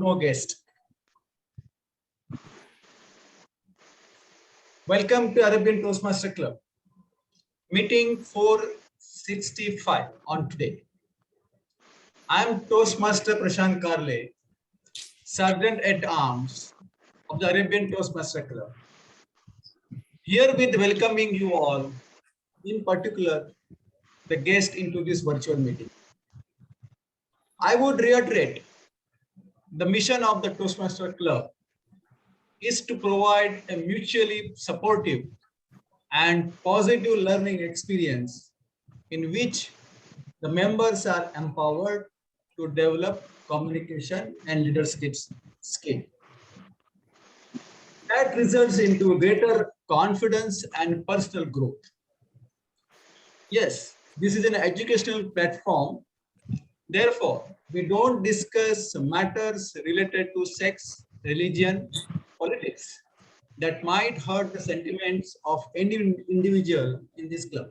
no guest. Welcome to Arabian Toastmaster Club, meeting 465 on today. I am Toastmaster Prashant Karle, Sergeant at Arms of the Arabian Toastmaster Club. Here with welcoming you all, in particular, the guest into this virtual meeting. I would reiterate the mission of the Toastmaster Club is to provide a mutually supportive and positive learning experience in which the members are empowered to develop communication and leadership skill. That results into greater confidence and personal growth. Yes, this is an educational platform. Therefore, we don't discuss matters related to sex, religion, politics that might hurt the sentiments of any individual in this club.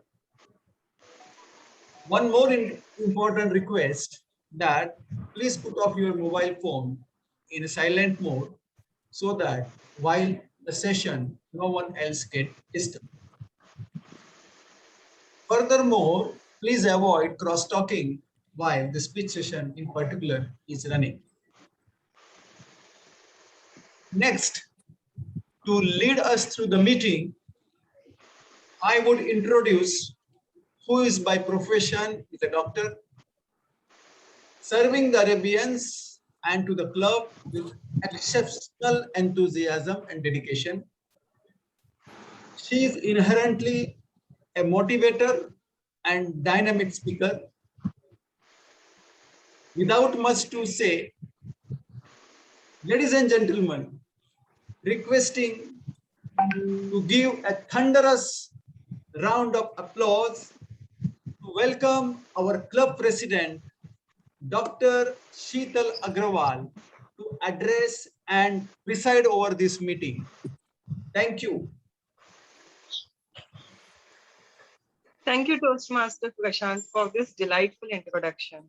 One more important request that please put off your mobile phone in a silent mode so that while the session, no one else gets disturbed. Furthermore, please avoid cross-talking while the speech session in particular is running. Next, to lead us through the meeting, I would introduce who is by profession is a doctor, serving the Arabians and to the club with exceptional enthusiasm and dedication. She is inherently a motivator and dynamic speaker. Without much to say, ladies and gentlemen, requesting to give a thunderous round of applause to welcome our club president, Dr. Sheetal Agrawal, to address and preside over this meeting. Thank you. Thank you, Toastmaster Prashant, for this delightful introduction.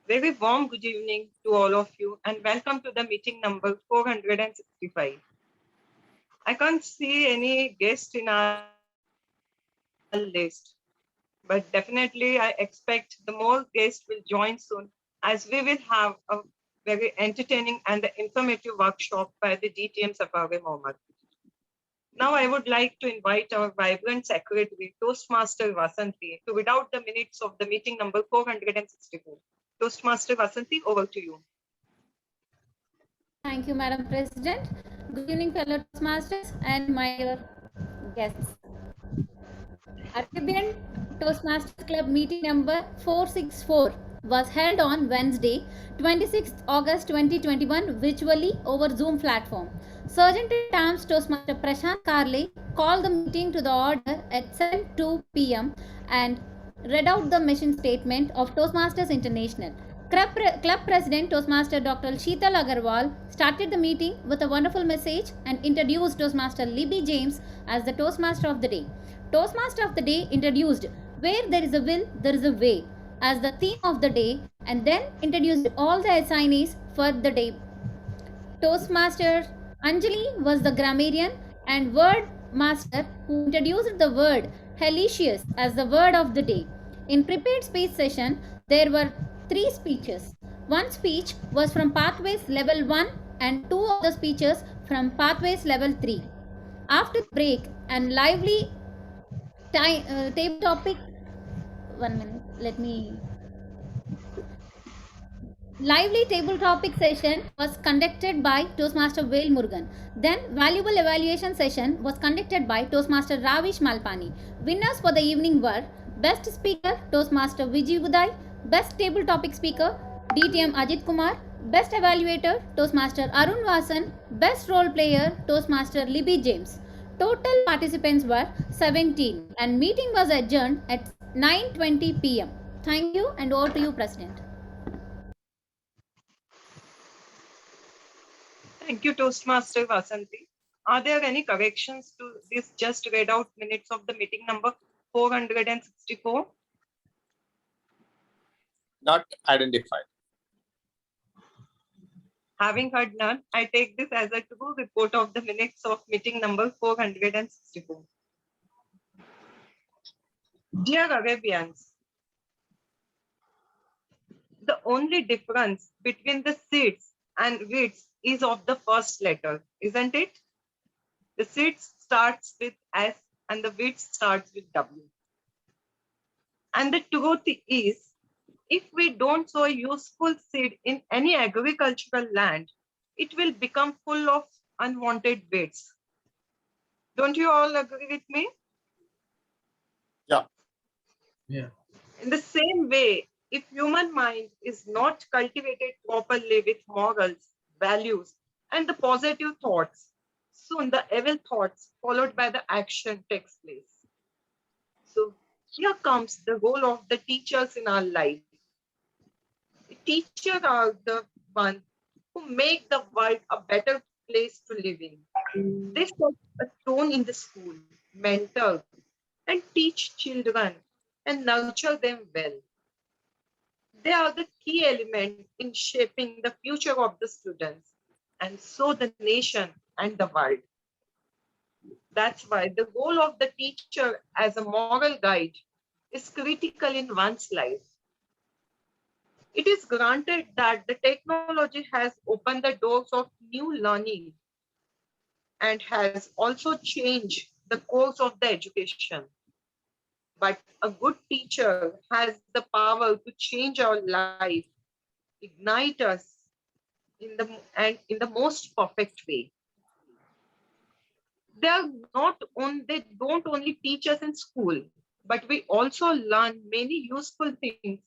Very warm good evening to all of you and welcome to the meeting number 465. I can't see any guests in our list, but definitely I expect the more guests will join soon as we will have a very entertaining and informative workshop by the DTM Safare Mohammed. Now I would like to invite our vibrant secretary, Toastmaster Vasanthi, to read out the minutes of the meeting number 464. Toastmaster Vasanthi, over to you. Thank you, Madam President. Good evening, fellow Toastmasters and my dear guests. Arabian Toastmasters Club meeting number 464 was held on Wednesday, 26th August 2021, virtually over Zoom platform. Sergeant at Arms Toastmaster Prashant Karle called the meeting to the order at 7:02 p.m. and read out the mission statement of Toastmasters International. Club President Toastmaster Dr. Sheetal Agarwal started the meeting with a wonderful message and introduced Toastmaster Libby James as the Toastmaster of the day. Toastmaster of the day introduced "Where there is a will, there is a way" as the theme of the day and then introduced all the assignees for the day. Toastmaster Anjali was the grammarian and word master who introduced the word hellacious as the word of the day. In prepared speech session, there were 3 speeches. One speech was from Pathways Level 1 and 2 of the speeches from Pathways Level 3. After the break and lively table topic, 1 minute, let me. Lively table topic session was conducted by Toastmaster Vail Murugan. Then valuable evaluation session was conducted by Toastmaster Ravish Malpani. Winners for the evening were Best Speaker Toastmaster Vijay Uday, Best Table Topic Speaker DTM Ajit Kumar, Best Evaluator Toastmaster Arun Vasan, Best Role Player Toastmaster Libby James. Total participants were 17 and meeting was adjourned at 9:20 p.m. Thank you and over to you, President. Thank you, Toastmaster Vasanthi. Are there any corrections to this just read out minutes of the meeting number 464? Not identified. Having heard none, I take this as a true report of the minutes of meeting number 464. Dear Arabians, the only difference between the seeds and wheats is of the first letter, isn't it? The seeds starts with S and the wheat starts with W. And the truth is, if we don't sow a useful seed in any agricultural land, it will become full of unwanted weeds. Don't you all agree with me? Yeah. In the same way, if human mind is not cultivated properly with morals, values, and the positive thoughts, soon the evil thoughts followed by the action takes place. So here comes the role of the teachers in our life. The teachers are the ones who make the world a better place to live in. They set a tone in the school, mentor, and teach children and nurture them well. They are the key element in shaping the future of the students and so the nation and the world. That's why the role of the teacher as a moral guide is critical in one's life. It is granted that the technology has opened the doors of new learning and has also changed the course of the education. But a good teacher has the power to change our life, ignite us in the most perfect way. They don't only teach us in school, but we also learn many useful things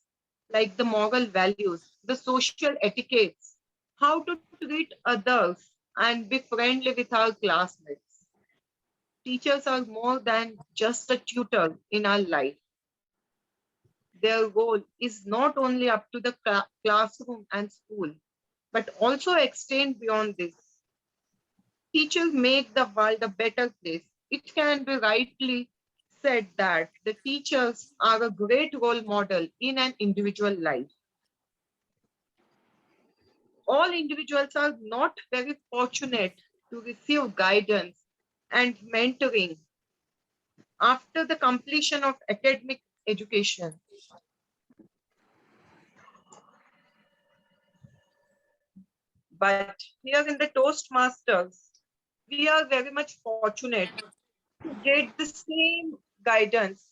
like the moral values, the social etiquettes, how to treat others, and be friendly with our classmates. Teachers are more than just a tutor in our life. Their role is not only up to the classroom and school, but also extend beyond this. Teachers make the world a better place. It can be rightly said that the teachers are a great role model in an individual life. All individuals are not very fortunate to receive guidance and mentoring after the completion of academic education. But here in the Toastmasters, we are very much fortunate to get the same guidance.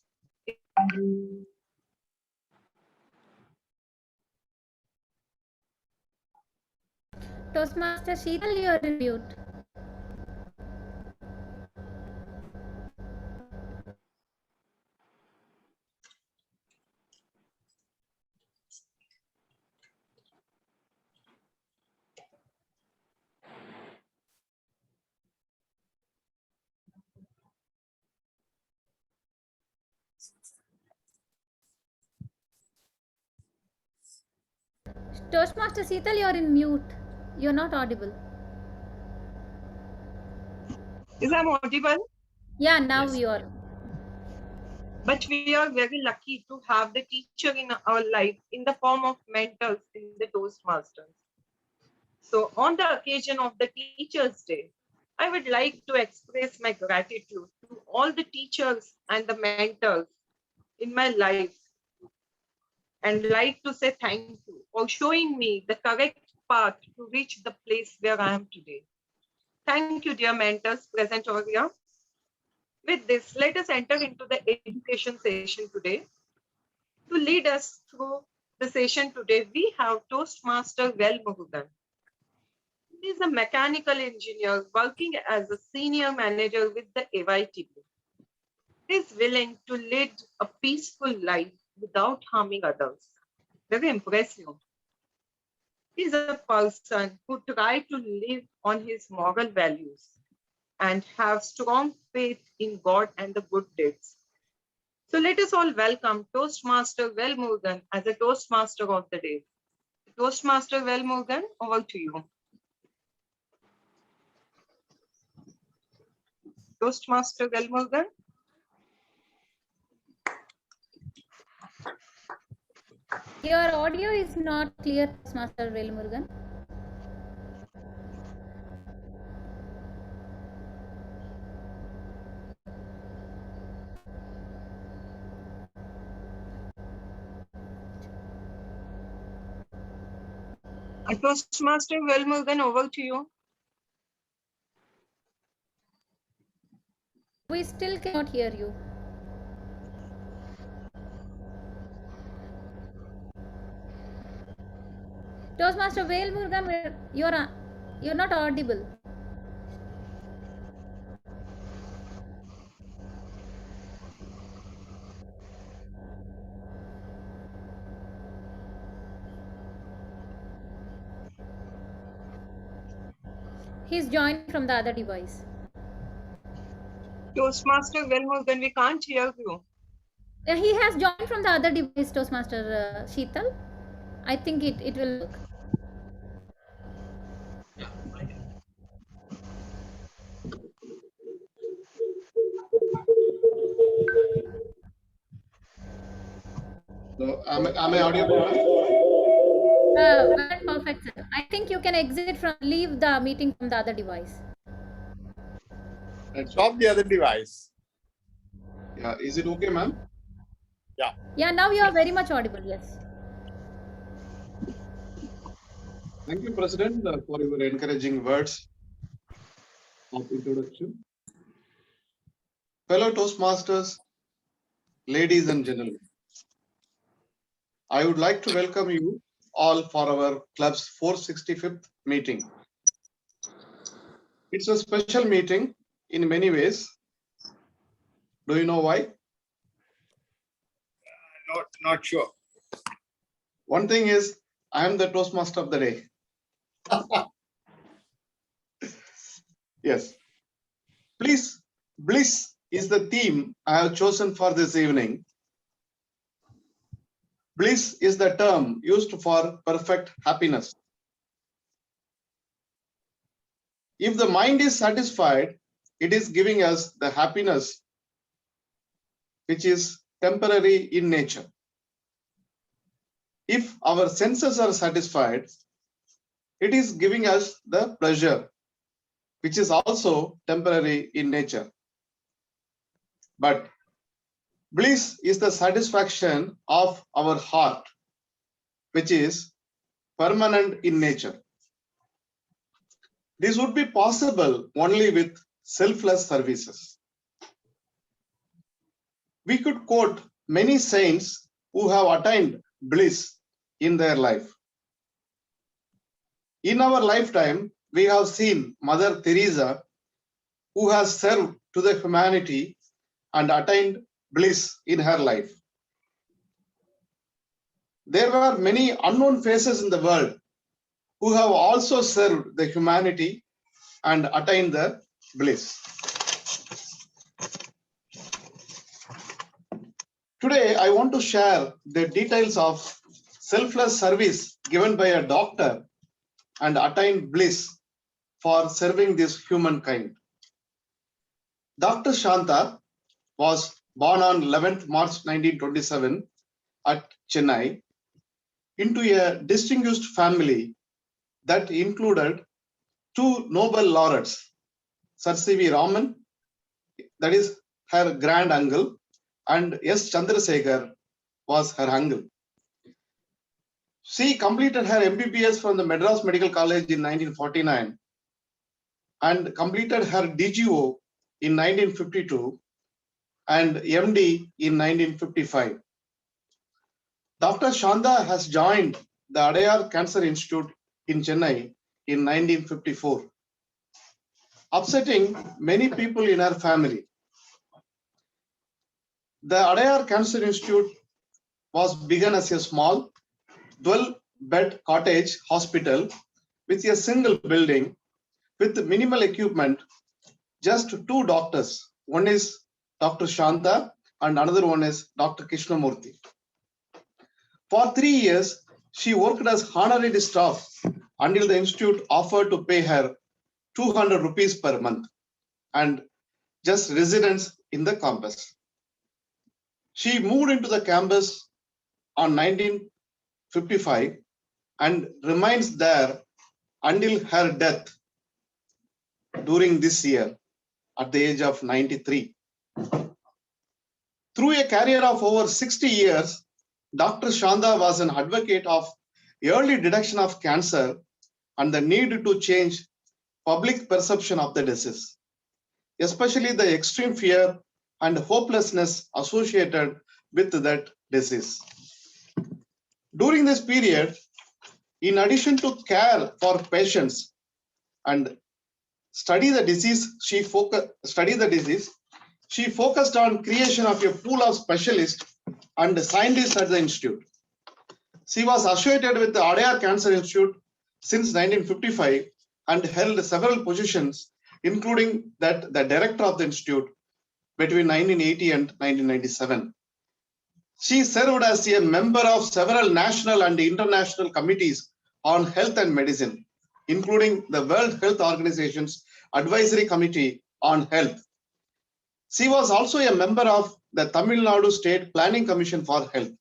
Toastmaster Sheetal, you're in mute. Toastmaster Sheetal, you're in mute. You're not audible. Is that audible? Yeah, now Yes. you are. But we are very lucky to have the teacher in our life in the form of mentors in the Toastmasters. So on the occasion of the Teachers' Day, I would like to express my gratitude to all the teachers and the mentors in my life and like to say thank you for showing me the correct path to reach the place where I am today. Thank you, dear mentors present over here. With this, let us enter into the education session today. To lead us through the session today, we have Toastmaster Well Murugan. He is a mechanical engineer working as a senior manager with the AYTP. He is willing to lead a peaceful life without harming others. Very impressive. He is a person who tries to live on his moral values and have strong faith in God and the good deeds. So let us all welcome Toastmaster Well Murugan as a Toastmaster of the day. Toastmaster Well Murugan, over to you. Toastmaster Well Murugan. Your audio is not clear, Toastmaster Velmurugan. Toastmaster Velmurugan, over to you. We still cannot hear you. Toastmaster Vail Murugan, you're not audible. He's joining from the other device. Toastmaster Velmurugan, we can't hear you. He has joined from the other device, Toastmaster Sheetal. I think it will work. Yeah, I can. So, am I audible? Well, perfect, sir. I think you can leave the meeting from the other device. And stop the other device. Yeah, is it okay, ma'am? Yeah, now you are very much audible. Yes. Thank you, President, for your encouraging words of introduction. Fellow Toastmasters, ladies and gentlemen, I would like to welcome you all for our club's 465th meeting. It's a special meeting in many ways. Do you know why? Not sure. One thing is, I am the Toastmaster of the day. Yes. Please, Bliss is the theme I have chosen for this evening. Bliss is the term used for perfect happiness. If the mind is satisfied, it is giving us the happiness which is temporary in nature. If our senses are satisfied, it is giving us the pleasure which is also temporary in nature. But bliss is the satisfaction of our heart, which is permanent in nature. This would be possible only with selfless services. We could quote many saints who have attained bliss in their life. In our lifetime, we have seen Mother Teresa, who has served to the humanity and attained bliss in her life. There are many unknown faces in the world who have also served the humanity and attained the bliss. Today, I want to share the details of selfless service given by a doctor and attained bliss for serving this humankind. Dr. Shanta was born on 11th March 1927 at Chennai into a distinguished family that included two Nobel laureates, Sir C.V. Raman, that is her grand uncle, and S. Chandrasekhar was her uncle. She completed her MBBS from the Madras Medical College in 1949 and completed her DGO in 1952 and MD in 1955. Dr. Shanda has joined the Adayar Cancer Institute in Chennai in 1954, upsetting many people in her family. The Adayar Cancer Institute was begun as a small 12-bed cottage hospital with a single building with minimal equipment, just two doctors. One is Dr. Shanta and another one is Dr. Krishnamurthy. For 3 years, she worked as honorary staff until the institute offered to pay her 200 rupees per month and just residence in the campus. She moved into the campus on 1955 and remains there until her death during this year at the age of 93. Through a career of over 60 years, Dr. Shanda was an advocate of early detection of cancer, and the need to change public perception of the disease, especially the extreme fear and hopelessness associated with that disease. During this period, in addition to care for patients and study the disease, she focused on creation of a pool of specialists and scientists at the institute. She was associated with the Adyar Cancer Institute since 1955 and held several positions, including that the director of the institute between 1980 and 1997. She served as a member of several national and international committees on health and medicine, including the World Health Organization's Advisory Committee on Health. She was also a member of the Tamil Nadu State Planning Commission for Health.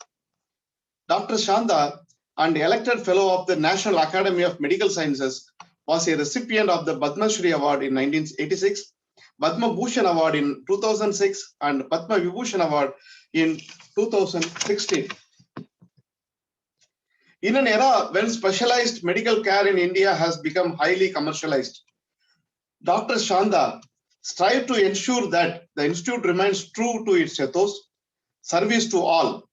Dr. Shanda, an elected fellow of the National Academy of Medical Sciences, was a recipient of the Padma Shri Award in 1986, Padma Bhushan Award in 2006, and Padma Vibhushan Award in 2016. In an era when specialized medical care in India has become highly commercialized, Dr. Shanda strived to ensure that the institute remains true to its ethos, service to all.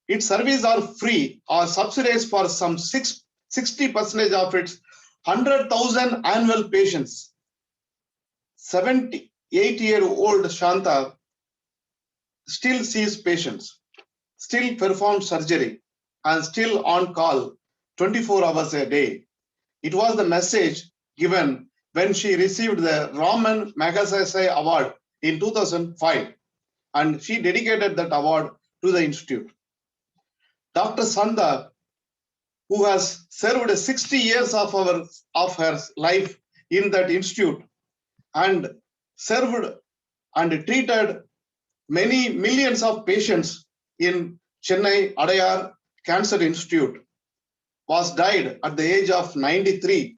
Its services are free or subsidized for some 60% of its 100,000 annual patients. 78-year-old Shanta still sees patients, still performs surgery, and still on call 24 hours a day. It was the message given when she received the Raman Magsaysay Award in 2005, and she dedicated that award to the institute. Dr. Sanda, who has served 60 years of her life in that institute and served and treated many millions of patients in Chennai Adyar Cancer Institute, was died at the age of 93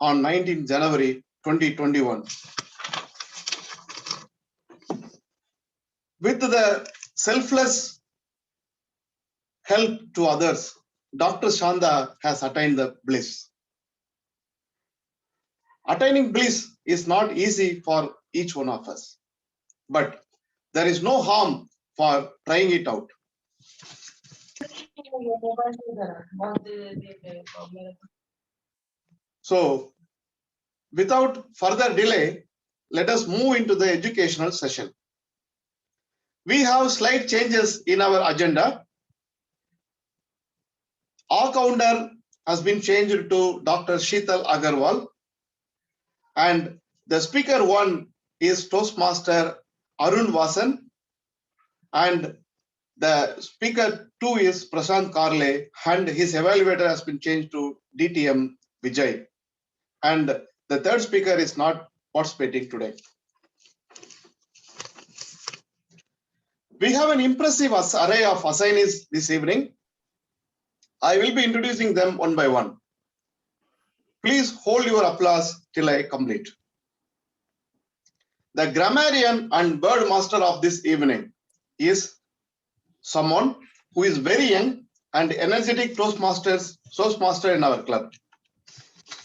on 19 January 2021. With the selfless help to others, Dr. Shanda has attained the bliss. Attaining bliss is not easy for each one of us, but there is no harm for trying it out. So, without further delay, let us move into the educational session. We have slight changes in our agenda. Our counter has been changed to Dr. Sheetal Agarwal, and the speaker one is Toastmaster Arun Vasan, and the speaker two is Prashant Karle, and his evaluator has been changed to DTM Vijay. And the third speaker is not participating today. We have an impressive array of assignees this evening. I will be introducing them one by one. Please hold your applause till I complete. The grammarian and word master of this evening is someone who is very young and energetic Toastmaster in our club.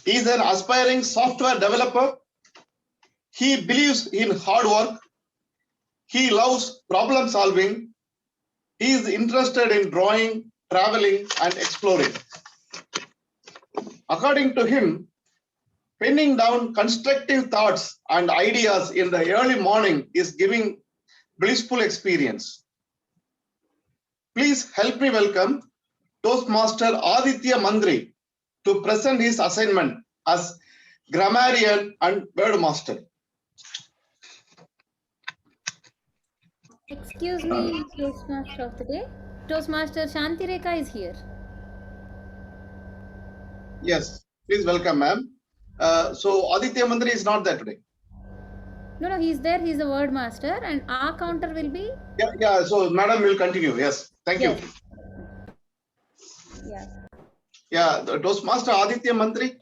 He is an aspiring software developer. He believes in hard work. He loves problem solving. He is interested in drawing, traveling, and exploring. According to him, penning down constructive thoughts and ideas in the early morning is giving blissful experience. Please help me welcome Toastmaster Aditya Mandri to present his assignment as grammarian and word master. Excuse me, Toastmaster of the day. Toastmaster Shanti Rekha is here. Yes, please welcome, ma'am. So Aditya Mandri is not there today. No, he's there. He's a word master, and our counter will be. Yeah. So madam will continue. Yes, thank you. Yeah. Yeah, the Toastmaster Aditya Mandri.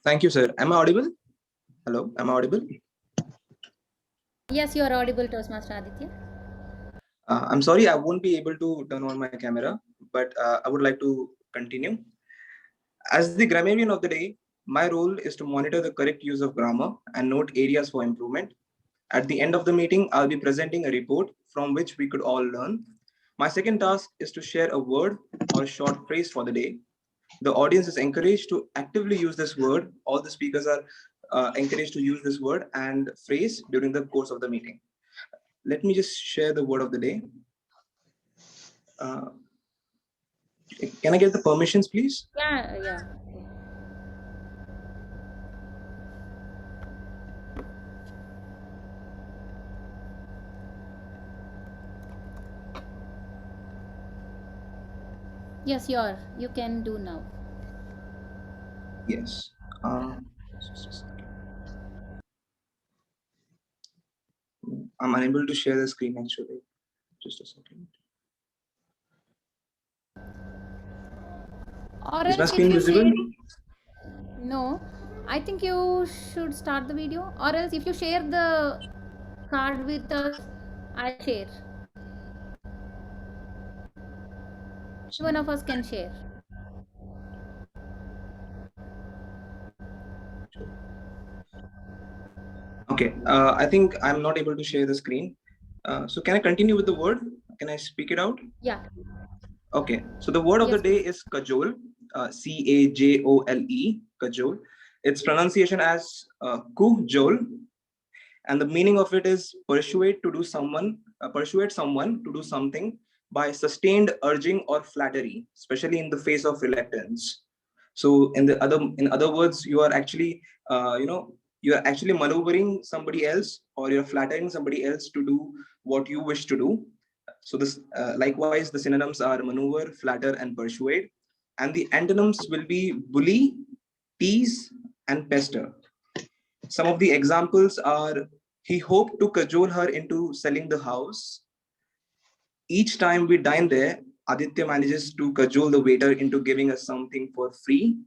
Thank you, sir. Am I audible? Hello, am I audible? Yes, you are audible, Toastmaster Aditya. I'm sorry, I won't be able to turn on my camera. but I would like to continue. As the grammarian of the day, my role is to monitor the correct use of grammar and note areas for improvement. At the end of the meeting, I'll be presenting a report from which we could all learn. My second task is to share a word or a short phrase for the day. The audience is encouraged to actively use this word. All the speakers are encouraged to use this word and phrase during the course of the meeting. Let me just share the word of the day. Can I get the permissions, please? Yeah. Yes, you can do now. Yes. I'm unable to share the screen actually. Just a second. Or Is my else if screen you visible? share, no, I think you should start the video. Or else if you share the card with us, I'll share. One of us can share. Okay. I think I'm not able to share the screen. So can I continue with the word? Can I speak it out? Yeah. Okay. So the word of the Yes, day please. is cajole. Cajole. Cajole. Its pronunciation as kujol, and the meaning of it is persuade someone to do something by sustained urging or flattery, especially in the face of reluctance. So in other words, you are actually you are actually maneuvering somebody else, or you're flattering somebody else to do what you wish to do. So this likewise the synonyms are maneuver, flatter, and persuade, and the antonyms will be bully, tease, and pester. Some of the examples are: he hoped to cajole her into selling the house. Each time we dine there, Aditya manages to cajole the waiter into giving us something for free.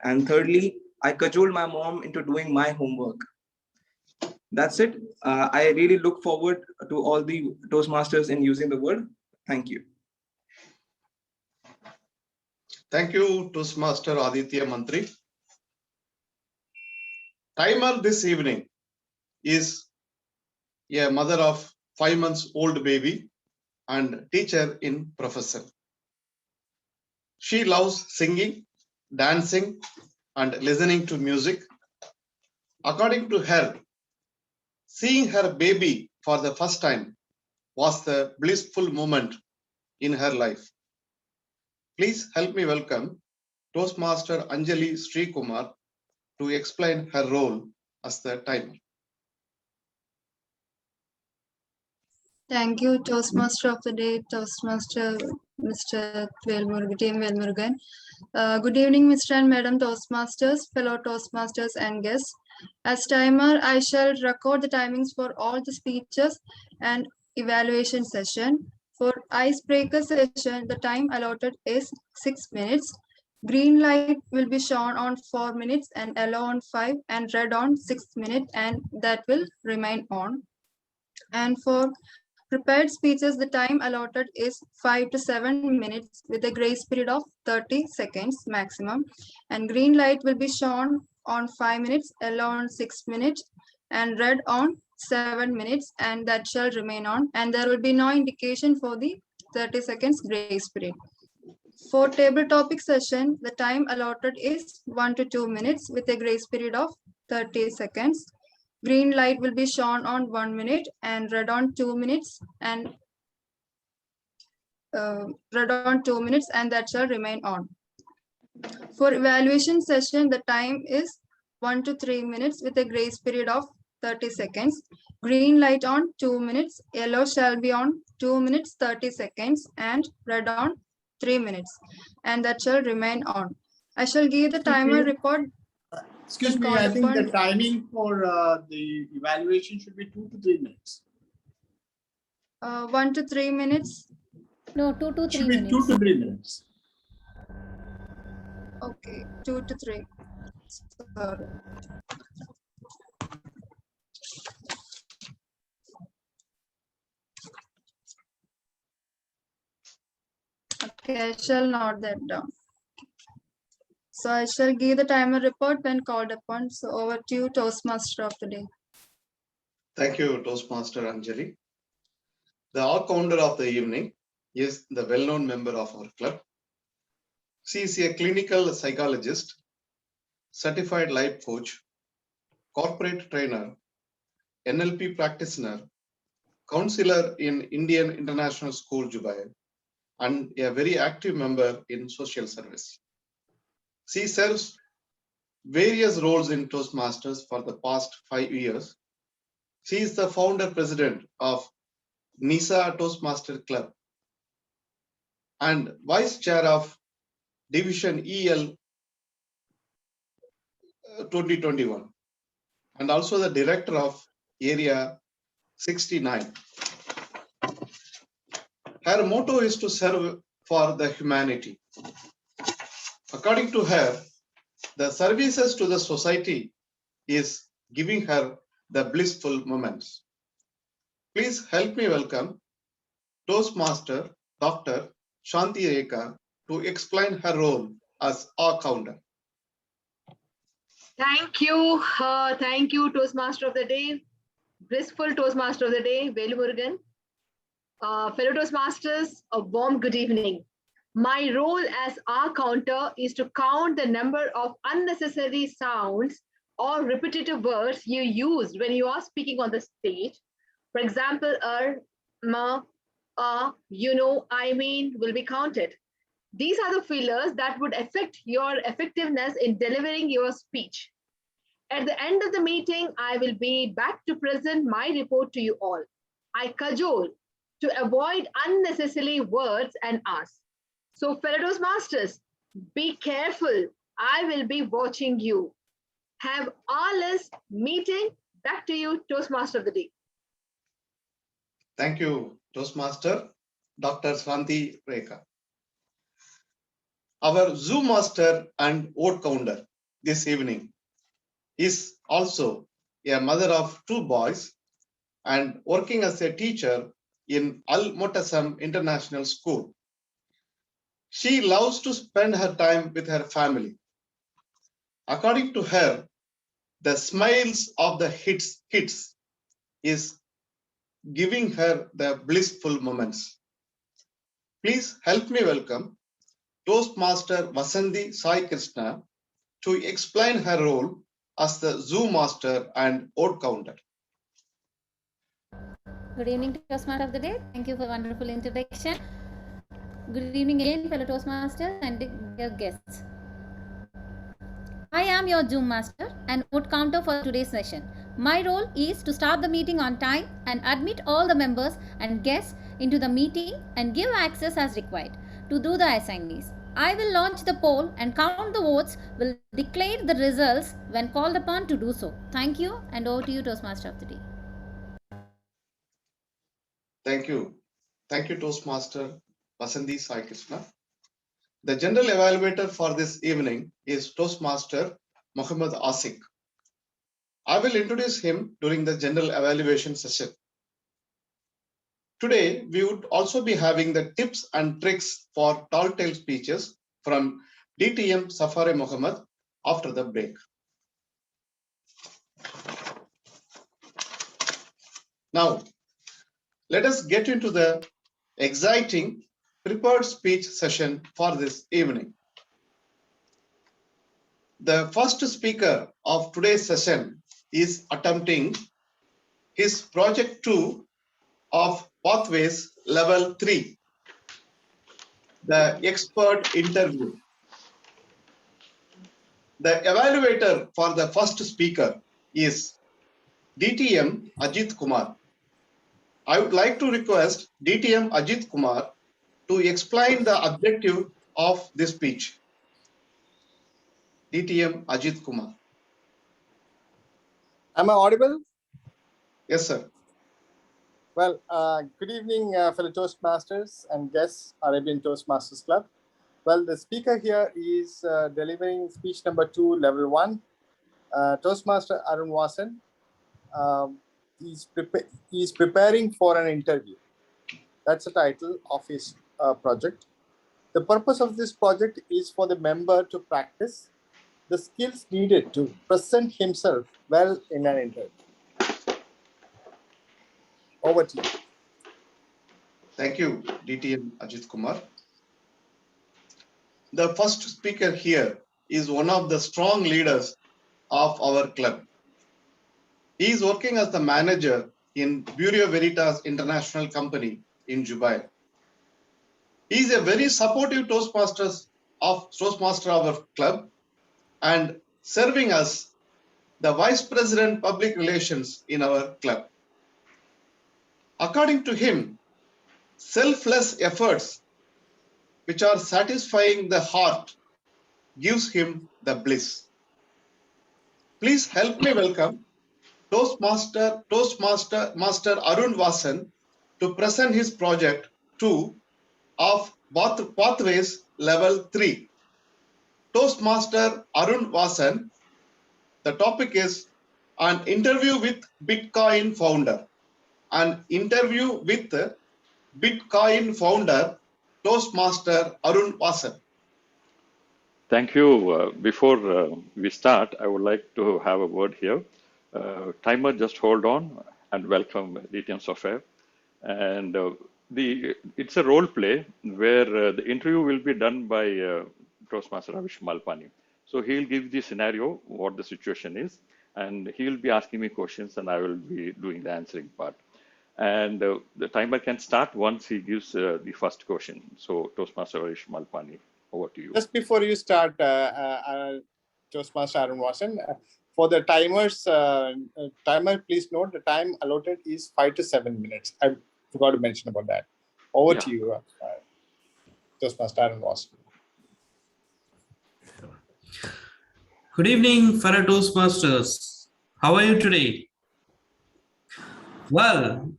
And thirdly, I cajole my mom into doing my homework. That's it. I really look forward to all the Toastmasters in using the word. Thank you. Thank you, Toastmaster Aditya Mantri. Timer this evening is a mother of 5 months old baby and teacher in profession. She loves singing, dancing, and listening to music. According to her, seeing her baby for the first time was the blissful moment in her life. Please help me welcome Toastmaster Anjali Srikumar to explain her role as the timer. Thank you, Toastmaster of the Day, Toastmaster Mr. Team Velmurugan. Good evening, Mr. and Madam Toastmasters, fellow Toastmasters and guests. As timer, I shall record the timings for all the speeches and evaluation session. For icebreaker session, the time allotted is 6 minutes. Green light will be shown on 4 minutes and yellow on 5 and red on 6 minutes, and that will remain on. And for prepared speeches, the time allotted is 5 to 7 minutes with a grace period of 30 seconds maximum. And green light will be shown on 5 minutes, yellow on 6 minutes, and red on 7 minutes, and that shall remain on. And there will be no indication for the 30 seconds grace period. For table topic session, the time allotted is 1 to 2 minutes with a grace period of 30 seconds. Green light will be shown on 1 minute and red on 2 minutes, and that shall remain on. For evaluation session, the time is 1 to 3 minutes with a grace period of 30 seconds. Green light on 2 minutes, yellow shall be on 2 minutes 30 seconds, and red on 3 minutes, and that shall remain on. I shall give the timer report. Excuse me, I think the timing for the evaluation should be 2 to 3 minutes. 1 to 3 minutes. No, 2 to 3 Should be minutes. 2 to 3 minutes. Okay, 2 to 3. Sorry. Okay, I shall note that down. So I shall give the timer report when called upon. So over to you, Toastmaster of the day. Thank you, Toastmaster Anjali. The all-counder of the evening is the well-known member of our club. She is a clinical psychologist, certified life coach, corporate trainer, NLP practitioner, counselor in Indian International School, Dubai, and a very active member in social service. She serves various roles in Toastmasters for the past 5 years. She is the founder president of NISA Toastmaster Club and vice chair of Division EL 2021 and also the director of Area 69. Her motto is to serve for the humanity. According to her, the services to the society is giving her the blissful moments. Please help me welcome Toastmaster Dr. Shanti Rekha to explain her role as a founder. Thank you, Toastmaster of the Day, blissful Toastmaster of the Day, Velu Murugan. Fellow Toastmasters, a warm good evening. My role as R counter is to count the number of unnecessary sounds or repetitive words you use when you are speaking on the stage. For example, ma, you know, I mean will be counted. These are the fillers that would affect your effectiveness in delivering your speech. At the end of the meeting, I will be back to present my report to you all. I cajole to avoid unnecessary words and ask. So, fellow Toastmasters, be careful. I will be watching you. Have our list meeting. Back to you, Toastmaster of the Day. Thank you, Toastmaster Dr. Shanti Rekha. Our Zoom master and vote counter this evening is also a mother of 2 boys and working as a teacher in Al Mutasam International School. She loves to spend her time with her family. According to her, the smiles of the kids is giving her the blissful moments. Please help me welcome Toastmaster Vasanthi Sai Krishna to explain her role as the Zoom master and vote counter. Good evening, Toastmaster of the Day. Thank you for a wonderful introduction. Good evening again, fellow Toastmasters and dear guests. I am your Zoom master and vote counter for today's session. My role is to start the meeting on time and admit all the members and guests into the meeting and give access as required to do the assignees. I will launch the poll and count the votes, will declare the results when called upon to do so. Thank you, and over to you, Toastmaster of the Day. Thank you. Thank you, Toastmaster Vasanthi Sai Krishna. The general evaluator for this evening is Toastmaster Muhammad Asik. I will introduce him during the general evaluation session. Today, we would also be having the tips and tricks for tall tale speeches from DTM Safare Muhammad after the break. Now, let us get into the exciting prepared speech session for this evening. The first speaker of today's session is attempting his project 2 of Pathways Level 3, the expert interview. The evaluator for the first speaker is DTM Ajit Kumar. I would like to request DTM Ajit Kumar to explain the objective of this speech. DTM Ajit Kumar. Am I audible? Yes, sir. Well, good evening, fellow Toastmasters and guests, Arabian Toastmasters Club. Well, the speaker here is delivering speech number 2, level 1. Toastmaster Arun Vasan. He's preparing for an interview. That's the title of his project. The purpose of this project is for the member to practice the skills needed to present himself well in an interview. Over to you. Thank you, DTM Ajit Kumar. The first speaker here is one of the strong leaders of our club. He is working as the manager in Bureau Veritas International Company in Dubai. He is a very supportive Toastmaster of our club and serving as the Vice President Public Relations in our club. According to him, selfless efforts which are satisfying the heart gives him the bliss. Please help me welcome Toastmaster Arun Vasan to present his project 2 of Pathways Level 3. Toastmaster Arun Vasan, the topic is an interview with Bitcoin founder. An interview with Bitcoin founder, Toastmaster Arun Vasan. Thank you. Before we start, I would like to have a word here. Timer, just hold on and welcome DTM Safare. And it's a role play where the interview will be done by Toastmaster Ravish Malpani. So he'll give the scenario, what the situation is, and he'll be asking me questions and I will be doing the answering part. And the timer can start once he gives the first question. So Toastmaster Ravish Malpani, over to you. Just before you start, Toastmaster Arun Vasan, for the timers, timer, please note the time allotted is 5 to 7 minutes. I forgot to mention about that. Over to you, Toastmaster Arun Vasan. Good evening, fellow Toastmasters. How are you today? Well,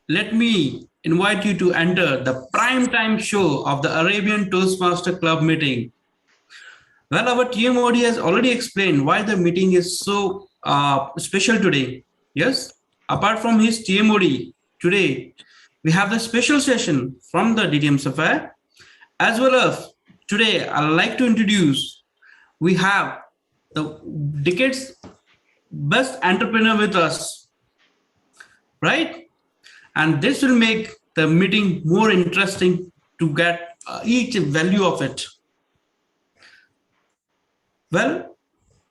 let me invite you to enter the prime time show of the Arabian Toastmaster Club meeting. Well, our TMOD has already explained why the meeting is so special today. Yes, apart from his TMOD, today we have the special session from the DTM Safare, as well as today I'd like to introduce, we have the decade's best entrepreneur with us, right? And this will make the meeting more interesting to get each value of it. Well,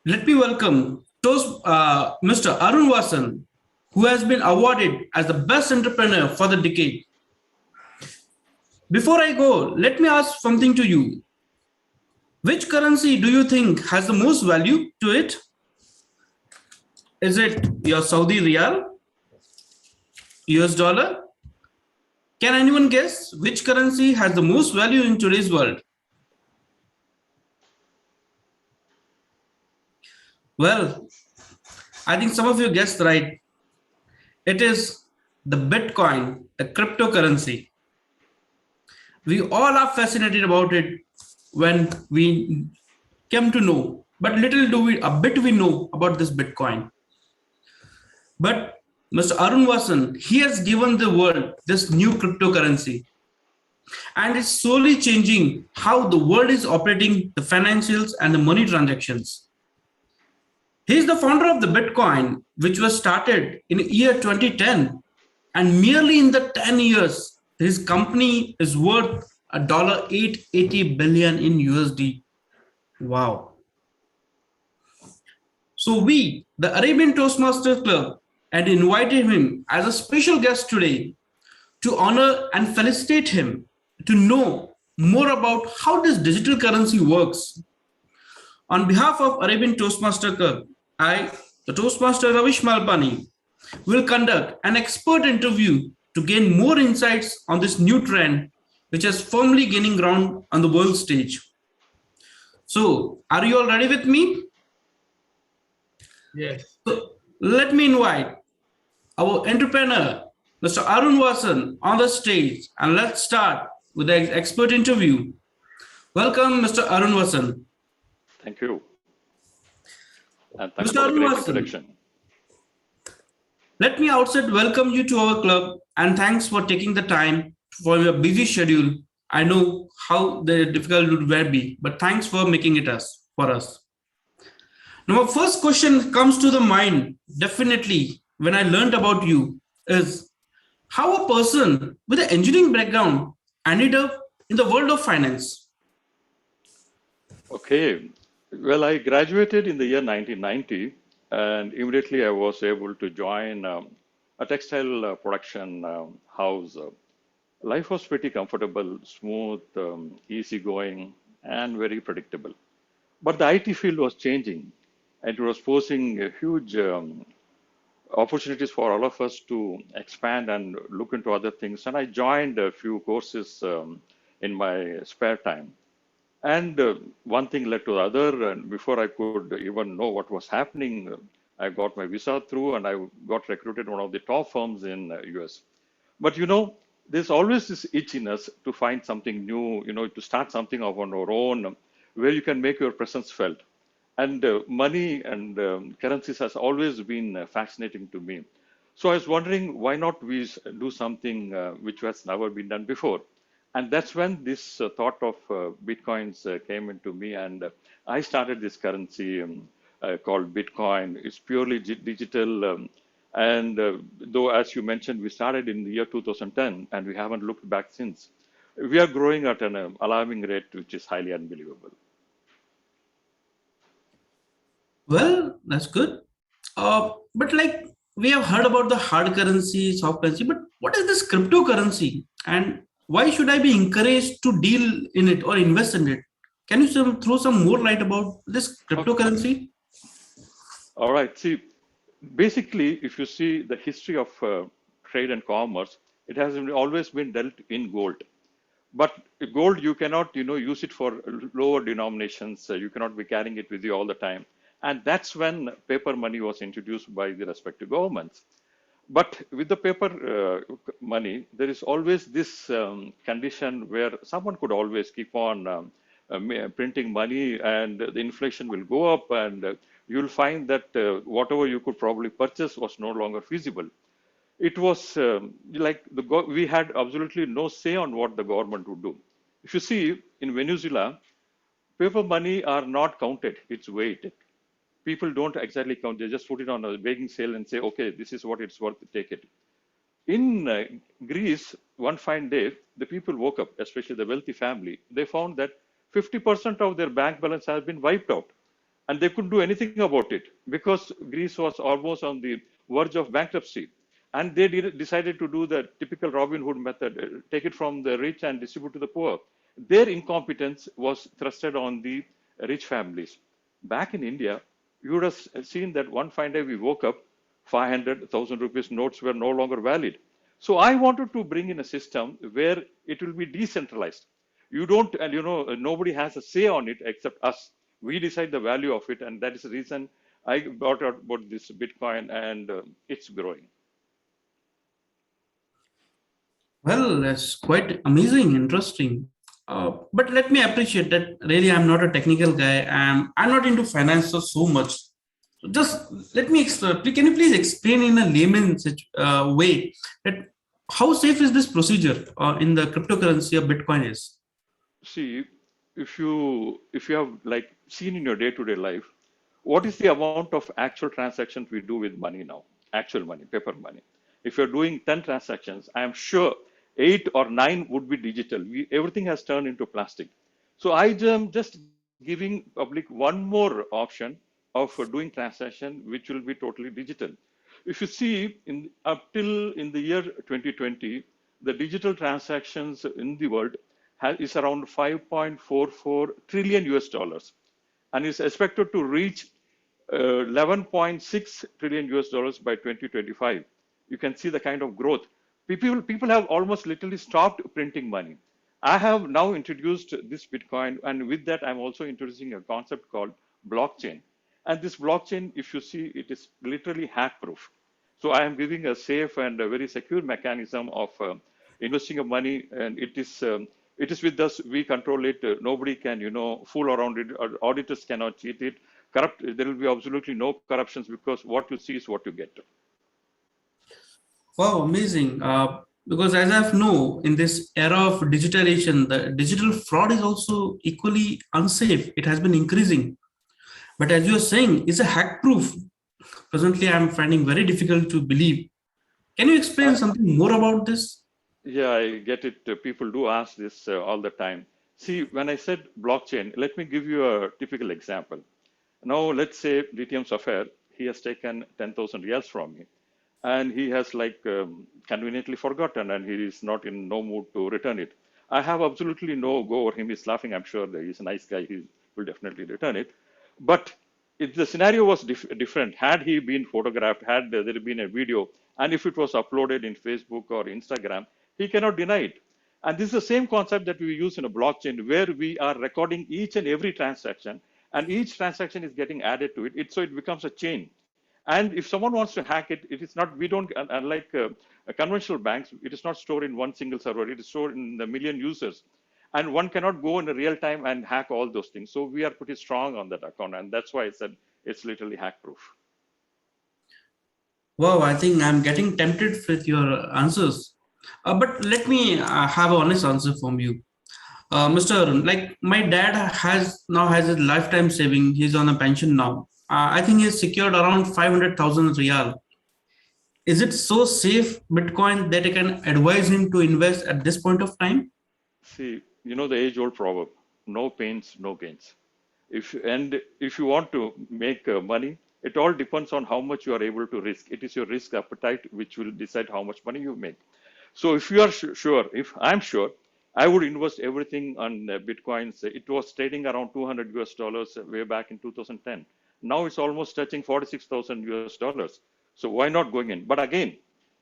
let me welcome Mr. Arun Vasan, who has been awarded as the best entrepreneur for the decade. Before I go, let me ask something to you. Which currency do you think has the most value to it? Is it your Saudi Riyal? US dollar? Can anyone guess which currency has the most value in today's world? Well, I think some of you guessed right. It is the Bitcoin, the cryptocurrency. We all are fascinated about it when we came to know, but a bit we know about this Bitcoin. But Mr. Arun Vasan, he has given the world this new cryptocurrency, and it's slowly changing how the world is operating the financials and the money transactions. He is the founder of the Bitcoin, which was started in the year 2010, and merely in the 10 years, his company is worth $880 billion in USD. Wow. So we, the Arabian Toastmaster Club, had invited him as a special guest today to honor and felicitate him to know more about how this digital currency works. On behalf of Arabian Toastmaster Club, I, the Toastmaster Ravish Malpani, will conduct an expert interview to gain more insights on this new trend, which is firmly gaining ground on the world stage. So, are you all ready with me? Yes. So, let me invite our entrepreneur, Mr. Arun Vasan, on the stage, and let's start with the expert interview. Welcome, Mr. Arun Vasan. Thank you. And thanks Mr. for the great Vasan, introduction. let me outset welcome you to our club and thanks for taking the time for your busy schedule I know how the difficult it will be, but thanks for making it for us. Now, my first question comes to the mind, definitely, when I learned about you, is how a person with an engineering background ended up in the world of finance. Okay. Well, I graduated in the year 1990, and immediately I was able to join a textile production house. Life was pretty comfortable, smooth, easygoing, and very predictable. But the IT field was changing, and it was posing a huge opportunities for all of us to expand and look into other things. And I joined a few courses in my spare time. And one thing led to the other. And before I could even know what was happening, I got my visa through and I got recruited in one of the top firms in US. But there's always this itch in us to find something new, to start something of our own where you can make your presence felt. And money and currencies has always been fascinating to me. So I was wondering why not we do something which has never been done before. And that's when this thought of bitcoins came into me, and I started this currency called Bitcoin. It's purely digital, and though, as you mentioned, we started in the year 2010, and we haven't looked back since. We are growing at an alarming rate, which is highly unbelievable. Well, that's good. But like we have heard about the hard currency, soft currency, but what is this cryptocurrency and why should I be encouraged to deal in it or invest in it? Can you throw some more light about this cryptocurrency? All right. See, basically, if you see the history of trade and commerce, it has always been dealt in gold. But gold, you cannot, use it for lower denominations. You cannot be carrying it with you all the time. And that's when paper money was introduced by the respective governments. But with the paper money, there is always this condition where someone could always keep on printing money and the inflation will go up and you'll find that whatever you could probably purchase was no longer feasible. It was like we had absolutely no say on what the government would do. If you see in Venezuela, paper money are not counted, it's weighted. People don't exactly count, they just put it on a begging sale and say, okay, this is what it's worth, take it. In Greece, one fine day, the people woke up, especially the wealthy family. They found that 50% of their bank balance has been wiped out. And they couldn't do anything about it because Greece was almost on the verge of bankruptcy. And they decided to do the typical Robin Hood method, take it from the rich and distribute to the poor. Their incompetence was thrusted on the rich families. Back in India, you would have seen that one fine day we woke up, 500,000 rupees notes were no longer valid. So I wanted to bring in a system where it will be decentralized. You don't, and nobody has a say on it except us. We decide the value of it, and that is the reason I brought out about this Bitcoin, and it's growing. Well, that's quite amazing, interesting. But let me appreciate that. Really, I'm not a technical guy. I'm not into finance so much. So just let me explain. Can you please explain in a layman's way that how safe is this procedure in the cryptocurrency of Bitcoin is? See, if you have like seen in your day-to-day life, what is the amount of actual transactions we do with money now? Actual money, paper money. If you're doing 10 transactions, I am sure 8 or 9 would be digital. Everything has turned into plastic. So I am just giving public one more option of doing transaction, which will be totally digital. If you see up till in the year 2020, the digital transactions in the world is around 5.44 trillion US dollars and is expected to reach 11.6 trillion US dollars by 2025. You can see the kind of growth. People have almost literally stopped printing money. I have now introduced this Bitcoin, and with that, I'm also introducing a concept called blockchain. And this blockchain, if you see, it is literally hack-proof. So I am giving a safe and a very secure mechanism of investing of money, and it is with us. We control it. Nobody can, fool around it. Auditors cannot cheat it. There will be absolutely no corruptions because what you see is what you get. Wow, amazing. Because as I know, in this era of digitalization, the digital fraud is also equally unsafe. It has been increasing. But as you are saying, is a hack proof. Presently, I'm finding very difficult to believe. Can you explain something more about this? Yeah, I get it. People do ask this all the time. See, when I said blockchain, let me give you a typical example. Now, let's say DTM Safare, he has taken 10,000 riyals from me, and he has conveniently forgotten, and he is not in no mood to return it. I have absolutely no go over him. He's laughing. I'm sure that he's a nice guy. He will definitely return it. But if the scenario was different, had he been photographed, had there been a video, and if it was uploaded in Facebook or Instagram, he cannot deny it. And this is the same concept that we use in a blockchain, where we are recording each and every transaction, and each transaction is getting added to it. So it becomes a chain. And if someone wants to hack it, it is not, we don't, unlike conventional banks, it is not stored in one single server, it is stored in a million users. And one cannot go in real time and hack all those things. So we are pretty strong on that account. And that's why I said it's literally hack proof. Wow, I think I'm getting tempted with your answers. But let me have an honest answer from you. Mr. Like my dad has his lifetime saving. He's on a pension now. I think he's secured around 500,000 riyal. Is it so safe Bitcoin that I can advise him to invest at this point of time? See, you know the age-old proverb: no pains, no gains. If you want to make money, it all depends on how much you are able to risk. It is your risk appetite which will decide how much money you make. So if you are sure, if I'm sure, I would invest everything on Bitcoins. It was trading around 200 US dollars way back in 2010. Now it's almost touching 46,000 US dollars. So why not going in? But again,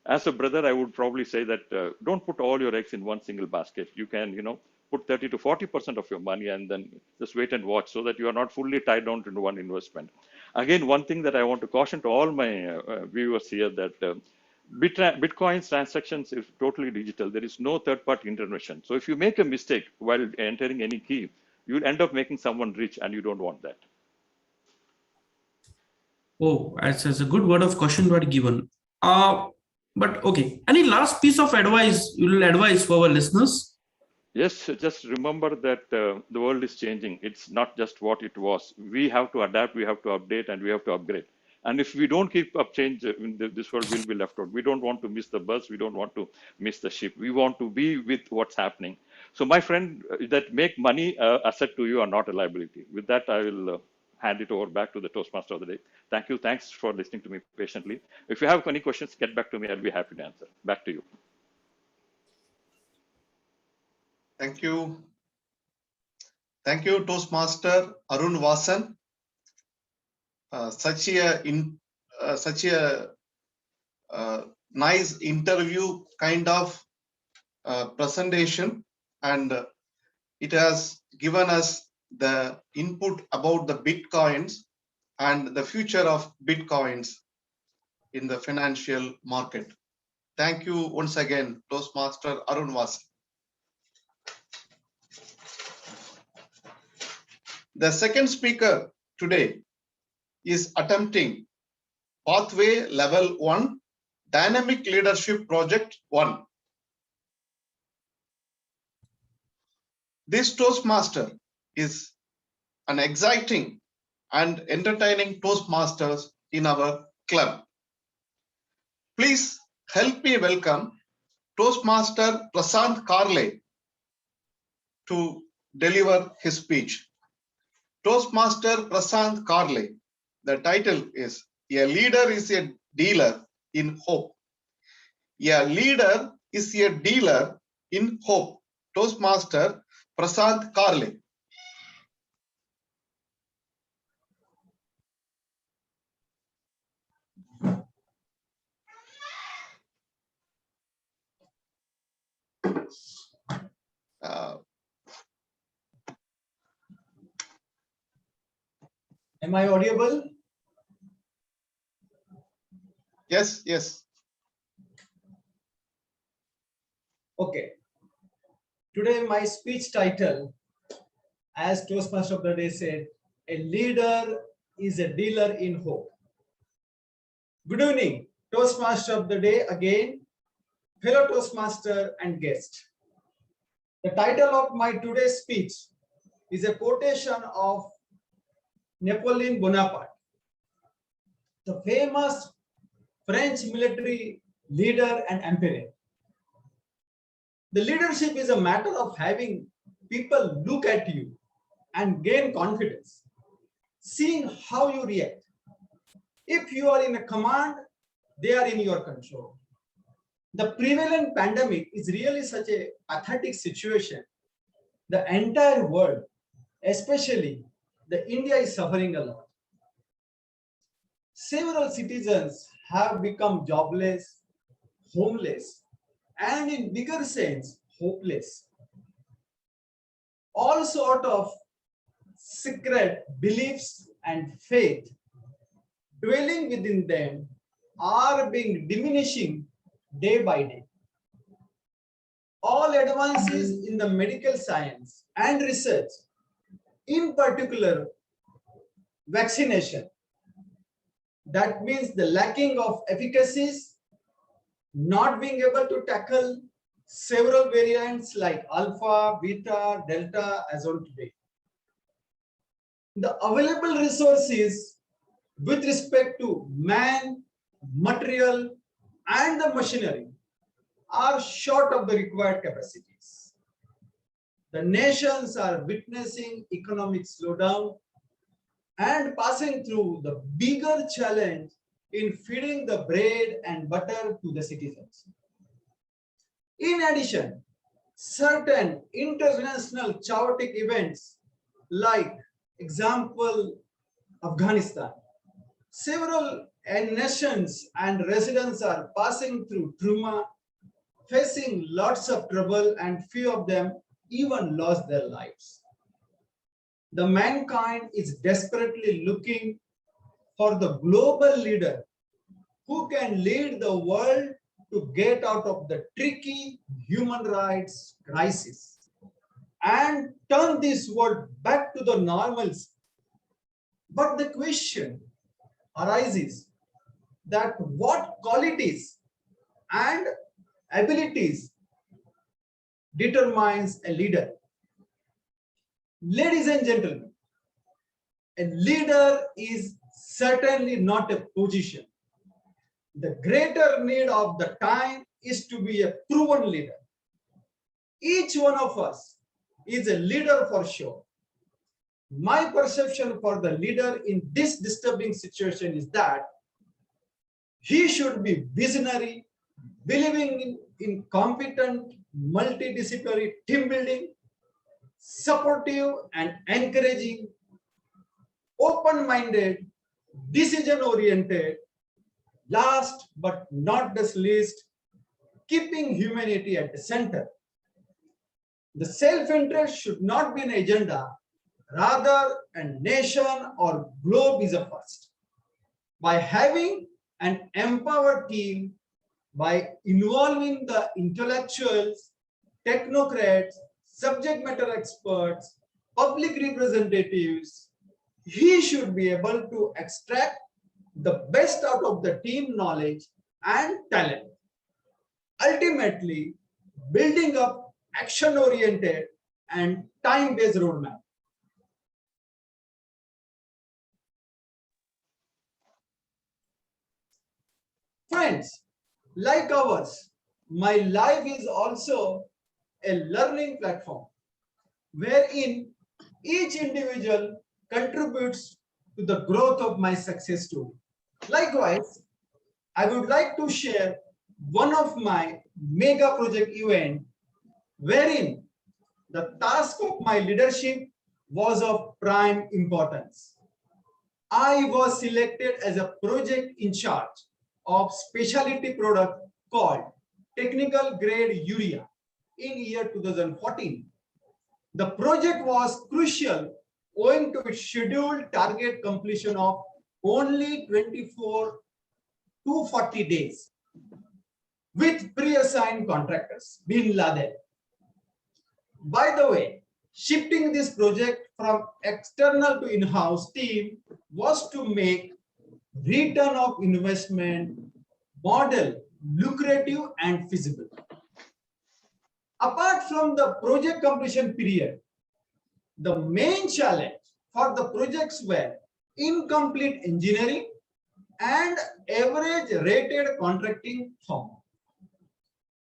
as a brother, I would probably say that don't put all your eggs in one single basket. You can, put 30 to 40% of your money and then just wait and watch, so that you are not fully tied down to one investment. Again, one thing that I want to caution to all my viewers here, that Bitcoin's transactions is totally digital. There is no third-party intervention. So if you make a mistake while entering any key, you'll end up making someone rich, and you don't want that. Oh, that's a good word of caution were given. But okay, any last piece of advice you will advise for our listeners? Yes, just remember that the world is changing. It's not just what it was. We have to adapt, we have to update, and we have to upgrade. And if we don't keep up change, this world will be left out. We don't want to miss the bus. We don't want to miss the ship. We want to be with what's happening. So my friend, that make money asset to you are not a liability. With that, I will hand it over back to the Toastmaster of the day. Thank you. Thanks for listening to me patiently. If you have any questions, get back to me. I'll be happy to answer. Back to you. Thank you. Thank you, Toastmaster Arun Vasan. Such a nice interview kind of presentation, and it has given us the input about the Bitcoins and the future of Bitcoins in the financial market. Thank you once again, Toastmaster Arun Vasan. The second speaker today is attempting Pathway Level 1 Dynamic Leadership Project 1. This Toastmaster is an exciting and entertaining Toastmasters in our club. Please help me welcome Toastmaster Prashant Karle to deliver his speech. Toastmaster Prashant Karle. The title is A Leader is a Dealer in Hope. A leader is a dealer in hope. Toastmaster Prashant Karle. Am I audible? Yes, yes. Okay. Today my speech title, as Toastmaster of the day said, a leader is a dealer in hope. Good evening, Toastmaster of the day again. fellow Toastmaster and guest. The title of my today's speech is a quotation of Napoleon Bonaparte, the famous French military leader and emperor. The leadership is a matter of having people look at you and gain confidence, seeing how you react. If you are in a command, they are in your control. The prevalent pandemic is really such a pathetic situation. The entire world, especially the India, is suffering a lot. Several citizens have become jobless, homeless, and in bigger sense, hopeless. All sort of secret beliefs and faith dwelling within them are being diminishing day by day. All advances in the medical science and research, in particular vaccination, that means the lacking of efficacies, not being able to tackle several variants like alpha, beta, delta as on today. The available resources with respect to man, material, and the machinery are short of the required capacities. The nations are witnessing economic slowdown and passing through the bigger challenge in feeding the bread and butter to the citizens. In addition, certain international chaotic events like, example, Afghanistan, several nations and residents are passing through trauma, facing lots of trouble, and few of them even lost their lives. The mankind is desperately looking for the global leader who can lead the world to get out of the tricky human rights crisis and turn this world back to the normalcy. But the question arises that what qualities and abilities determines a leader? Ladies and gentlemen, a leader is certainly not a position. The greater need of the time is to be a proven leader. Each one of us is a leader for sure. My perception for the leader in this disturbing situation is that he should be visionary, believing in competent, multidisciplinary team building, supportive and encouraging, open-minded, decision-oriented, last but not the least, keeping humanity at the center. The self-interest should not be an agenda, rather a nation or globe is a first. By having an empowered team, by involving the intellectuals, technocrats, subject matter experts, public representatives, he should be able to extract the best out of the team knowledge and talent. Ultimately, building up action-oriented and time-based roadmap. Friends, like ours, my life is also a learning platform wherein each individual contributes to the growth of my success story. Likewise, I would like to share one of my mega project event wherein the task of my leadership was of prime importance. I was selected as a project in charge of specialty product called technical grade urea in year 2014. The project was crucial owing to its scheduled target completion of only 24 to 40 days with pre-assigned contractors, Bin Laden. By the way, shifting this project from external to in-house team was to make return of investment model lucrative and feasible. Apart from the project completion period, the main challenge for the projects were incomplete engineering and average rated contracting firm.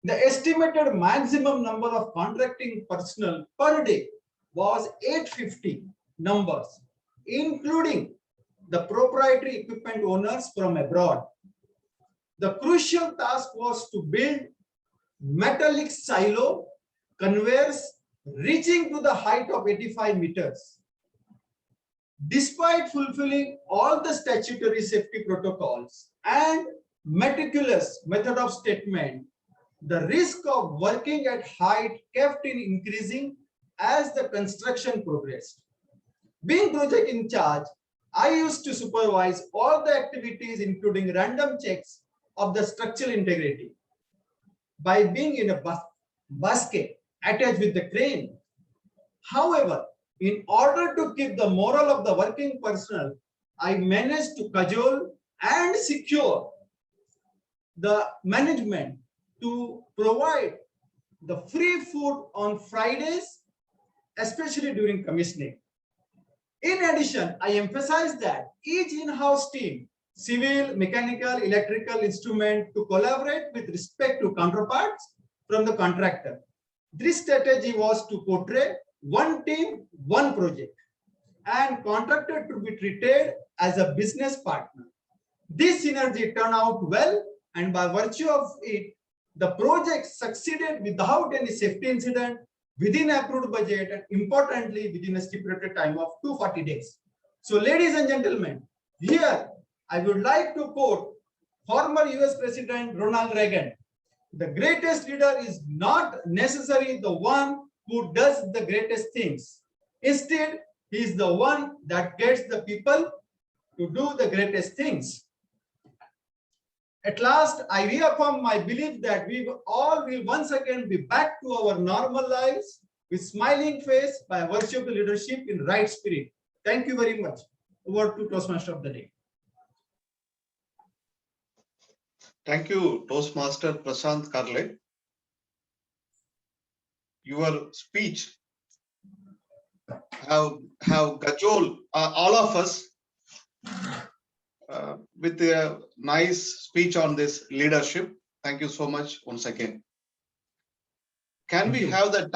The estimated maximum number of contracting personnel per day was 850 numbers, including the proprietary equipment owners from abroad. The crucial task was to build metallic silo conveyors reaching to the height of 85 meters. Despite fulfilling all the statutory safety protocols and meticulous method of statement, the risk of working at height kept in increasing as the construction progressed. Being project in charge, I used to supervise all the activities, including random checks of the structural integrity. By being in a basket attached with the crane. However, in order to keep the morale of the working personnel, I managed to cajole and secure the management to provide the free food on Fridays, especially during commissioning. In addition, I emphasize that each in-house team, civil, mechanical, electrical, instrument, to collaborate with respect to counterparts from the contractor. This strategy was to portray one team, one project, and contractor to be treated as a business partner. This synergy turned out well, and by virtue of it, the project succeeded without any safety incident, within approved budget, and importantly, within a stipulated time of 240 days. So, ladies and gentlemen, here I would like to quote former US President Ronald Reagan. The greatest leader is not necessarily the one who does the greatest things. Instead, he is the one that gets the people to do the greatest things. At last, I reaffirm my belief that we all will once again be back to our normal lives with smiling face by virtue of the leadership in right spirit. Thank you very much. Over to Toastmaster of the Day. Thank you, Toastmaster Prashant Karle. Your speech have cajoled all of us with a nice speech on this leadership. Thank you so much once again. Can we have the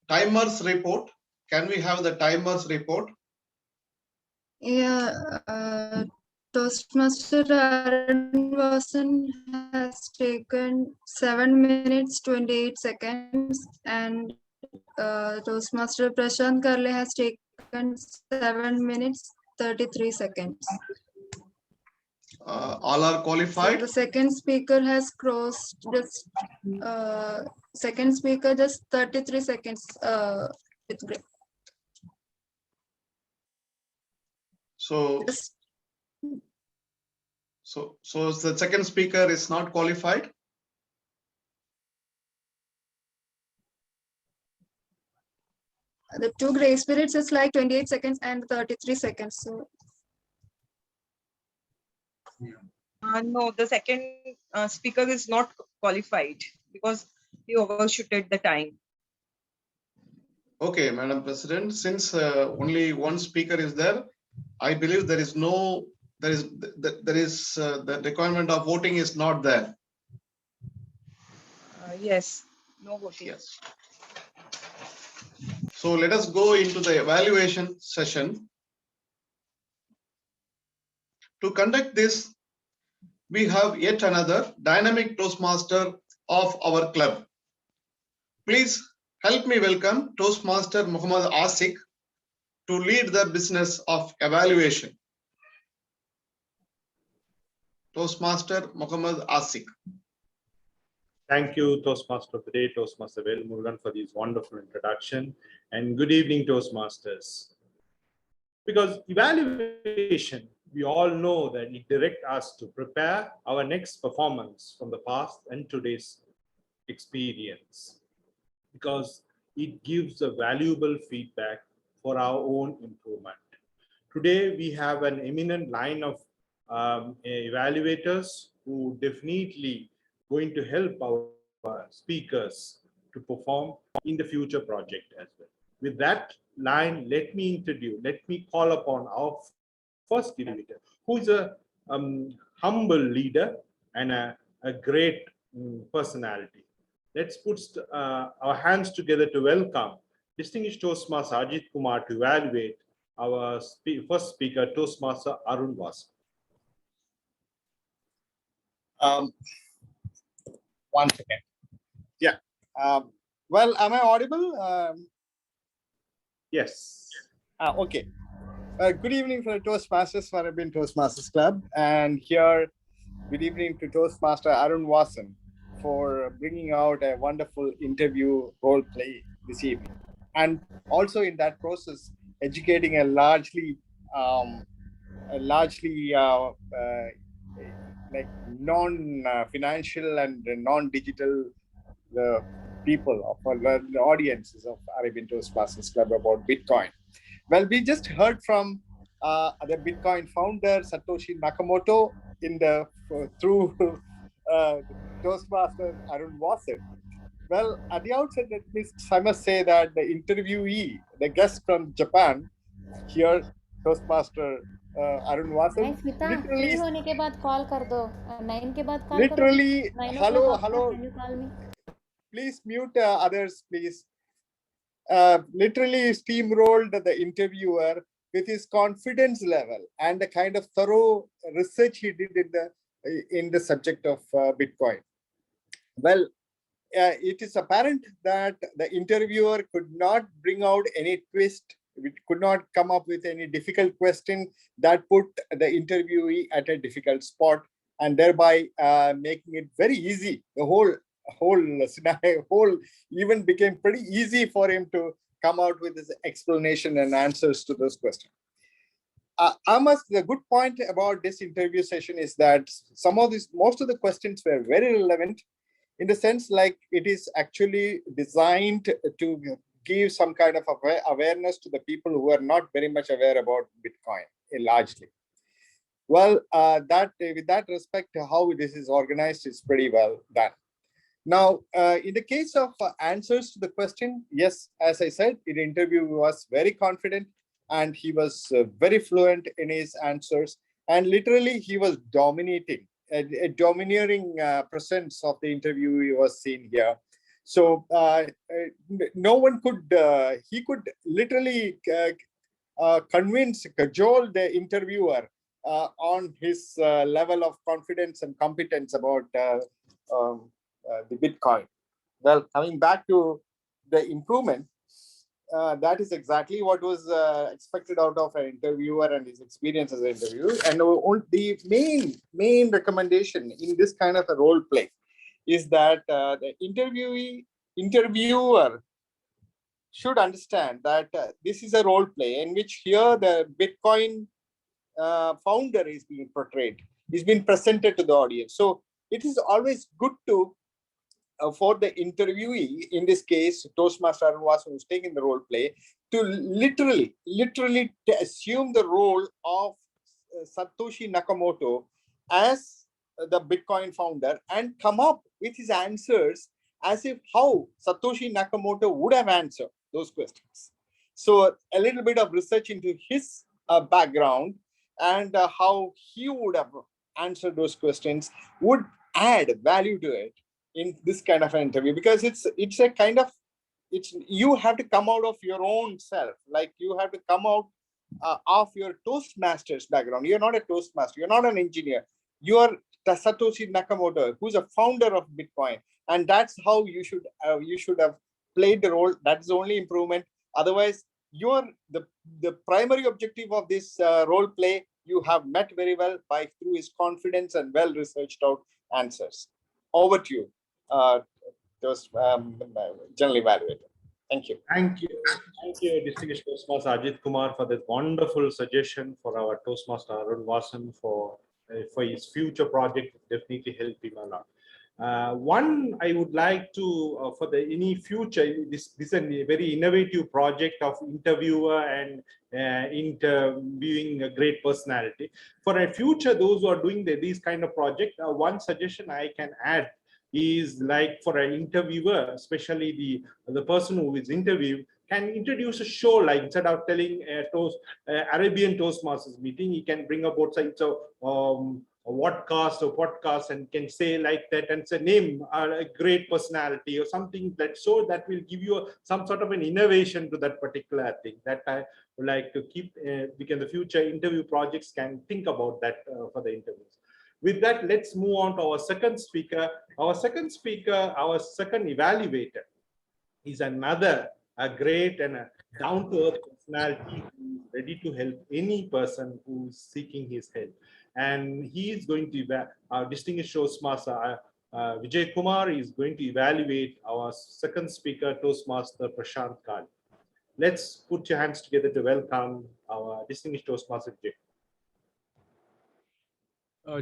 timers report? Can we have the timers report? Yeah, Toastmaster Aaron Watson has taken 7 minutes 28 seconds, and Toastmaster Prashant Karle has taken 7 minutes 33 seconds. All are qualified. So the second speaker has crossed just second speaker just 33 seconds with break. So the second speaker is not qualified. The two grace periods is like 28 seconds and 33 seconds. So No, the second speaker is not qualified because he overshooted the time. Okay, Madam President, since only one speaker is there, I believe there is the requirement of voting is not there. Yes, no voting. Yes. So let us go into the evaluation session. To conduct this, we have yet another dynamic Toastmaster of our club. Please help me welcome Toastmaster Muhammad Asik to lead the business of evaluation. Toastmaster Muhammad Asik. Thank you, Toastmaster of the Day, Toastmaster Velmurugan, for this wonderful introduction. And good evening, Toastmasters. Because evaluation, we all know that it directs us to prepare our next performance from the past and today's experience. Because it gives a valuable feedback for our own improvement. Today, we have an eminent line of evaluators who definitely going to help our speakers to perform in the future project as well. With that line, let me call upon our first debater, who is a humble leader and a great personality. Let's put our hands together to welcome distinguished Toastmaster Ajit Kumar to evaluate our first speaker, Toastmaster Arun Vasu. 1 second. Yeah. Well, am I audible? Yes. Okay. Good evening for the Toastmasters for Arabian Toastmasters Club. And here, good evening to Toastmaster Arun Vasan for bringing out a wonderful interview role play this evening. And also in that process, educating a largely like non-financial and non-digital people of the audiences of Arabian Toastmasters Club about Bitcoin. Well, we just heard from the Bitcoin founder Satoshi Nakamoto through Toastmaster Arun Vasan. Well, at the outset, I must say that the interviewee, the guest from Japan, here, Toastmaster Arun Vasan, free होने के बाद call कर दो 9 के बाद call literally, करो 9 hello, can you call me? Please mute others, please. Literally steamrolled the interviewer with his confidence level and the kind of thorough research he did in the subject of Bitcoin. Well, it is apparent that the interviewer could not bring out any twist. It could not come up with any difficult question that put the interviewee at a difficult spot, and thereby making it very easy. The whole scenario, event became pretty easy for him to come out with his explanation and answers to those questions. The good point about this interview session is that most of the questions were very relevant, in the sense like it is actually designed to give some kind of awareness to the people who are not very much aware about Bitcoin largely. Well, with that respect, how this is organized is pretty well done. Now, in the case of answers to the question, yes, as I said, the interview was very confident and he was very fluent in his answers, and literally he was dominating. A domineering presence of the interviewee was seen here. So no one could, he could literally convince, cajole the interviewer on his level of confidence and competence about the Bitcoin. Well, coming back to the improvement, that is exactly what was expected out of an interviewer and his experience as an interviewer. And the main recommendation in this kind of a role play is that the interviewer should understand that this is a role play in which here the Bitcoin founder is being portrayed, is being presented to the audience. So it is always good to for the interviewee, in this case, Toastmaster Arun Vasu, who's taking the role play, to literally assume the role of Satoshi Nakamoto as the Bitcoin founder and come up with his answers as if how Satoshi Nakamoto would have answered those questions. So a little bit of research into his background and how he would have answered those questions would add value to it in this kind of an interview, because it's a kind of, you have to come out of your own self, like you have to come out of your Toastmasters background. You're not a Toastmaster, you're not an engineer, you are Satoshi Nakamoto, who's a founder of Bitcoin, and that's how you should have played the role. That's the only improvement. Otherwise, you're the primary objective of this role play you have met very well through his confidence and well researched out answers. Over to you, general evaluator. Thank you. Thank you, distinguished Toastmaster Ajit Kumar, for this wonderful suggestion for our Toastmaster Arun Vasan for his future project. Definitely help him a lot. One, I would like to, for any future, this is a very innovative project of interviewer and interviewing a great personality. For a future, those who are doing these kind of project, one suggestion I can add is like for an interviewer, especially the person who is interviewed, can introduce a show, like instead of telling Arabian Toastmasters meeting, he can bring about a podcast and can say like that and say name a great personality or something, that so that will give you some sort of an innovation to that particular thing that I would like to keep, because the future interview projects can think about that for the interviews. With that, let's move on to our second speaker. Our second evaluator is another a great and a down-to-earth personality who is ready to help any person who is seeking his help. And he is going to, our distinguished Toastmaster, Vijay Kumar is going to evaluate our second speaker, Toastmaster Prashant Kali. Let's put your hands together to welcome our distinguished Toastmaster, Vijay.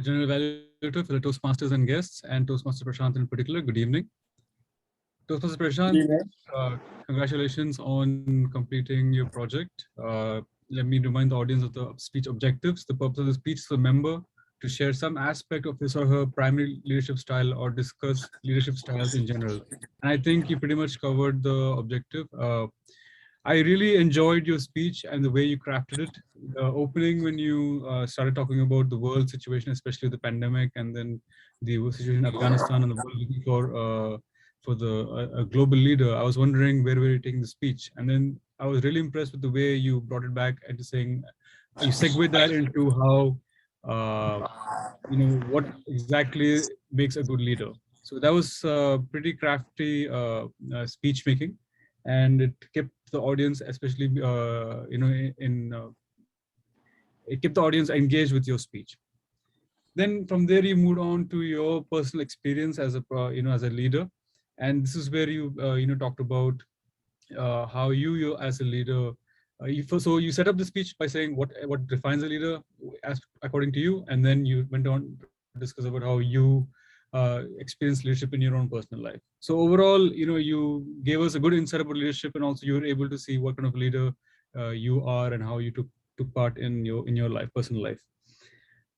General Evaluator, fellow Toastmasters and guests, and Toastmaster Prashant in particular, good evening. Toastmaster Prashant, congratulations on completing your project. Let me remind the audience of the speech objectives. The purpose of the speech is for a member to share some aspect of his or her primary leadership style or discuss leadership styles in general. And I think you pretty much covered the objective. I really enjoyed your speech and the way you crafted it. The opening, when you started talking about the world situation, especially the pandemic, and then the situation in Afghanistan and the world looking for a global leader, I was wondering where were you taking the speech? And then I was really impressed with the way you brought it back into saying, you segued that into how, what exactly makes a good leader. So that was pretty crafty speech making. And it kept the audience, especially it kept the audience engaged with your speech. Then from there you moved on to your personal experience as a as a leader, and this is where you talked about how you as a leader. So you set up the speech by saying what defines a leader as according to you, and then you went on to discuss about how you experience leadership in your own personal life. So overall, you gave us a good insight about leadership, and also you were able to see what kind of leader you are and how you took part in your life, personal life.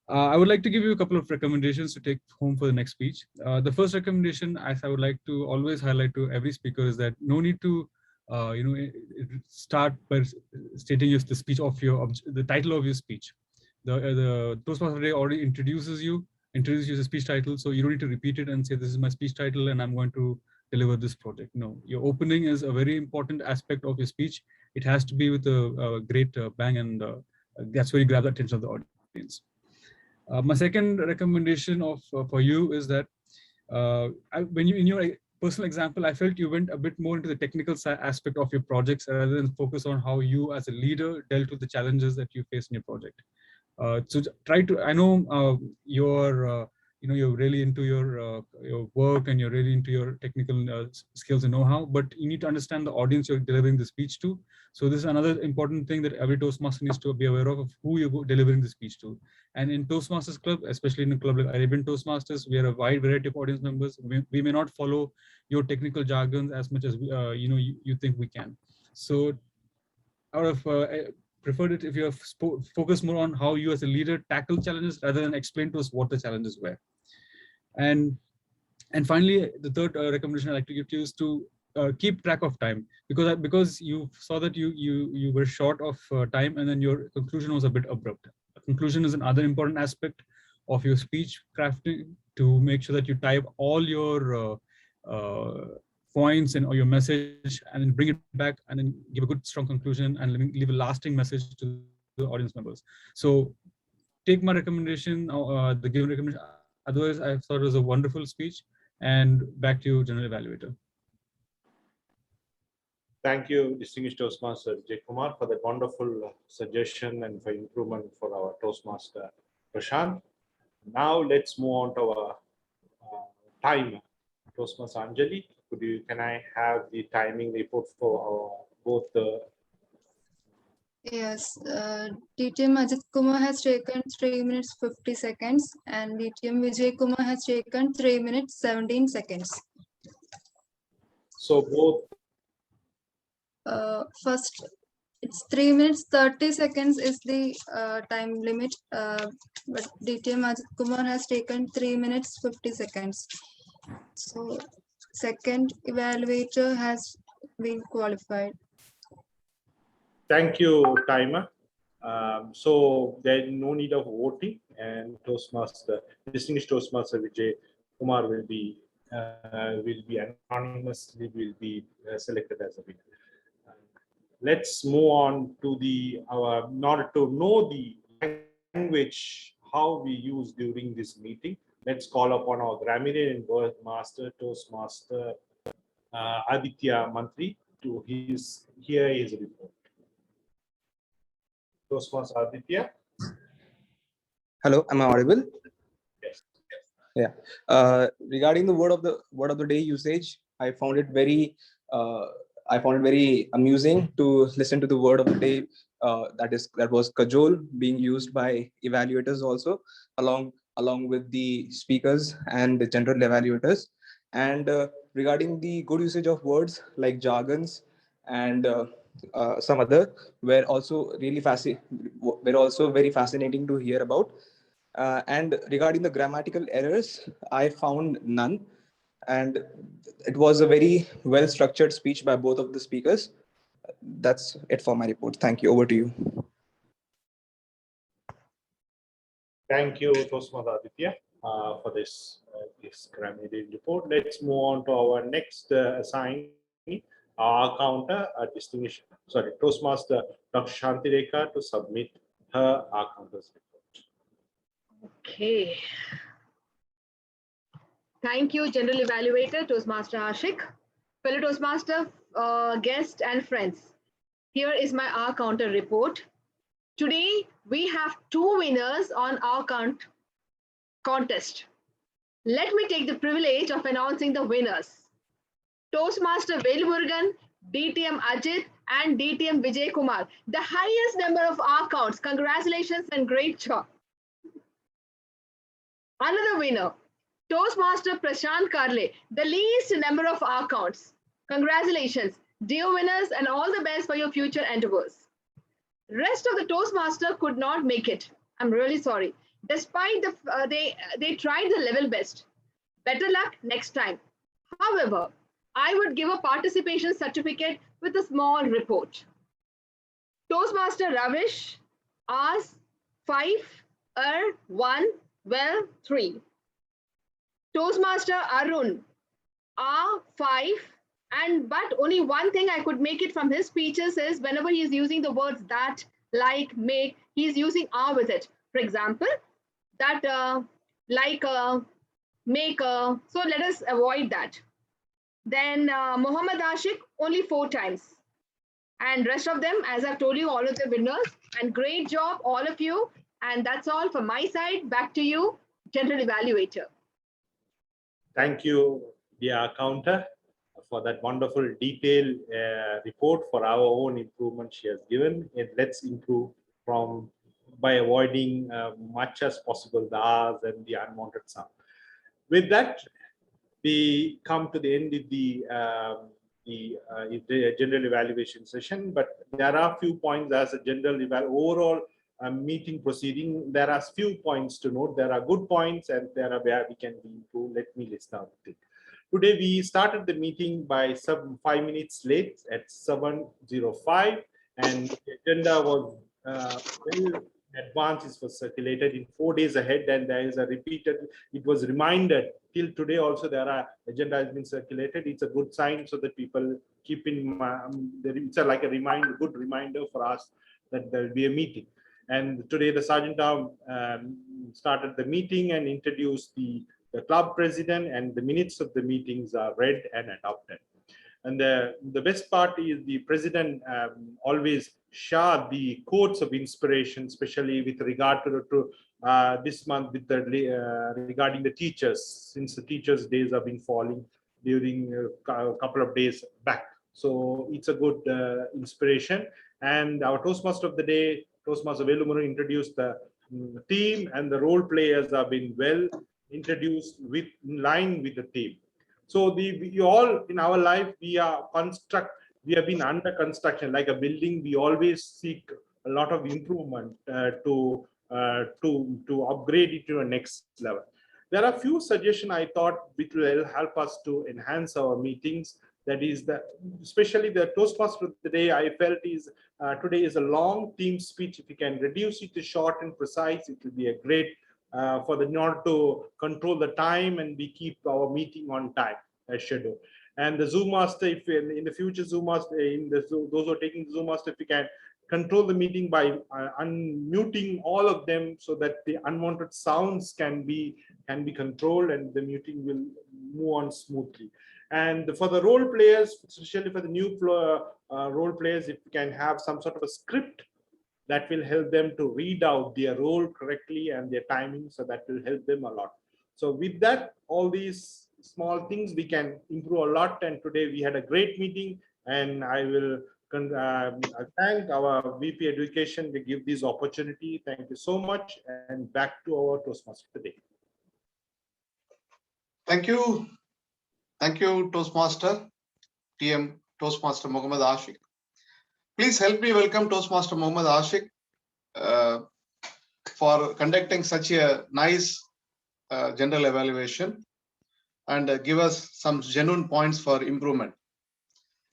I would like to give you a couple of recommendations to take home for the next speech. The first recommendation, as I would like to always highlight to every speaker, is that no need to start by stating the speech of the title of your speech. The Toastmaster today already introduces you the speech title, so you don't need to repeat it and say this is my speech title and I'm going to deliver this project. No, your opening is a very important aspect of your speech. It has to be with a great bang, and that's where you grab the attention of the audience. My second recommendation for you is that when you in your personal example, I felt you went a bit more into the technical aspect of your projects rather than focus on how you as a leader dealt with the challenges that you face in your project. So try to, I know you're really into your work and you're really into your technical skills and know-how, but you need to understand the audience you're delivering the speech to. So this is another important thing that every Toastmaster needs to be aware of who you're delivering the speech to. And in Toastmasters Club, especially in a club like Arabian Toastmasters, we are a wide variety of audience members. We may not follow your technical jargons as much as you think we can. So out of preferred it if you have focused more on how you as a leader tackle challenges rather than explain to us what the challenges were. And finally, the third recommendation I'd like to give to you is to keep track of time, because you saw that you were short of time, and then your conclusion was a bit abrupt. Conclusion is another important aspect of your speech crafting, to make sure that you type all your points and or your message and then bring it back and then give a good strong conclusion and leave a lasting message to the audience members. So take my recommendation, the given recommendation. Otherwise, I thought it was a wonderful speech. And back to you, General Evaluator. Thank you, distinguished Toastmaster Vijay Kumar, for that wonderful suggestion and for improvement for our Toastmaster Prashant. Now let's move on to our time. Toastmaster Anjali, can I have the timing report for both the... Yes, DTM Ajit Kumar has taken 3 minutes 50 seconds and DTM Vijay Kumar has taken 3 minutes 17 seconds. So both... First, it's 3 minutes 30 seconds is the time limit, but DTM Ajit Kumar has taken 3 minutes 50 seconds. So second evaluator has been qualified. Thank you, Timer. So there's no need of voting, and Toastmaster, distinguished Toastmaster Vijay Kumar will be anonymously selected as a winner. Let's move on to our in order to know the language how we use during this meeting. Let's call upon our grammarian word master, Toastmaster Aditya Mantri to hear his report. Toastmaster Aditya. Hello, am I audible? Yes. Yeah. Regarding the word of the day usage, I found it very amusing to listen to the word of the day that was cajole being used by evaluators also along with the speakers and the general evaluators. And regarding the good usage of words like jargons and some other were also very fascinating to hear about. And regarding the grammatical errors, I found none. And it was a very well structured speech by both of the speakers. That's it for my report. Thank you. Over to you. Thank you, Toastmaster Aditya, for this grammatical report. Let's move on to our next assignee, our counter, Toastmaster Dr. Shanti Rekha to submit her counter's report. Okay. Thank you, General Evaluator, Toastmaster Ashik. Fellow Toastmaster, guests and friends. Here is my R counter report. Today, we have 2 winners on our contest. Let me take the privilege of announcing the winners. Toastmaster Velmurugan, DTM Ajit, and DTM Vijay Kumar. The highest number of R counts. Congratulations and great job. Another winner, Toastmaster Prashant Karle, the least number of R counts. Congratulations, dear winners, and all the best for your future endeavors. Rest of the Toastmaster could not make it. I'm really sorry. Despite they tried the level best. Better luck next time. However, I would give a participation certificate with a small report. Toastmaster Ravish, R's 5, 1, well 3. Toastmaster Arun, R5, but only one thing I could make it from his speeches is whenever he's using the words that, like, make, he's using R with it. For example, that, like, make, so let us avoid that. Then Muhammad Ashik, only 4 times. And rest of them, as I've told you, all of the winners. And great job, all of you. And that's all from my side. Back to you, General Evaluator. Thank you, dear counter, for that wonderful detailed report for our own improvement she has given. And let's improve by avoiding much as possible the R's and the unwanted sound. With that, we come to the end of the general evaluation session, but there are a few points as a general overall meeting proceeding. There are few points to note. There are good points and there are where we can improve. Let me list out the thing. Today we started the meeting by 5 minutes late at 7:05, and the agenda was well advanced. It was circulated in 4 days ahead, and there is a repeated. It was reminded till today also. There are agenda has been circulated. It's a good sign so that people keep in mind. It's like a good reminder for us that there will be a meeting. And today the Sergeant started the meeting and introduced the club president, and the minutes of the meetings are read and adopted. And the best part is the president always shared the quotes of inspiration, especially with regard to this month with regarding the teachers, since the teachers' days have been falling during a couple of days back. So it's a good inspiration. And our Toastmaster of the day, Toastmaster Velmurugan, introduced the team, and the role players have been well introduced in line with the theme. So we all in our life, we have been under construction like a building. We always seek a lot of improvement to upgrade it to a next level. There are a few suggestions I thought which will help us to enhance our meetings. That is especially the Toastmaster of the day, I felt is today is a long team speech. If you can reduce it to short and precise, it will be a great for the not to control the time and we keep our meeting on time as scheduled. And the Zoom master, if in the future Zoom master, those who are taking the Zoom master, if you can control the meeting by unmuting all of them so that the unwanted sounds can be controlled and the meeting will move on smoothly. And for the role players, especially for the new role players, if you can have some sort of a script that will help them to read out their role correctly and their timing, so that will help them a lot. So with that, all these small things we can improve a lot. And today we had a great meeting, and I will thank our VP Education to give this opportunity. Thank you so much, and back to our Toastmaster today. Thank you. Thank you, Toastmaster, TM Toastmaster Mohammad Ashik. Please help me welcome Toastmaster Mohammad Ashik for conducting such a nice general evaluation and give us some genuine points for improvement.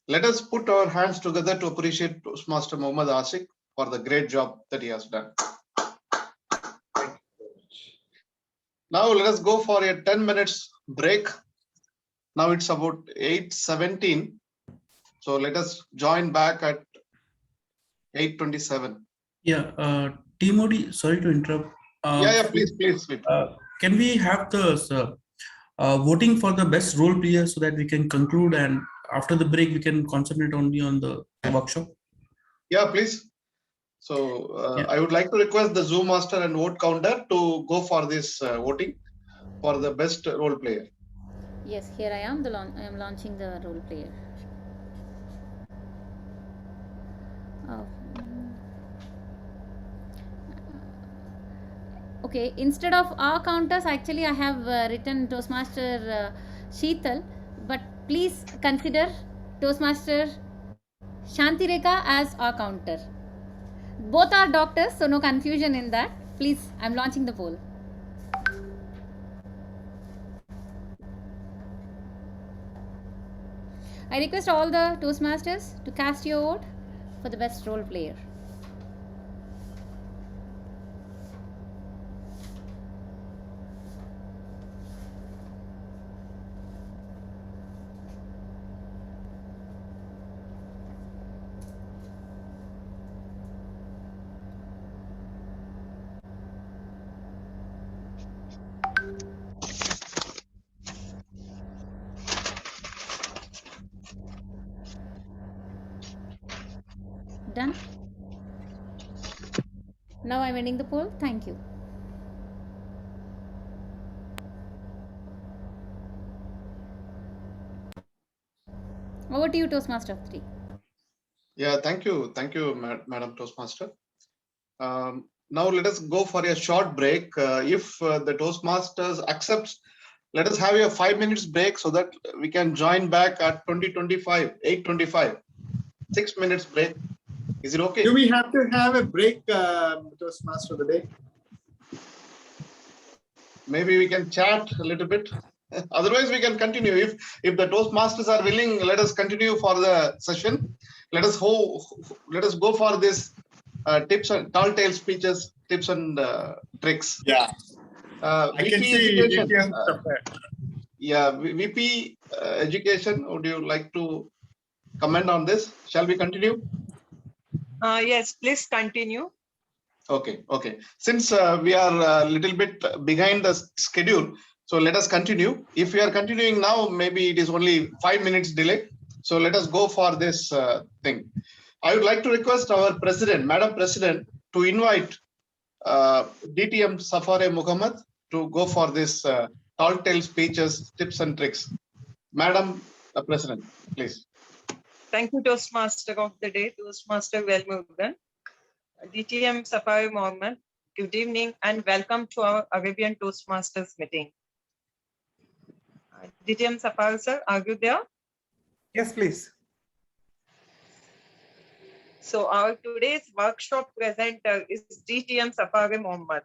Let us put our hands together to appreciate Toastmaster Mohammad Ashik for the great job that he has done. Now let us go for a 10 minutes break. Now it's about 8:17. So let us join back at 8:27. Yeah, Timothy, sorry to interrupt. Please. Can we have the voting for the best role player so that we can conclude, and after the break we can concentrate only on the workshop? Yeah, please. So I would like to request the Zoom master and vote counter to go for this voting for the best role player. Yes, here I am. I am launching the role player. Okay, instead of our counters, actually I have written Toastmaster Sheetal, but please consider Toastmaster Shantireka as our counter. Both are doctors, so no confusion in that. Please, I'm launching the poll. I request all the Toastmasters to cast your vote for the best role player. Done. Now I'm ending the poll. Thank you. Over to you, Toastmaster of the day. Yeah, thank you, Madam Toastmaster. Now let us go for a short break. If the Toastmasters accepts, let us have a 5 minutes break so that we can join back at 8:25. 6 minutes break. Is it okay? Do we have to have a break, Toastmaster of the day? Maybe we can chat a little bit. Otherwise, we can continue. If the Toastmasters are willing, let us continue for the session. Let us go for this tips and tall tale speeches, tips and tricks. Yeah. I can see Education. DTM VP Education. Would you like to comment on this? Shall we continue? Yes, please continue. Okay. Since we are a little bit behind the schedule, so let us continue. If we are continuing now, maybe it is only 5 minutes delay. So let us go for this thing. I would like to request our president, Madam President, to invite DTM Safare Muhammad to go for this tall tale speeches, tips and tricks. Madam President, please. Thank you, Toastmaster of the day, Toastmaster Velmurugan. DTM Safare Mohammed, good evening and welcome to our Arabian Toastmasters meeting. DTM Safare sir, are you there? Yes, please. So our today's workshop presenter is DTM Safare Mohammed.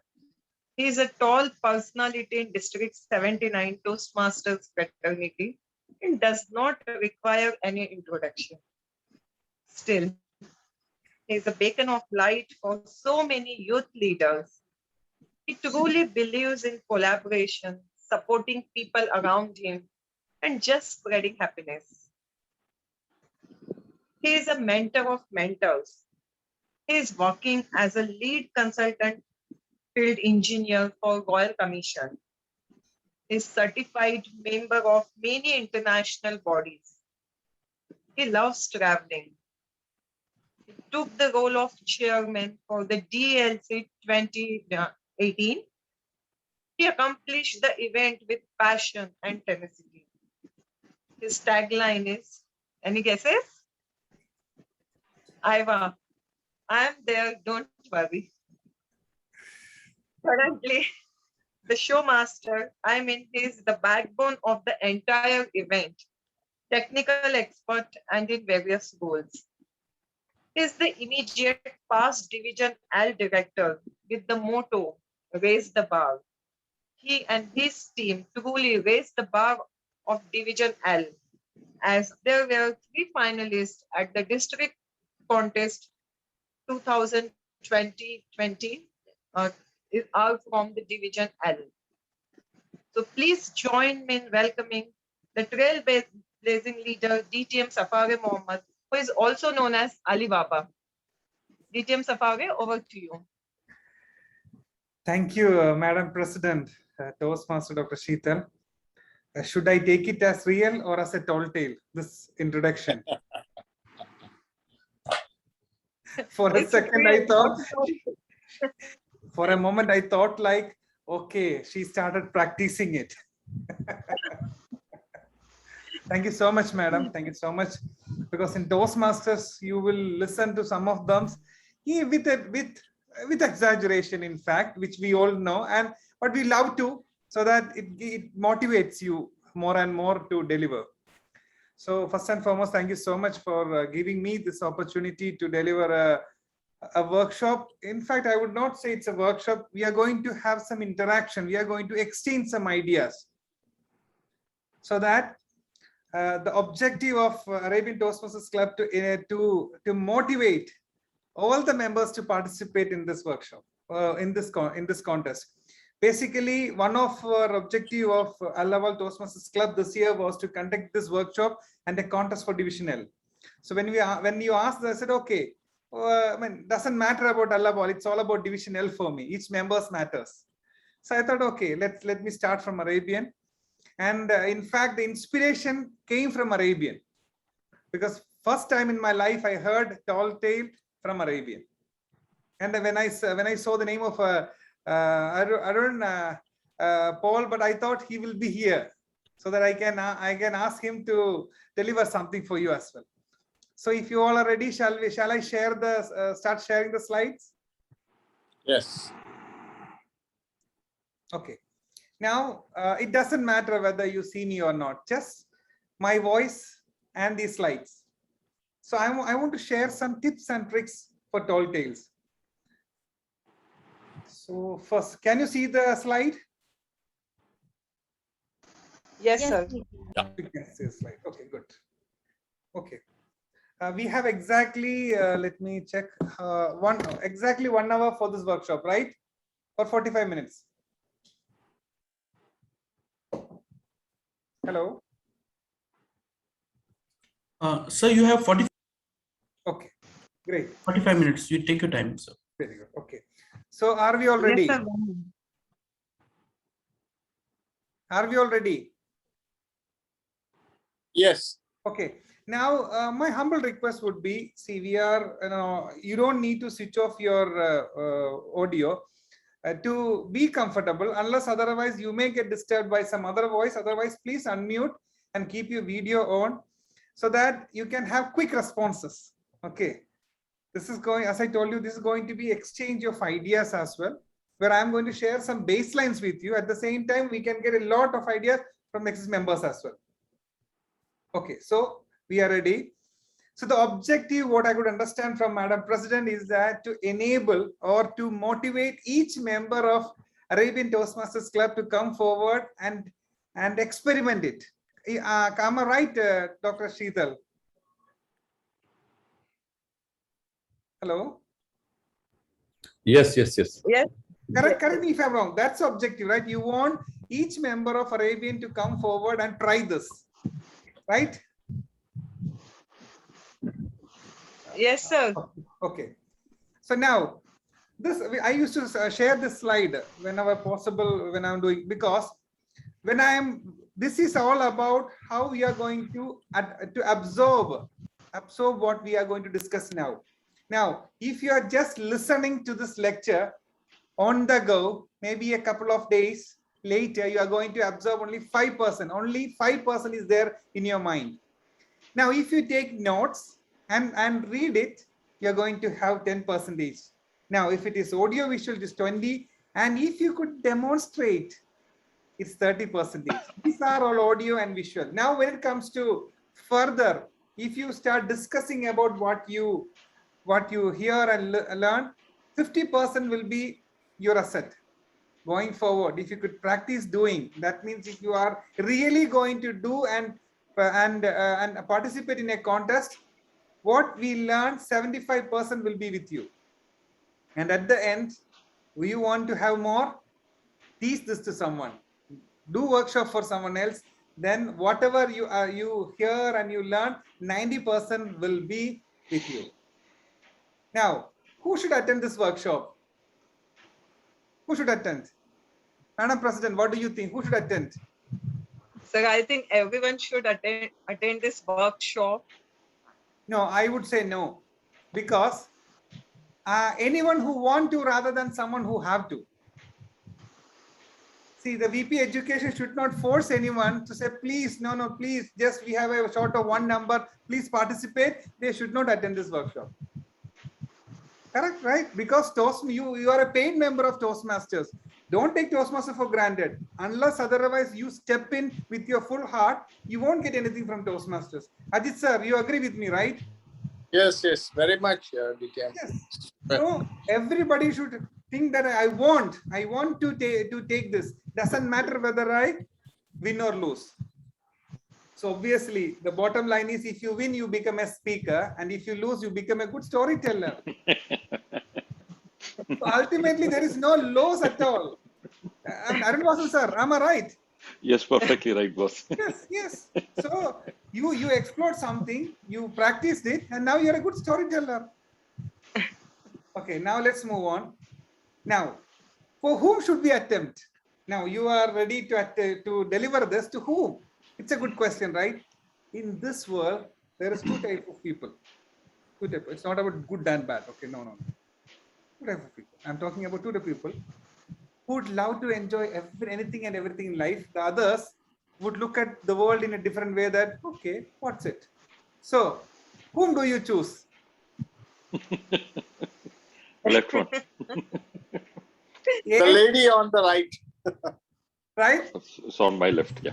He is a tall personality in District 79 Toastmasters fraternity and does not require any introduction. Still, he is a beacon of light for so many youth leaders. He truly believes in collaboration, supporting people around him, and just spreading happiness. He is a mentor of mentors. He is working as a lead consultant field engineer for Royal Commission. He is certified member of many international bodies. He loves traveling. He took the role of chairman for the DLC 2018. He accomplished the event with passion and tenacity. His tagline is, any guesses? Iva, I'm there, don't worry. Currently, the showmaster, he's the backbone of the entire event, technical expert and in various roles. He's the immediate past division L director with the motto, raise the bar. He and his team truly raised the bar of Division L, as there were 3 finalists at the district contest 2020 are from the Division L. So please join me in welcoming the trailblazing leader DTM Safare Mohammed, who is also known as Ali Baba. DTM Safare, over to you. Thank you, Madam President, Toastmaster Dr. Sheetal. Should I take it as real or as a tall tale, this introduction? For a second, I thought, for a moment, I thought like, okay, she started practicing it. Thank you so much, madam. Thank you so much. Because in Toastmasters, you will listen to some of them with exaggeration, in fact, which we all know, but we love to, so that it motivates you more and more to deliver. So first and foremost, thank you so much for giving me this opportunity to deliver a workshop. In fact, I would not say it's a workshop. We are going to have some interaction. We are going to exchange some ideas, so that the objective of Arabian Toastmasters Club to motivate all the members to participate in this workshop, in this contest. Basically, one of our objective of Al-Awwal Toastmasters Club this year was to conduct this workshop and a contest for Division L. So when you asked, I said, okay, I mean, doesn't matter about Al-Awwal, it's all about Division L for me. Each members matters. So I thought, okay, let me start from Arabian. And in fact, the inspiration came from Arabian, because first time in my life I heard tall tale from Arabian. And when I saw the name of Arun Paul, but I thought he will be here, so that I can ask him to deliver something for you as well. So if you all are ready, shall I share start sharing the slides? Yes. Okay. Now, it doesn't matter whether you see me or not, just my voice and these slides. So I want to share some tips and tricks for tall tales. So first, can you see the slide? Yes, sir. Yeah. You can see the slide. Okay, good. Okay. We have exactly, let me check, exactly 1 hour for this workshop, right? Or 45 minutes. Hello. Sir, you have 45. Okay, great. 45 minutes. You take your time, sir. Very good. Okay. So are we all ready? Yes, sir. Are we all ready? Yes. Okay. Now, my humble request would be, see, you don't need to switch off your audio to be comfortable, unless otherwise you may get disturbed by some other voice. Otherwise, please unmute and keep your video on, so that you can have quick responses. Okay. This is going, as I told you, this is going to be exchange of ideas as well, where I'm going to share some baselines with you. At the same time, we can get a lot of ideas from ex members as well. Okay, so we are ready. So the objective, what I could understand from Madam President, is that to enable or to motivate each member of Arabian Toastmasters Club to come forward and experiment it. Am I right, Dr. Sheetal? Hello? Yes, yes, yes. Yes. Correct me if I'm wrong. That's the objective, right? You want each member of Arabian to come forward and try this, right? Yes, sir. Okay. So now, this I used to share this slide whenever possible when I'm doing, because when this is all about how we are going to absorb what we are going to discuss now. Now, if you are just listening to this lecture on the go, maybe a couple of days later, you are going to absorb only 5%. Only 5% is there in your mind. Now, if you take notes and read it, you're going to have 10%. Now, if it is audio visual, it is 20. And if you could demonstrate, it's 30%. These are all audio and visual. Now, when it comes to further, if you start discussing about what you hear and learn, 50% will be your asset going forward. If you could practice doing, that means if you are really going to do and participate in a contest, what we learn, 75% will be with you. And at the end, you want to have more, teach this to someone, do workshop for someone else. Then whatever you hear and you learn, 90% will be with you. Now, who should attend this workshop? Who should attend? Madam President, what do you think? Who should attend? Sir, I think everyone should attend this workshop. No, I would say no, because anyone who want to rather than someone who have to. See, the VP education should not force anyone to say, please, no, please, just we have a short of one number, please participate. They should not attend this workshop. Correct, right? Because you are a paid member of Toastmasters. Don't take Toastmaster for granted. Unless otherwise you step in with your full heart, you won't get anything from Toastmasters. Ajit sir, you agree with me, right? Yes, very much, DTM. Yes. So everybody should think that I want to take this. Doesn't matter whether I win or lose. So obviously, the bottom line is, if you win, you become a speaker, and if you lose, you become a good storyteller. So ultimately, there is no loss at all. Arun Vasu sir, am I right? Yes, perfectly right, boss. Yes. So you explored something, you practiced it, and now you're a good storyteller. Okay, now let's move on. Now, for whom should we attempt? Now you are ready to deliver this to whom? It's a good question, right? In this world, there is two types of people. It's not about good and bad. Okay, no. Two types of people. I'm talking about two types of people who would love to enjoy anything and everything in life. The others would look at the world in a different way that, okay, what's it? So, whom do you choose? Left one. The lady on the right. Right? It's on my left, yeah.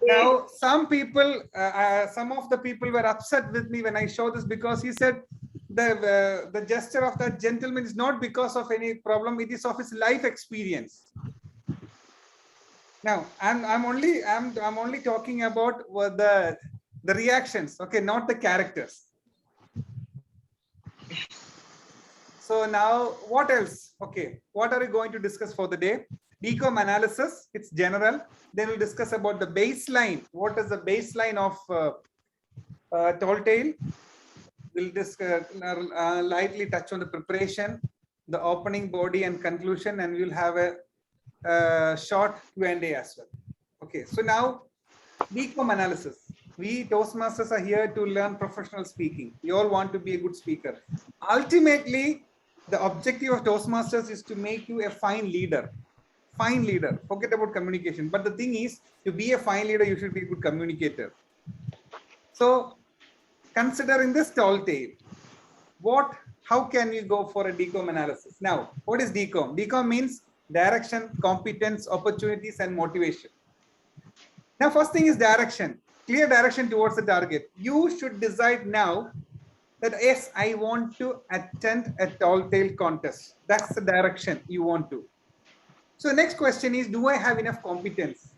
Now, some people, some of the people were upset with me when I showed this, because he said the gesture of that gentleman is not because of any problem; it is of his life experience. Now, I'm only talking about the reactions, okay, not the characters. So now, what else? Okay, what are we going to discuss for the day? DCOM analysis, it's general. Then we'll discuss about the baseline. What is the baseline of tall tale? We'll discuss, lightly touch on the preparation, the opening, body, and conclusion, and we'll have a short Q&A as well. Okay, so now DCOM analysis. We Toastmasters are here to learn professional speaking. We all want to be a good speaker. Ultimately, the objective of Toastmasters is to make you a fine leader. Fine leader. Forget about communication. But the thing is, to be a fine leader, you should be a good communicator. So, considering this tall tale, how can we go for a DCOM analysis? Now, what is DCOM? DCOM means direction, competence, opportunities, and motivation. Now, first thing is direction. Clear direction towards the target. You should decide now that yes, I want to attend a tall tale contest. That's the direction you want to. So next question is, do I have enough competence?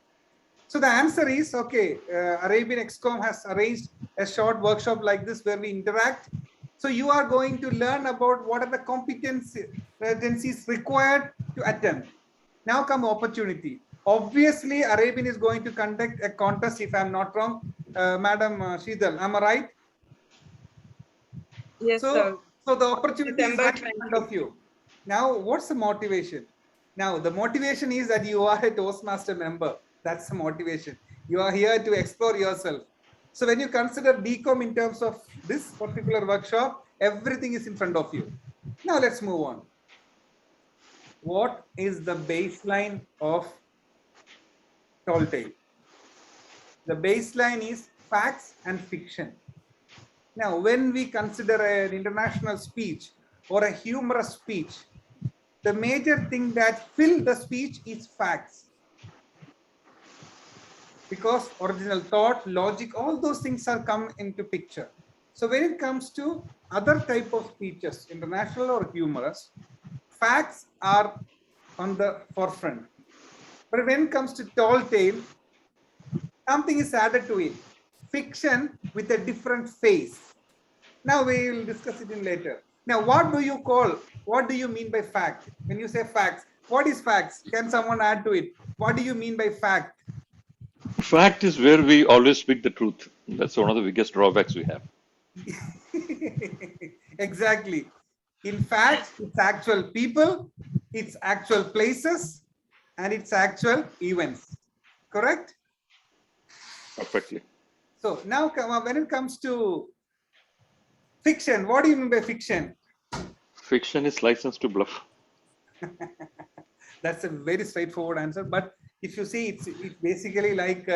So the answer is, okay, Arabian XCOM has arranged a short workshop like this where we interact. So you are going to learn about what are the competencies required to attempt. Now come opportunity. Obviously, Arabian is going to conduct a contest, if I'm not wrong. Madam Sheetal, am I right? Yes, sir. So the opportunity is December right in 20. front of you. Now, what's the motivation? Now, the motivation is that you are a Toastmaster member. That's the motivation. You are here to explore yourself. So when you consider DCOM in terms of this particular workshop, everything is in front of you. Now let's move on. What is the baseline of tall tale? The baseline is facts and fiction. Now, when we consider an international speech or a humorous speech, the major thing that fill the speech is facts. Because original thought, logic, all those things are come into picture. So when it comes to other type of speeches, international or humorous, facts are on the forefront. But when it comes to tall tale, something is added to it. Fiction with a different face. Now we will discuss it in later. Now, what do you mean by fact? When you say facts, what is facts? Can someone add to it? What do you mean by fact? Fact is where we always speak the truth. That's one of the biggest drawbacks we have. Exactly. In fact, it's actual people, it's actual places, and it's actual events. Correct? Perfectly. So now when it comes to fiction, what do you mean by fiction? Fiction is licensed to bluff. That's a very straightforward answer. But if you see, it's basically like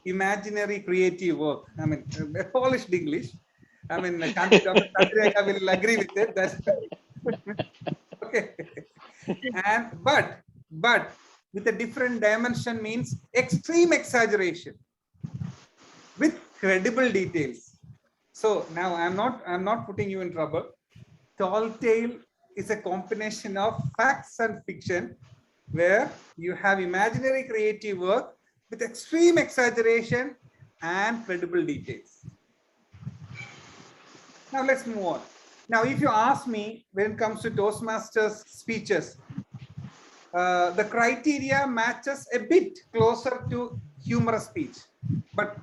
imaginary creative work. I mean, polished English. I mean, Dr. Chandrika will agree with it. That's okay. And but with a different dimension means extreme exaggeration with credible details. So now I'm not putting you in trouble. Tall tale is a combination of facts and fiction, where you have imaginary creative work with extreme exaggeration and credible details. Now let's move on. Now, if you ask me, when it comes to Toastmasters speeches, the criteria matches a bit closer to humorous speech, but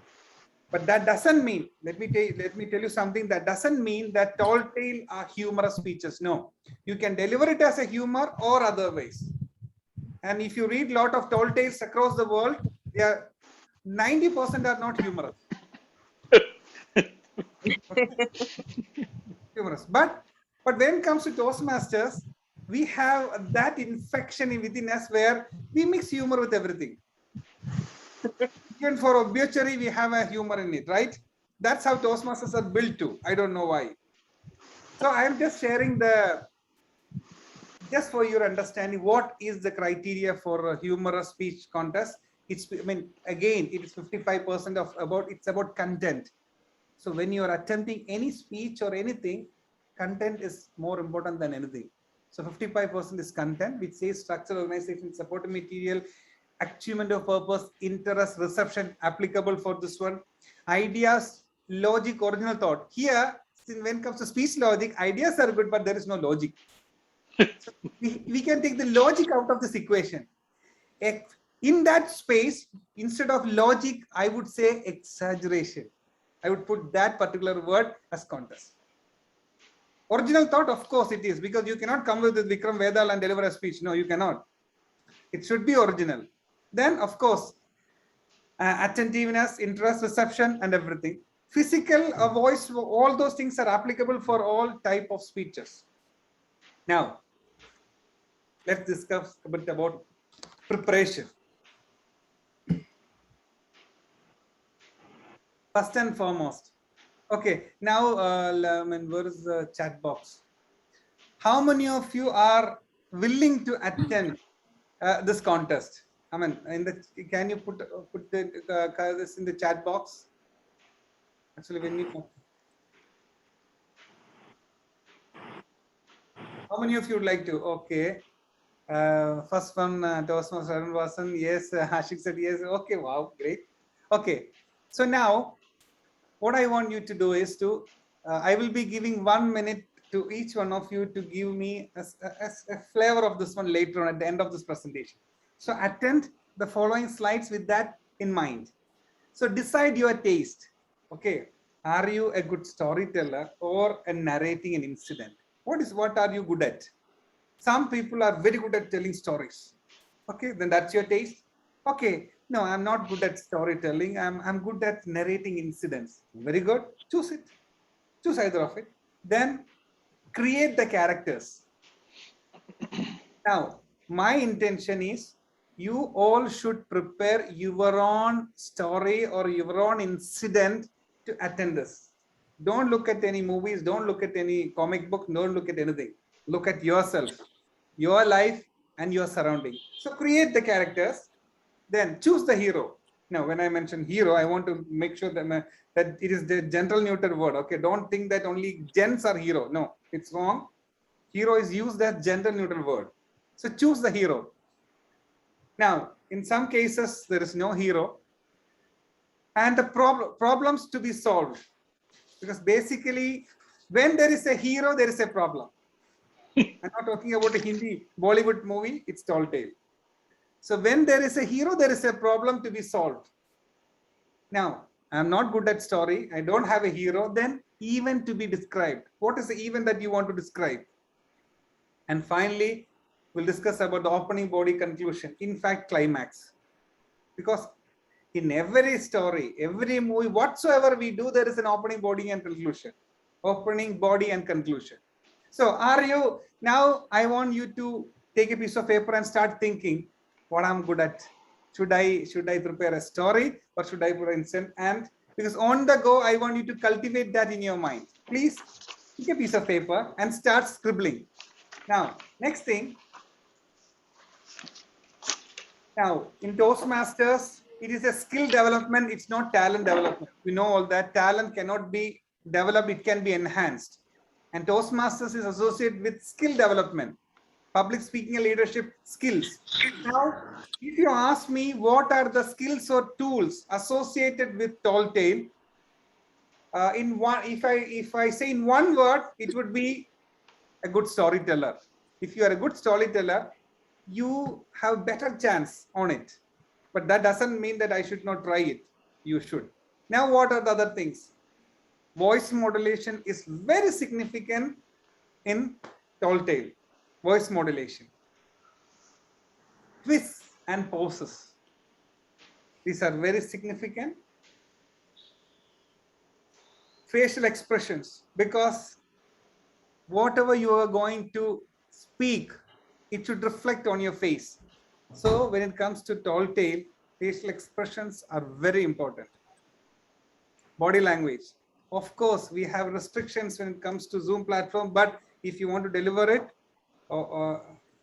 that doesn't mean, let me tell you something, that doesn't mean that tall tale are humorous speeches. No, you can deliver it as a humor or otherwise. And if you read a lot of tall tales across the world, they are 90% are not humorous. Humorous. But when it comes to Toastmasters, we have that infection within us where we mix humor with everything. Even for obituary, we have a humor in it, right? That's how Toastmasters are built to. I don't know why. So I am just sharing just for your understanding, what is the criteria for a humorous speech contest? It's, I mean, again, it is 55% of it's about content. So when you are attempting any speech or anything, content is more important than anything. So 55% is content, which says structure, organization, supporting material, achievement of purpose, interest, reception, applicable for this one. Ideas, logic, original thought. Here, when it comes to speech logic, ideas are good, but there is no logic. So we can take the logic out of this equation. In that space, instead of logic, I would say exaggeration. I would put that particular word as contest. Original thought, of course it is, because you cannot come with Vikram Vedal and deliver a speech. No, you cannot. It should be original. Then, of course, attentiveness, interest, reception, and everything. Physical, voice, all those things are applicable for all type of speeches. Now, let's discuss a bit about preparation. First and foremost. Okay, now, where is the chat box? How many of you are willing to attend this contest? I mean, can you put this in the chat box? Actually, when you How many of you would like to? Okay. First one, Toastmaster Arun Vasan. Yes, Ashik said yes. Okay, wow, great. Okay. So now, what I want you to do is to, I will be giving 1 minute to each one of you to give me a flavor of this one later on at the end of this presentation. So attend the following slides with that in mind. So decide your taste. Okay. Are you a good storyteller or a narrating an incident? What are you good at? Some people are very good at telling stories. Okay, then that's your taste. Okay, no, I'm not good at storytelling. I'm good at narrating incidents. Very good. Choose it. Choose either of it. Then create the characters. Now, my intention is you all should prepare your own story or your own incident to attend this. Don't look at any movies. Don't look at any comic book. Don't look at anything. Look at yourself, your life, and your surrounding. So create the characters. Then choose the hero. Now, when I mention hero, I want to make sure that, that it is the gender neutral word. Okay, don't think that only gents are hero. No, it's wrong. Hero is used as gender neutral word. So choose the hero. Now, in some cases, there is no hero. And the problems to be solved. Because basically, when there is a hero, there is a problem. I'm not talking about a Hindi Bollywood movie, it's tall tale. So when there is a hero, there is a problem to be solved. Now, I'm not good at story. I don't have a hero. Then event to be described. What is the event that you want to describe? And finally, we'll discuss about the opening body conclusion. In fact, climax. Because in every story, every movie, whatsoever we do, there is an opening body and conclusion. Opening body and conclusion. So are you, now I want you to take a piece of paper and start thinking what I'm good at. Should I prepare a story or should I put an incident? And because on the go, I want you to cultivate that in your mind. Please take a piece of paper and start scribbling. Now, next thing. Now, in Toastmasters, it is a skill development. It's not talent development. We know all that. Talent cannot be developed. It can be enhanced. And Toastmasters is associated with skill development, public speaking and leadership skills. Now, if you ask me what are the skills or tools associated with tall tale, in one, if I say in one word, it would be a good storyteller. If you are a good storyteller, you have better chance on it. But that doesn't mean that I should not try it. You should. Now, what are the other things? Voice modulation is very significant in tall tale. Voice modulation. Twists and pauses. These are very significant. Facial expressions, because whatever you are going to speak, it should reflect on your face. So when it comes to tall tale, facial expressions are very important. Body language. Of course, we have restrictions when it comes to Zoom platform, but if you want to deliver it,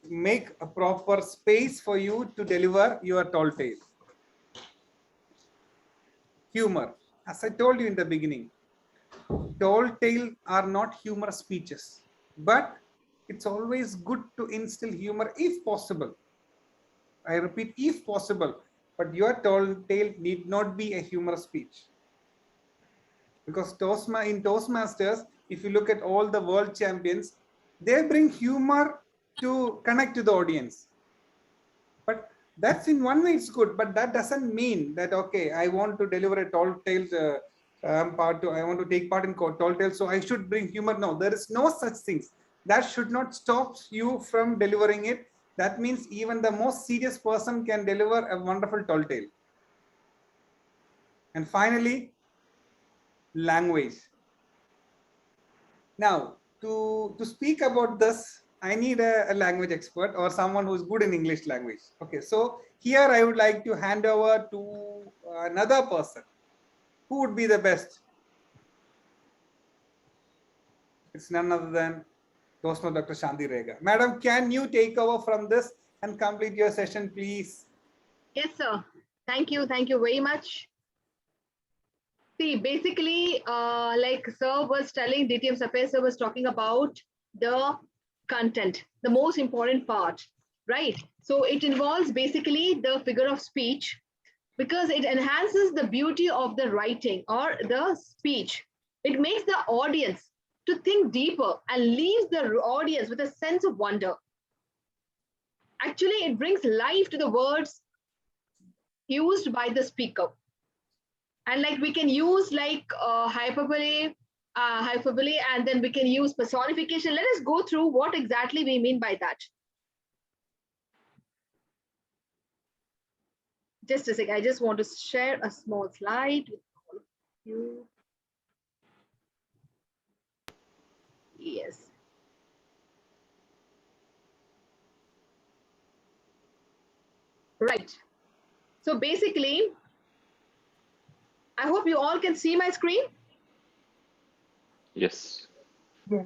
make a proper space for you to deliver your tall tale. Humor. As I told you in the beginning, tall tale are not humorous speeches, but it's always good to instill humor if possible. I repeat, if possible, but your tall tale need not be a humorous speech. Because in Toastmasters, if you look at all the world champions, they bring humor to connect to the audience. But that's in one way it's good, but that doesn't mean that, okay, I want to deliver a tall tale, I want to take part in tall tale, so I should bring humor. No, there is no such things. That should not stop you from delivering it. That means even the most serious person can deliver a wonderful tall tale. And finally, language. Now, to speak about this, I need a language expert or someone who's good in English language. Okay, so here I would like to hand over to another person. Who would be the best? It's none other than Toastmaster Dr. Shanti Rega. Madam, can you take over from this and complete your session, please? Yes, sir. Thank you. Thank you very much. See, basically, like sir was telling, DTM Safare sir was talking about the content, the most important part, right? So it involves basically the figure of speech because it enhances the beauty of the writing or the speech. It makes the audience to think deeper and leaves the audience with a sense of wonder. Actually, it brings life to the words used by the speaker. And like we can use like hyperbole, and then we can use personification. Let us go through what exactly we mean by that. Just a second, I just want to share a small slide with all of you. Yes. Right. So basically, I hope you all can see my screen. Yes.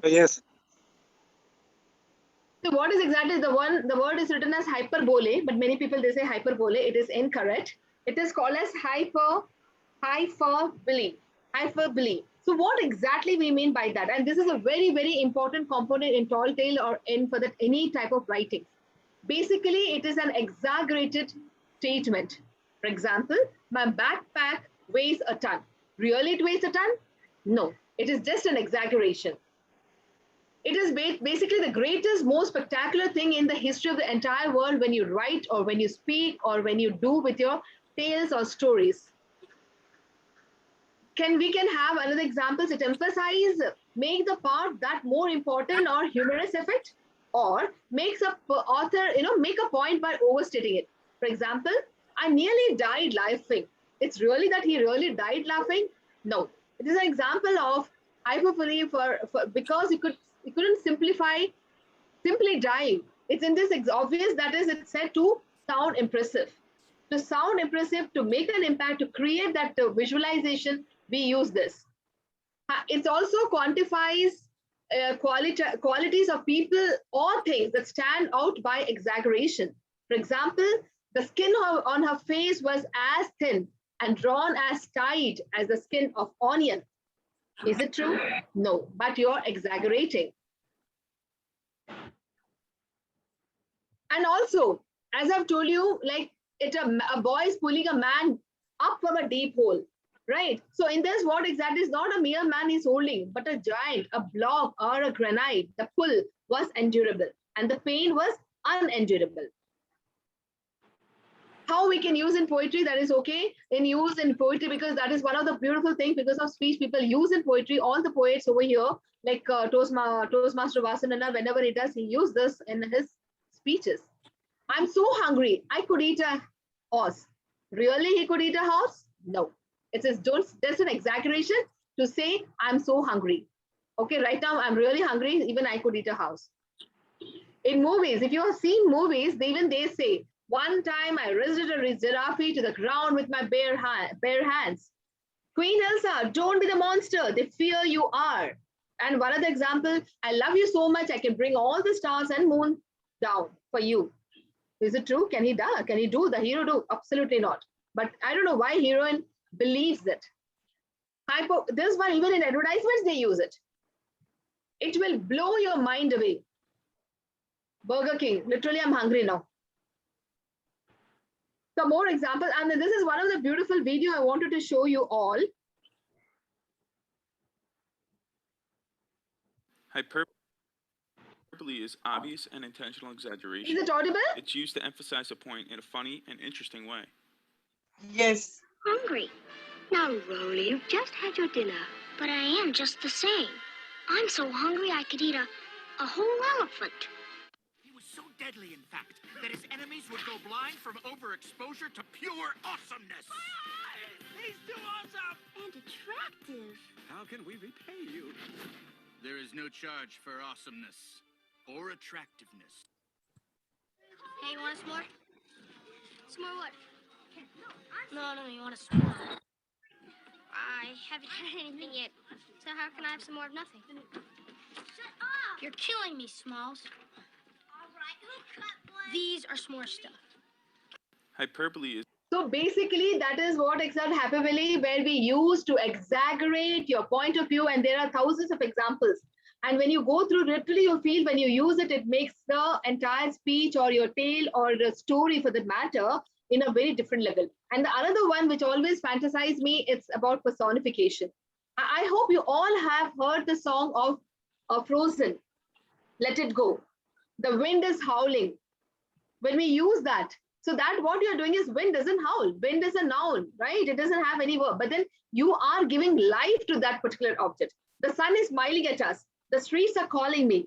Yes. So what is exactly the word is written as hyperbole, but many people they say hyperbole. It is incorrect. It is called as hyperbole. Hyperbole. So what exactly we mean by that? And this is a very, very important component in tall tale or in for that any type of writing. Basically, it is an exaggerated statement. For example, my backpack weighs a ton. Really it weighs a ton? No, it is just an exaggeration. It is basically the greatest, most spectacular thing in the history of the entire world when you write or when you speak or when you do with your tales or stories. We can have another examples. It emphasizes, make the part that more important or humorous effect, or makes a author, make a point by overstating it. For example, I nearly died laughing. It's really that he really died laughing? No, it is an example of hyperbole for because you couldn't simply die. It's in this obvious, that is, it's said to sound impressive. To sound impressive, to make an impact, to create that visualization, we use this. It also quantifies qualities of people or things that stand out by exaggeration. For example, the skin on her face was as thin and drawn as tight as the skin of onion. Is it true? No, but you're exaggerating. And also, as I've told you, like a boy is pulling a man up from a deep hole, right? So in this, what exactly is not a mere man he's holding, but a giant, a block or a granite. The pull was endurable and the pain was unendurable. How we can use in poetry, that is okay. Use in poetry because that is one of the beautiful things because of speech people use in poetry. All the poets over here, like Toastmaster Vasanana, whenever he does, he uses this in his speeches. I'm so hungry, I could eat a horse. Really, he could eat a horse? No. It says, that's an exaggeration to say, I'm so hungry. Okay, right now, I'm really hungry, even I could eat a house. In movies, if you have seen movies, even they say, one time I wrestled a giraffe to the ground with my bare hands. Queen Elsa, don't be the monster, they fear you are. And one other example, I love you so much, I can bring all the stars and moon down for you. Is it true? Can he do? Can he do? The hero do? Absolutely not. But I don't know why heroine believes it. This one, even in advertisements, they use it. It will blow your mind away. Burger King, literally, I'm hungry now. Some more examples, and this is one of the beautiful video I wanted to show you all. Hyperbole is obvious and intentional exaggeration. Is it audible? It's used to emphasize a point in a funny and interesting way. Yes. Hungry. Now, Rolly, you've just had your dinner. But I am just the same. I'm so hungry I could eat a whole elephant. He was so deadly, in fact, that his enemies would go blind from overexposure to pure awesomeness. He's too awesome! And attractive. How can we repay you? There is no charge for awesomeness or attractiveness. Hey, you want a s'more? S'more what? No, you want a s'more. I haven't had anything yet, so how can I have some more of nothing? Shut up! You're killing me, Smalls. All right, who cut one? These are s'more stuff. Hyperbole is... So basically, that is what exact hyperbole, where we use to exaggerate your point of view, and there are thousands of examples. And when you go through, literally, you feel when you use it, it makes the entire speech or your tale or the story for that matter in a very different level. And the another one which always fantasizes me, it's about personification. I hope you all have heard the song of Frozen, Let It Go. The wind is howling. When we use that, so that what you're doing is wind doesn't howl. Wind is a noun, right? It doesn't have any verb, but then you are giving life to that particular object. The sun is smiling at us. The streets are calling me.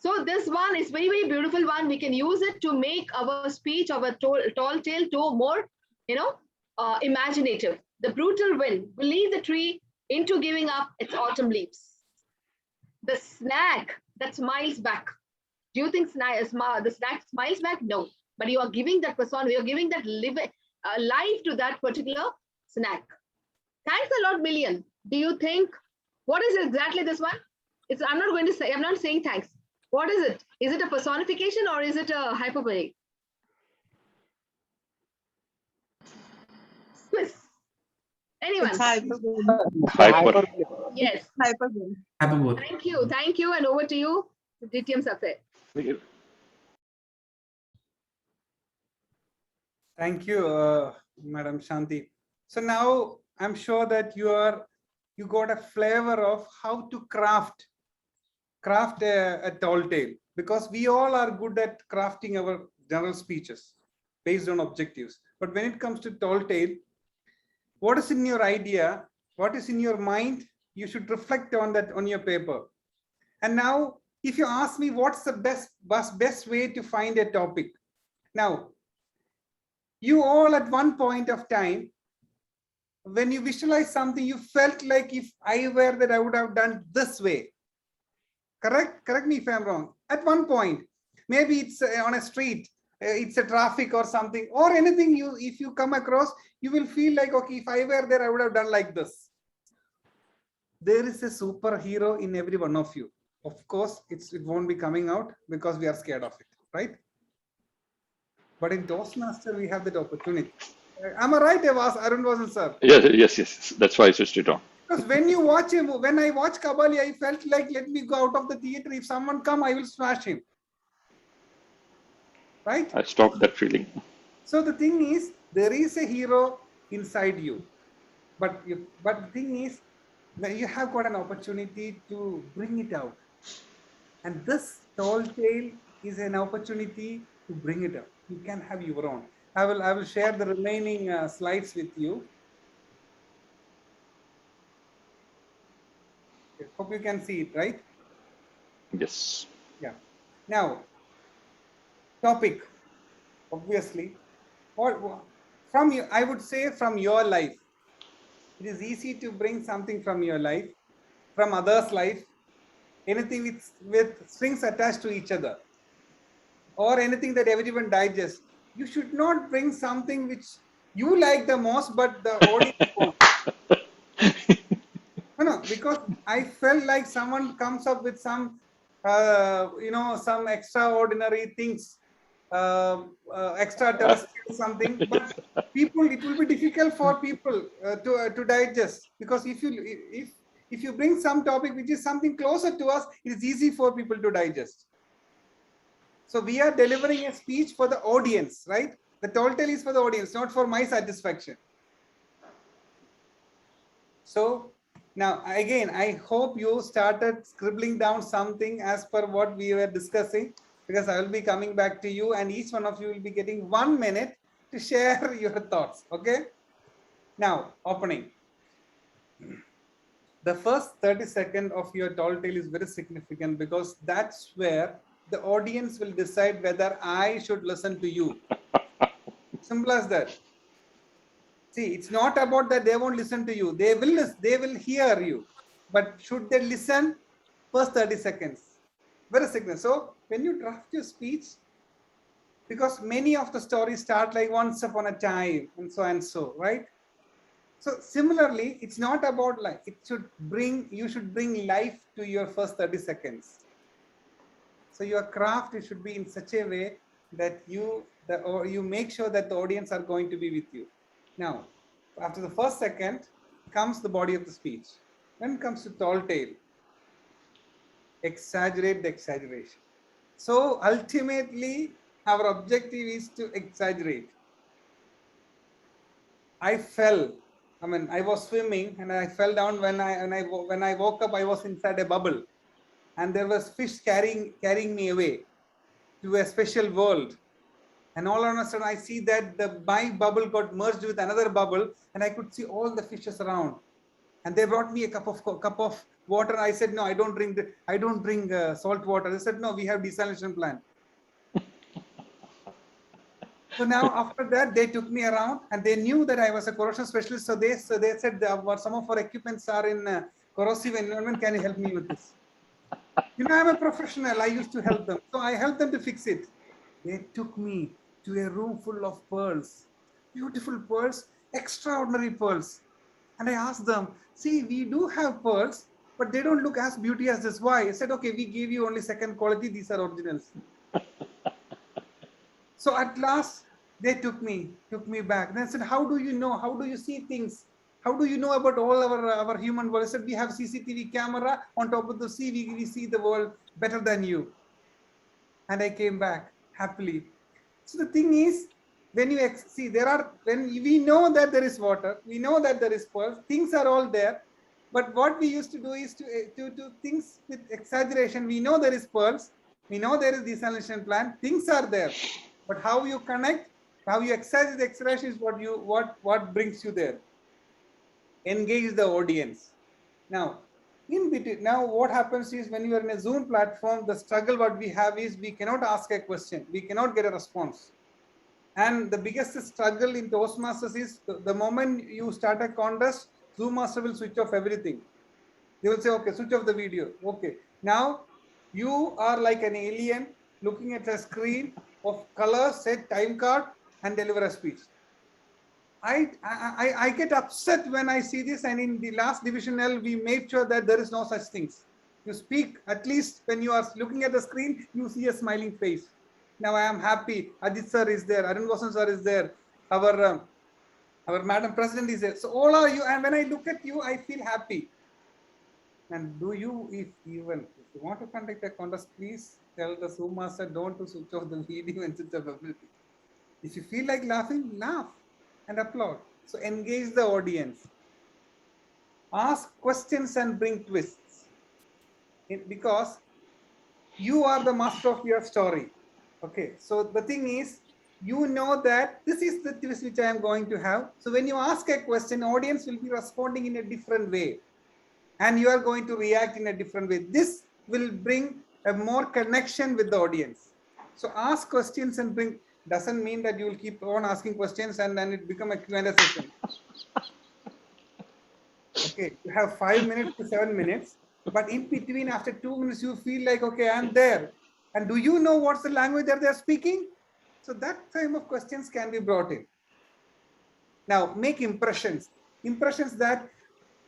So this one is very, very beautiful one. We can use it to make our speech, our tall tale to more, imaginative. The brutal wind will lead the tree into giving up its autumn leaves. The snack that smiles back. Do you think the snack smiles back? No. But you are giving that persona, you are giving that life to that particular snack. Thanks a lot, Million. Do you think, what is exactly this one? I'm not going to say, I'm not saying thanks. What is it? Is it a personification or is it a hyperbole? Swiss. Anyone? It's hyperbole. Hyper. Yes. Hyperbole. Hyperbole. Thank you, and over to you, DTM Safare. Thank you, Madam Shanti. So now I'm sure that you got a flavor of how to craft a tall tale, because we all are good at crafting our general speeches based on objectives. But when it comes to tall tale, what is in your idea, what is in your mind, you should reflect on that on your paper. And now, if you ask me what's the best way to find a topic, now, you all at one point of time, when you visualize something, you felt like if I were that I would have done this way. Correct me if I'm wrong. At one point, maybe it's on a street, it's a traffic or something, or anything if you come across, you will feel like, okay, if I were there, I would have done like this. There is a superhero in every one of you. Of course, it won't be coming out because we are scared of it, right? But in Toastmaster, we have that opportunity. Am I right, Arun wasn't, sir? Yes. That's why I switched it on. Because when I watch Cajole, I felt like, let me go out of the theater. If someone come, I will smash him. Right? I stopped that feeling. So the thing is, there is a hero inside you. But the thing is, that you have got an opportunity to bring it out. And this tall tale is an opportunity to bring it out. You can have your own. I will share the remaining slides with you. Okay, hope you can see it, right? Yes. Yeah. Now, topic, obviously, from you, I would say from your life. It is easy to bring something from your life, from others' life, anything with strings attached to each other, or anything that everyone digests. You should not bring something which you like the most, but the audience won't. No, because I felt like someone comes up with some, some extraordinary things, extraterrestrial something, but it will be difficult for people to digest, because if you bring some topic which is something closer to us, it is easy for people to digest. So we are delivering a speech for the audience, right? The tall tale is for the audience, not for my satisfaction. So now, again, I hope you started scribbling down something as per what we were discussing, because I will be coming back to you and each one of you will be getting 1 minute to share your thoughts, okay? Now, opening. The first 30 seconds of your tall tale is very significant, because that's where the audience will decide whether I should listen to you. Simple as that. See, it's not about that they won't listen to you. They will hear you. But should they listen? First 30 seconds. Very significant. So when you draft your speech, because many of the stories start like once upon a time and so, right? So similarly, it's not about like, you should bring life to your first 30 seconds. So your craft, it should be in such a way that you make sure that the audience are going to be with you. Now, after the first second comes the body of the speech. When it comes to tall tale, exaggerate the exaggeration. So ultimately, our objective is to exaggerate. I fell. I mean, I was swimming and I fell down. When I woke up, I was inside a bubble, and there was fish carrying me away to a special world. And all of a sudden, I see that my bubble got merged with another bubble, and I could see all the fishes around. And they brought me a cup of water. I said, no, I don't drink salt water. They said, no, we have desalination plant. So now after that, they took me around, and they knew that I was a corrosion specialist. So they said, some of our equipments are in corrosive environment. Can you help me with this? You know, I'm a professional. I used to help them. So I helped them to fix it. They took me to a room full of pearls, beautiful pearls, extraordinary pearls. And I asked them, see, we do have pearls, but they don't look as beauty as this. Why? I said, okay, we give you only second quality. These are originals. So at last, they took me back. Then I said, how do you know? How do you see things? How do you know about all our human world? I said, we have CCTV camera on top of the sea. We see the world better than you. And I came back happily. So the thing is, when you see, when we know that there is water, we know that there is pearls, things are all there. But what we used to do is to do things with exaggeration. We know there is pearls, we know there is desalination plant, things are there. But how you connect, how you exaggerate the exaggeration is what brings you there. Engage the audience. Now, in between, now what happens is when you are in a Zoom platform, the struggle what we have is we cannot ask a question, we cannot get a response. And the biggest struggle in Toastmasters is the moment you start a contest, Zoom Master will switch off everything. They will say, okay, switch off the video. Okay, now you are like an alien looking at a screen of colors, set time card, and deliver a speech. I get upset when I see this, and in the last divisional, we made sure that there is no such things. You speak, at least when you are looking at the screen, you see a smiling face. Now I am happy. Ajit sir is there, Arun Vasan sir is there, our Madam President is there. So all are you, and when I look at you, I feel happy. And do you, if you want to conduct a contest, please tell the Zoom Master don't to switch off the video and switch off everything. If you feel like laughing, laugh and applaud. So engage the audience. Ask questions and bring twists. Because you are the master of your story. Okay, so the thing is, you know that this is the twist which I am going to have. So when you ask a question, audience will be responding in a different way. And you are going to react in a different way. This will bring a more connection with the audience. So ask questions and bring, doesn't mean that you will keep on asking questions and then it become a Q&A session. Okay, you have 5 minutes to 7 minutes, but in between, after 2 minutes, you feel like, okay, I'm there. And do you know what's the language that they're speaking? So that type of questions can be brought in. Now, make impressions. Impressions that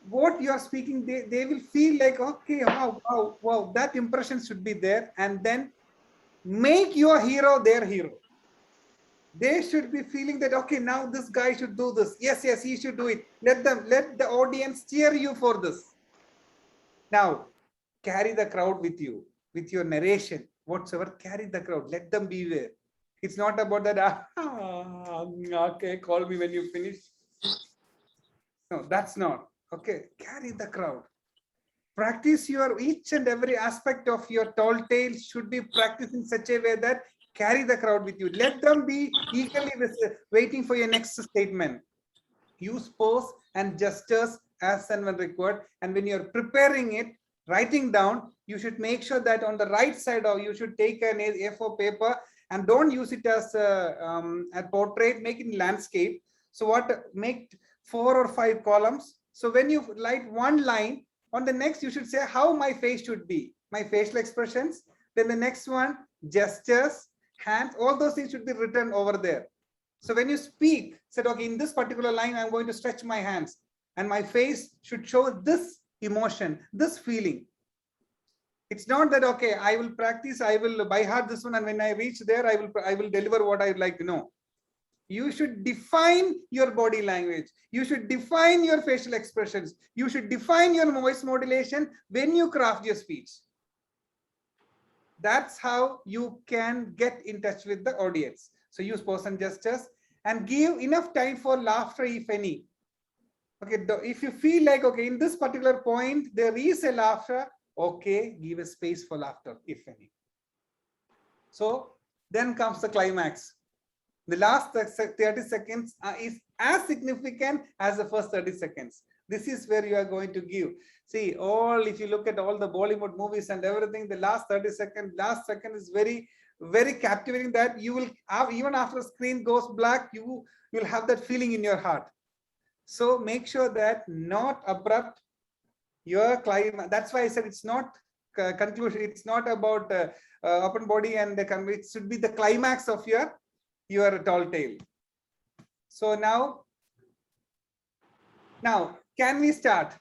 what you are speaking, they will feel like, okay, wow, that impression should be there. And then make your hero their hero. They should be feeling that, okay, now this guy should do this. Yes, he should do it. Let the audience cheer you for this. Now, carry the crowd with you, with your narration, whatsoever, carry the crowd. Let them be there. It's not about that, okay, call me when you finish. No, that's not. Okay, carry the crowd. Practice your each and every aspect of your tall tale should be practiced in such a way that carry the crowd with you. Let them be eagerly waiting for your next statement. Use pose and gestures as and when required. And when you're preparing it, writing down, you should make sure that on the right side of you should take an A4 paper and don't use it as a portrait, make it in landscape. So make 4 or 5 columns. So when you write one line, on the next, you should say how my face should be, my facial expressions. Then the next one, gestures, hands, all those things should be written over there. So when you speak, said, okay, in this particular line, I'm going to stretch my hands and my face should show this emotion, this feeling. It's not that, okay, I will practice, I will by heart this one, and when I reach there, I will deliver what I'd like to know. You should define your body language. You should define your facial expressions. You should define your voice modulation when you craft your speech. That's how you can get in touch with the audience. So use pose and gestures and give enough time for laughter, if any. Okay, if you feel like, okay, in this particular point, there is a laughter, okay, give a space for laughter, if any. So then comes the climax. The last 30 seconds is as significant as the first 30 seconds. This is where you are going to give. See, if you look at all the Bollywood movies and everything, the last 30 seconds, last second is very, very captivating, that you will have, even after the screen goes black, you will have that feeling in your heart. So make sure that not abrupt your climax. That's why I said it's not conclusion. It's not about open body and the it should be the climax of your tall tale. So now can we start?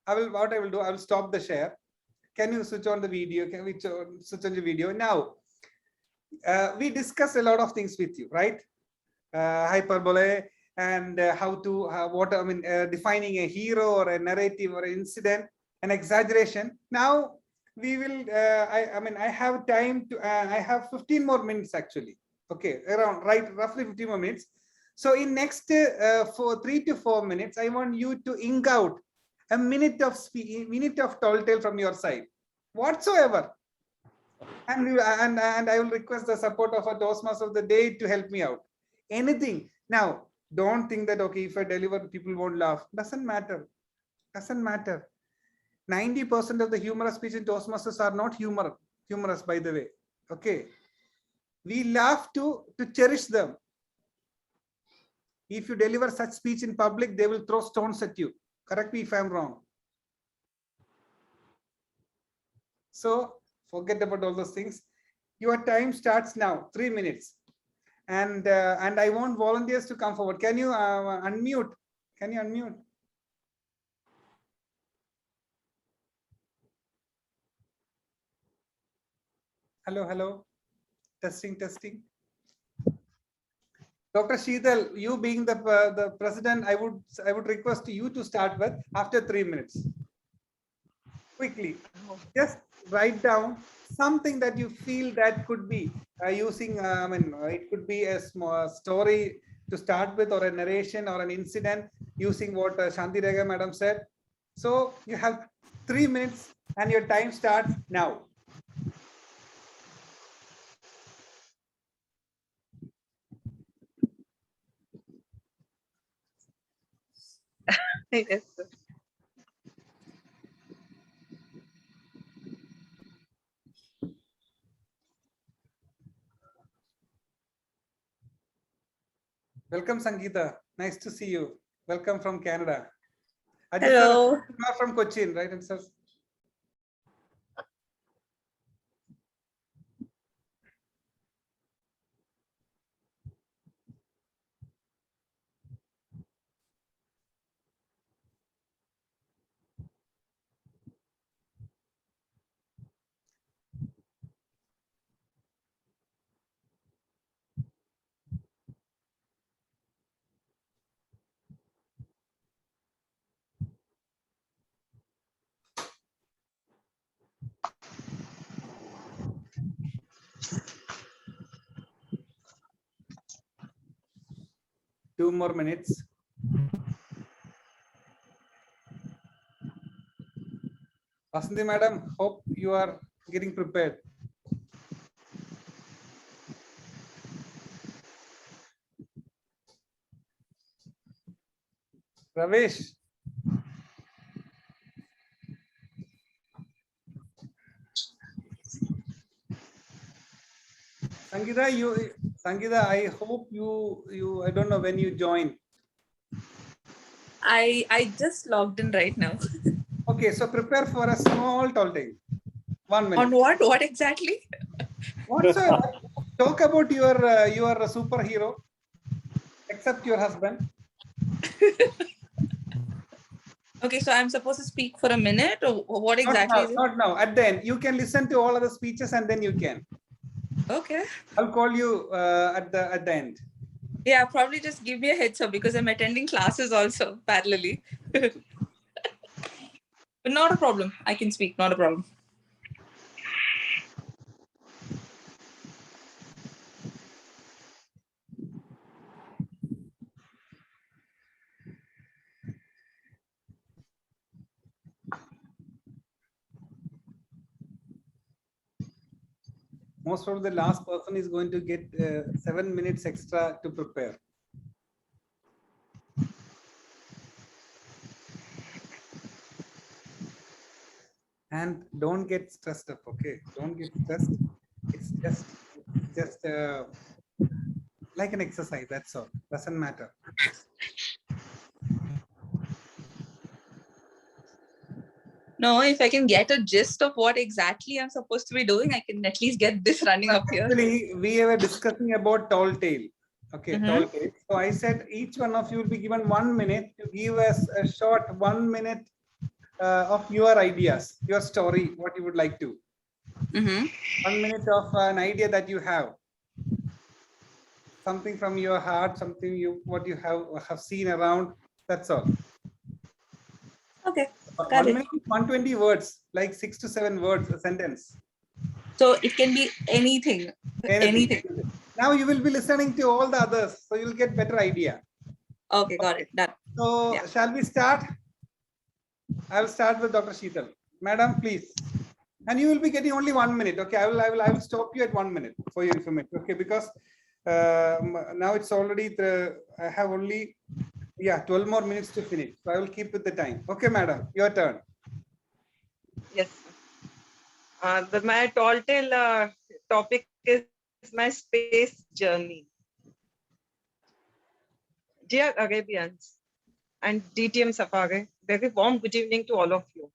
What I will do, I will stop the share. Can you switch on the video? Can we switch on the video? Now, we discussed a lot of things with you, right? Hyperbole and how to, defining a hero or a narrative or an incident, an exaggeration. Now, we will, I have time to, I have 15 more minutes actually. Okay, roughly 15 more minutes. So in next 3 to 4 minutes, I want you to ink out a minute of tall tale from your side, whatsoever. And I will request the support of a Toastmaster of the day to help me out. Anything. Now, don't think that, okay, if I deliver, people won't laugh. Doesn't matter. Doesn't matter. 90% of the humorous speech in Toastmasters are not humorous, by the way. Okay. We love to cherish them. If you deliver such speech in public, they will throw stones at you. Correct me if I'm wrong. So forget about all those things. Your time starts now, 3 minutes. And I want volunteers to come forward. Can you unmute? Can you unmute? Hello. Testing. Dr. Sheetal, you being the president, I would request you to start with after 3 minutes. Quickly, just write down something that you feel that could be using. It could be a small story to start with, or a narration, or an incident using what Shanti Rega madam said. So you have 3 minutes, and your time starts now. Yes, sir. Welcome, Sangeeta. Nice to see you. Welcome from Canada. Hello. You are from Cochin, right? And so, two more minutes. Vasanthi madam, hope you are getting prepared. Ravesh. Sangeeta, I hope you I don't know when you joined. I just logged in right now. Okay, so prepare for a small tall tale. 1 minute. On what? What exactly? Whatsoever. Talk about your superhero, except your husband. Okay, so I'm supposed to speak for a minute, or what exactly is it? Not now. At the end, you can listen to all other speeches, and then you can. Okay. I'll call you at the end. Yeah, probably just give me a heads up, because I'm attending classes also parallelly. But not a problem. I can speak, not a problem. Most probably the last person is going to get 7 minutes extra to prepare. And don't get stressed up, okay? Don't get stressed. It's just like an exercise, that's all. Doesn't matter. No, if I can get a gist of what exactly I'm supposed to be doing, I can at least get this running up here. Actually, we were discussing about tall tale. Okay, tall tale. So I said each one of you will be given 1 minute to give us a short 1 minute of your ideas, your story, what you would like to. 1 minute of an idea that you have. Something from your heart, something what you have seen around. That's all. Okay. 1 minute, 120 words, like 6 to 7 words a sentence. So it can be anything. Anything. Now you will be listening to all the others, so you'll get better idea. Okay, got it. Done. So shall we start? I will start with Dr. Sheetal. Madam, please. And you will be getting only 1 minute. Okay, I will stop you at 1 minute for your information. Okay, because now it's already I have only 12 more minutes to finish. So I will keep with the time. Okay, madam, your turn. Yes. My tall tale topic is my space journey. Dear Arabians and DTM Safare, very warm good evening to all of you.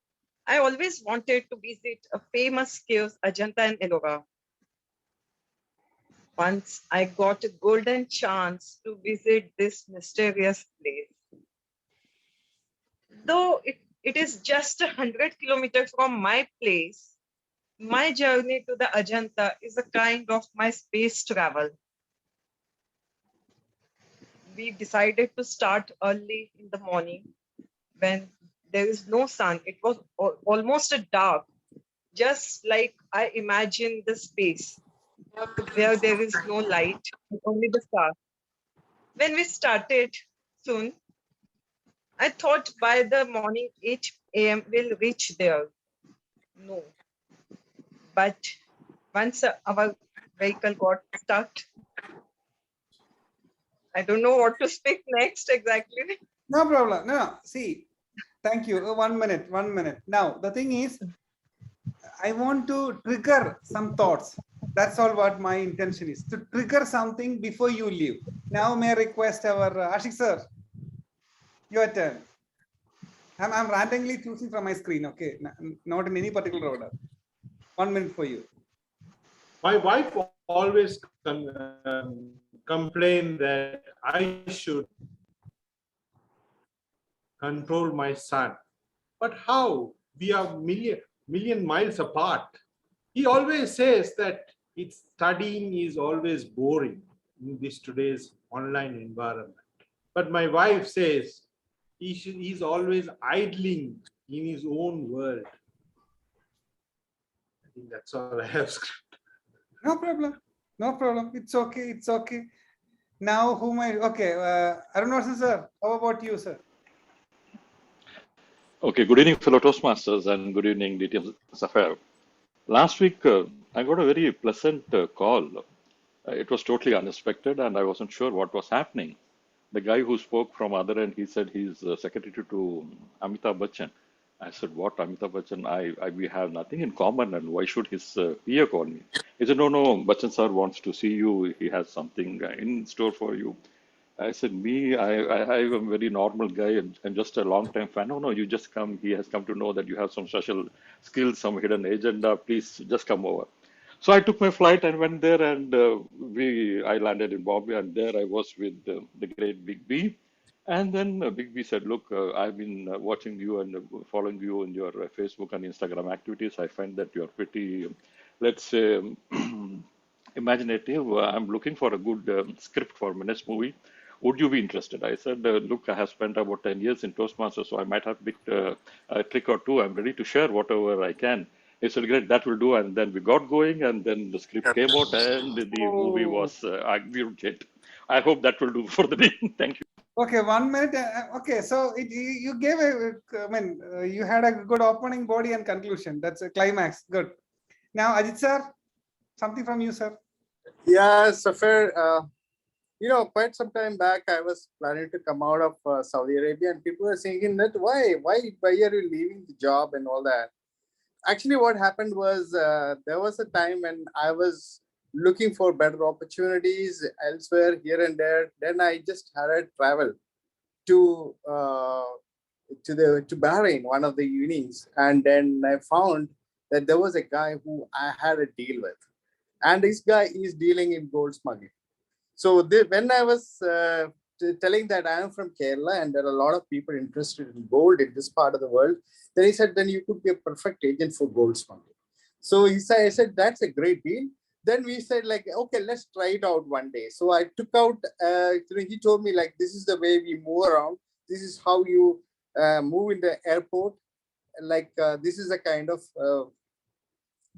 I always wanted to visit a famous caves, Ajanta and Ellora. Once I got a golden chance to visit this mysterious place. Though it is just 100 kilometers from my place, my journey to the Ajanta is a kind of my space travel. We decided to start early in the morning when there is no sun. It was almost dark, just like I imagine the space where there is no light, only the stars. When we started soon, I thought by the morning 8 a.m. we'll reach there. No. But once our vehicle got stuck, I don't know what to speak next exactly. No problem. No, see, thank you. 1 minute, 1 minute. Now, the thing is, I want to trigger some thoughts. That's all what my intention is, to trigger something before you leave. Now, may I request our Ashik sir, your turn. I'm randomly choosing from my screen, okay? Not in any particular order. 1 minute for you. My wife always complain that I should control my son. But how? We are million miles apart. He always says that studying is always boring in this today's online environment. But my wife says he's always idling in his own world. I think that's all I have. No problem. No problem. It's okay. It's okay. Now, okay, Arunvasan sir, how about you, sir? Okay, good evening, fellow Toastmasters, and good evening, DTM Safare. Last week, I got a very pleasant call. It was totally unexpected, and I wasn't sure what was happening. The guy who spoke from other end, he said he's secretary to Amitabh Bachchan. I said, what, Amitabh Bachchan? We have nothing in common, and why should his PA call me? He said, no, Bachchan sir wants to see you. He has something in store for you. I said, I'm a very normal guy and just a long-time fan. No, you just come. He has come to know that you have some special skills, some hidden agenda. Please just come over. So I took my flight and went there, and I landed in Bombay, and there I was with the great Big B. And then Big B said, look, I've been watching you and following you in your Facebook and Instagram activities. I find that you're pretty, let's say, imaginative. I'm looking for a good script for my next movie. would you be interested? I said, look, I have spent about 10 years in Toastmasters, so I might have picked a trick or two. I'm ready to share whatever I can. He said, great, that will do. And then we got going, and then the script came out, and the movie Oh. was a good hit. I hope that will do for the day. Thank you. Okay, 1 minute. Okay, so you gave I mean, you had a good opening body and conclusion. That's a climax. Good. Now, Ajit sir, something from you, sir. Yeah, Safare, quite some time back, I was planning to come out of Saudi Arabia, and people were saying that why are you leaving the job and all that? Actually, what happened was there was a time when I was looking for better opportunities elsewhere, here and there. Then I just had a travel to Bahrain, one of the unis, and then I found that there was a guy who I had a deal with, and this guy is dealing in gold smuggling. So when I was telling that I am from Kerala and there are a lot of people interested in gold in this part of the world, then he said, then you could be a perfect agent for gold smuggling. So I said, that's a great deal. Then we said like, okay, let's try it out one day. So I took out, he told me like, this is the way we move around. This is how you move in the airport. Like this is a kind of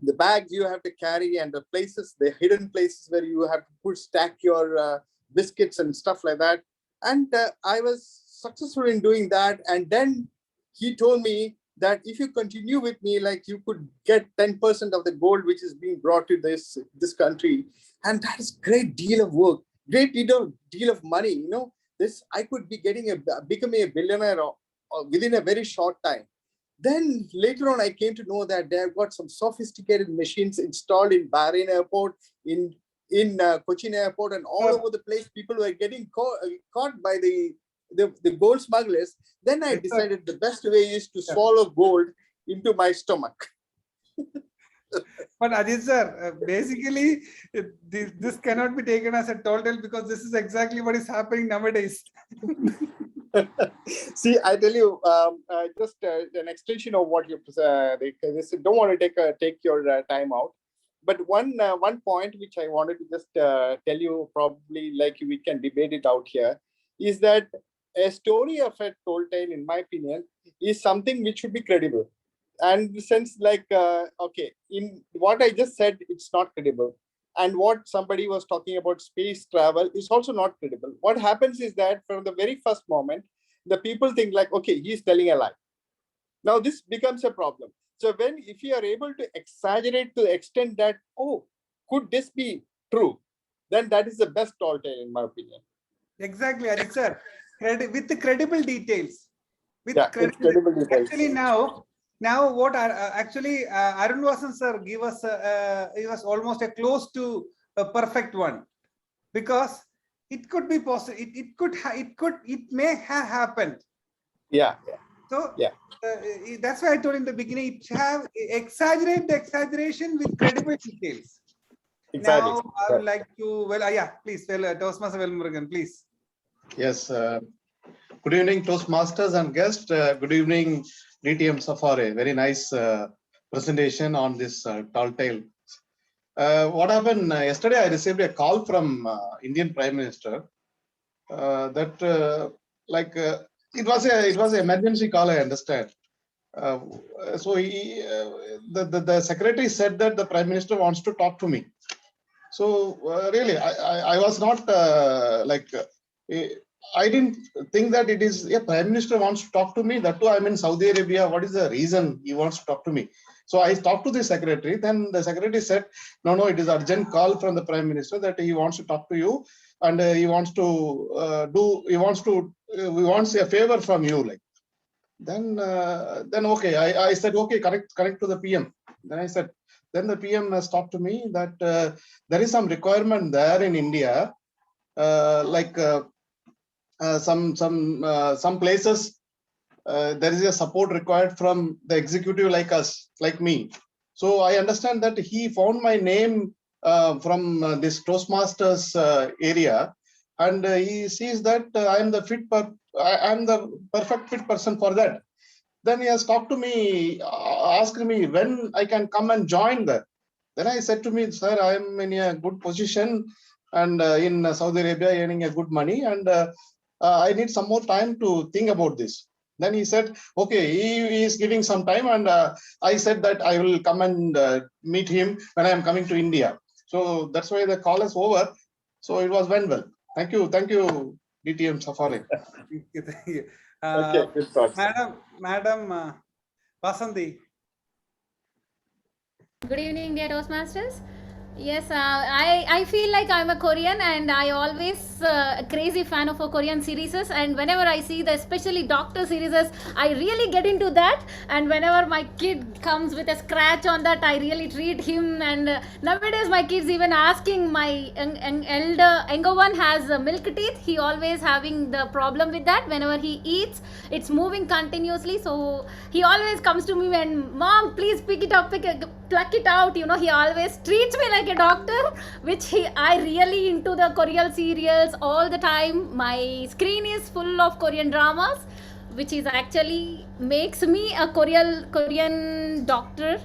the bags you have to carry and the places, the hidden places where you have to stack your biscuits and stuff like that. And I was successful in doing that. And then he told me that if you continue with me, like you could get 10% of the gold which is being brought to this country. And that is great deal of work, great deal of money. This I could be becoming a billionaire within a very short time. Then later on, I came to know that they've got some sophisticated machines installed in Bahrain airport, in Cochin airport, and all over the place. People were getting caught by the gold smugglers. Then I decided the best way is to swallow gold into my stomach. But Ajit sir, basically, this cannot be taken as a tall tale because this is exactly what is happening nowadays. See, I tell you, just an extension of what you don't want to take your time out. But one point which I wanted to just tell you, probably like we can debate it out here, is that a story of a tall tale, in my opinion, is something which should be credible. And since like, okay, in what I just said, it's not credible. And what somebody was talking about space travel is also not credible. What happens is that from the very first moment, the people think like, okay, he's telling a lie. Now this becomes a problem. So if you are able to exaggerate to the extent that, oh, could this be true? Then that is the best tall tale in my opinion. Exactly, Ajit sir. With the credible details. Credible details. Actually, now what actually Arun Vasan sir give us almost a close to a perfect one, because it could be possible. It may have happened. Yeah. So that's why I told in the beginning, it have exaggerate the exaggeration with credible details. Exactly. Now I would like to please Toastmaster Velmurugan, please. Yes. Good evening, Toastmasters and guests. Good evening, DTM Safare. Very nice presentation on this tall tale. What happened yesterday? I received a call from Indian Prime Minister that it was an emergency call. I understand. So the secretary said that the Prime Minister wants to talk to me. So really, I was not I didn't think that it is a Prime Minister wants to talk to me. That too, I'm in Saudi Arabia. What is the reason he wants to talk to me? So I talked to the secretary. Then the secretary said, no, it is urgent call from the Prime Minister that he wants to talk to you, and he wants a favor from you. Like then okay, I said okay, connect to the PM. Then I said, then the PM has talked to me that there is some requirement there in India, some places there is a support required from the executive like us, like me. So I understand that he found my name from this Toastmasters area, and he sees that I am the perfect fit person for that. Then he has talked to me, asked me when I can come and join that. Then I said to me, sir, I am in a good position. and in Saudi Arabia earning a good money, and I need some more time to think about this. Then he said, okay, he is giving some time, and I said that I will come and meet him when I am coming to India. So that's why the call is over. So it went well. Thank you, DTM Safare. Thank you. Okay, good thoughts. Madam Vasanthi. Good evening, dear Toastmasters. Yes, I feel like I'm a Korean, and I always a crazy fan of a Korean series, and whenever I see the especially doctor series, I really get into that. And whenever my kid comes with a scratch on that, I really treat him. And nowadays my kids even asking, my younger one has milk teeth. He always having the problem with that. Whenever he eats, it's moving continuously, so he always comes to me and, mom, please pick it up, pluck it out. You know, he always treats me like a doctor, which I really into the Korean serials all the time. My screen is full of Korean dramas, which is actually makes me a Korean doctor.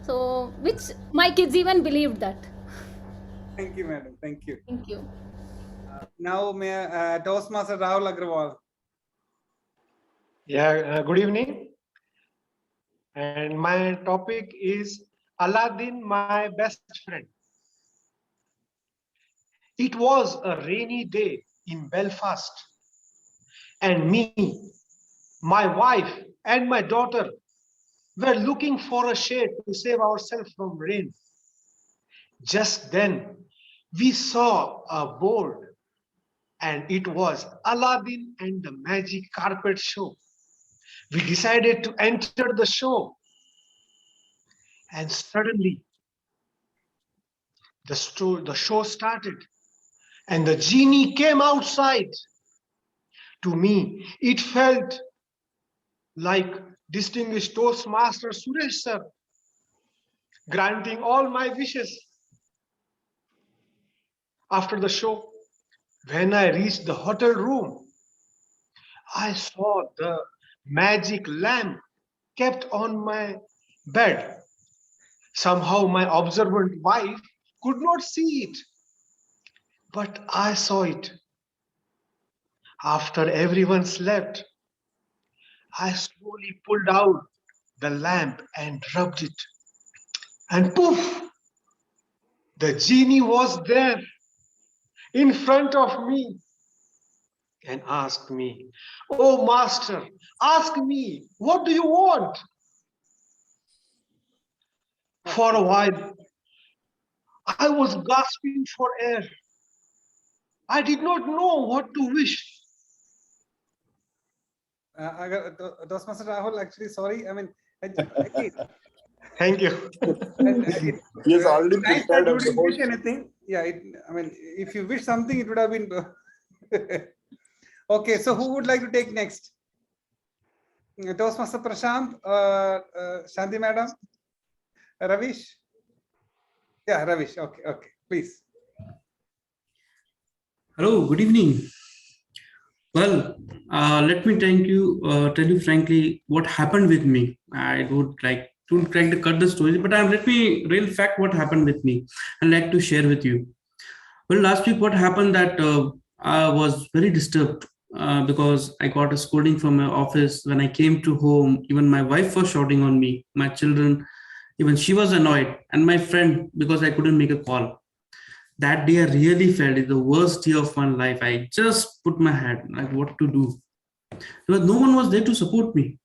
So, which my kids even believed that. Thank you, madam. Thank you. Thank you. Now, Toastmaster Rahul Agrawal. Yeah, good evening. And my topic is Aladdin, my best friend. It was a rainy day in Belfast, and me, my wife, and my daughter were looking for a shade to save ourselves from rain. Just then, we saw a board, and it was Aladdin and the Magic Carpet Show. We decided to enter the show, and suddenly the show started, and the genie came outside. To me, it felt like distinguished Toastmaster Suresh sir granting all my wishes. After the show, when I reached the hotel room, I saw the magic lamp kept on my bed. Somehow my observant wife could not see it, but I saw it. After everyone slept, I slowly pulled out the lamp and rubbed it. And poof! The genie was there in front of me and asked me, "Oh, master, ask me, what do you want?" For a while, I was gasping for air. I did not know what to wish. Toastmaster Rahul, actually, sorry. I mean, Thank you. He has already nice prepared that of you the didn't wish whole. anything. Yeah, I mean, if you wish something, it would have been. Okay, so who would like to take next? Toastmaster Prashant, Shanti Madam, Ravish. Yeah, Ravish. Okay, please. Hello, good evening. Well, let me tell you frankly what happened with me. I don't like to try to cut the story, but let me real fact what happened with me and like to share with you. Well, last week what happened that I was very disturbed because I got a scolding from my office. When I came to home, even my wife was shouting on me, my children, even she was annoyed, and my friend because I couldn't make a call. That day I really felt it the worst day of my life. I just put my head like what to do. Because no one was there to support me.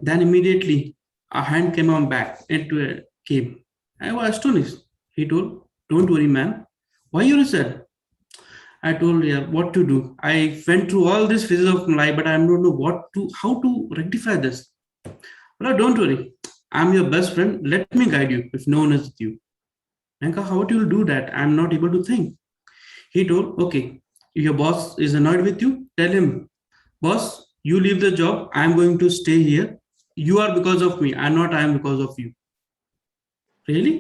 Then immediately a hand came on back and came. I was astonished. He told, "Don't worry, man. Why you sad?" I told, "Yeah, what to do. I went through all these phases of my life, but I don't know how to rectify this." Well, don't worry. I'm your best friend. Let me guide you if no one is with you. Anka, how do you do that? I'm not able to think. He told, "Okay, if your boss is annoyed with you, tell him, boss, you leave the job. I'm going to stay here. You are because of me. I'm not, I am because of you." Really?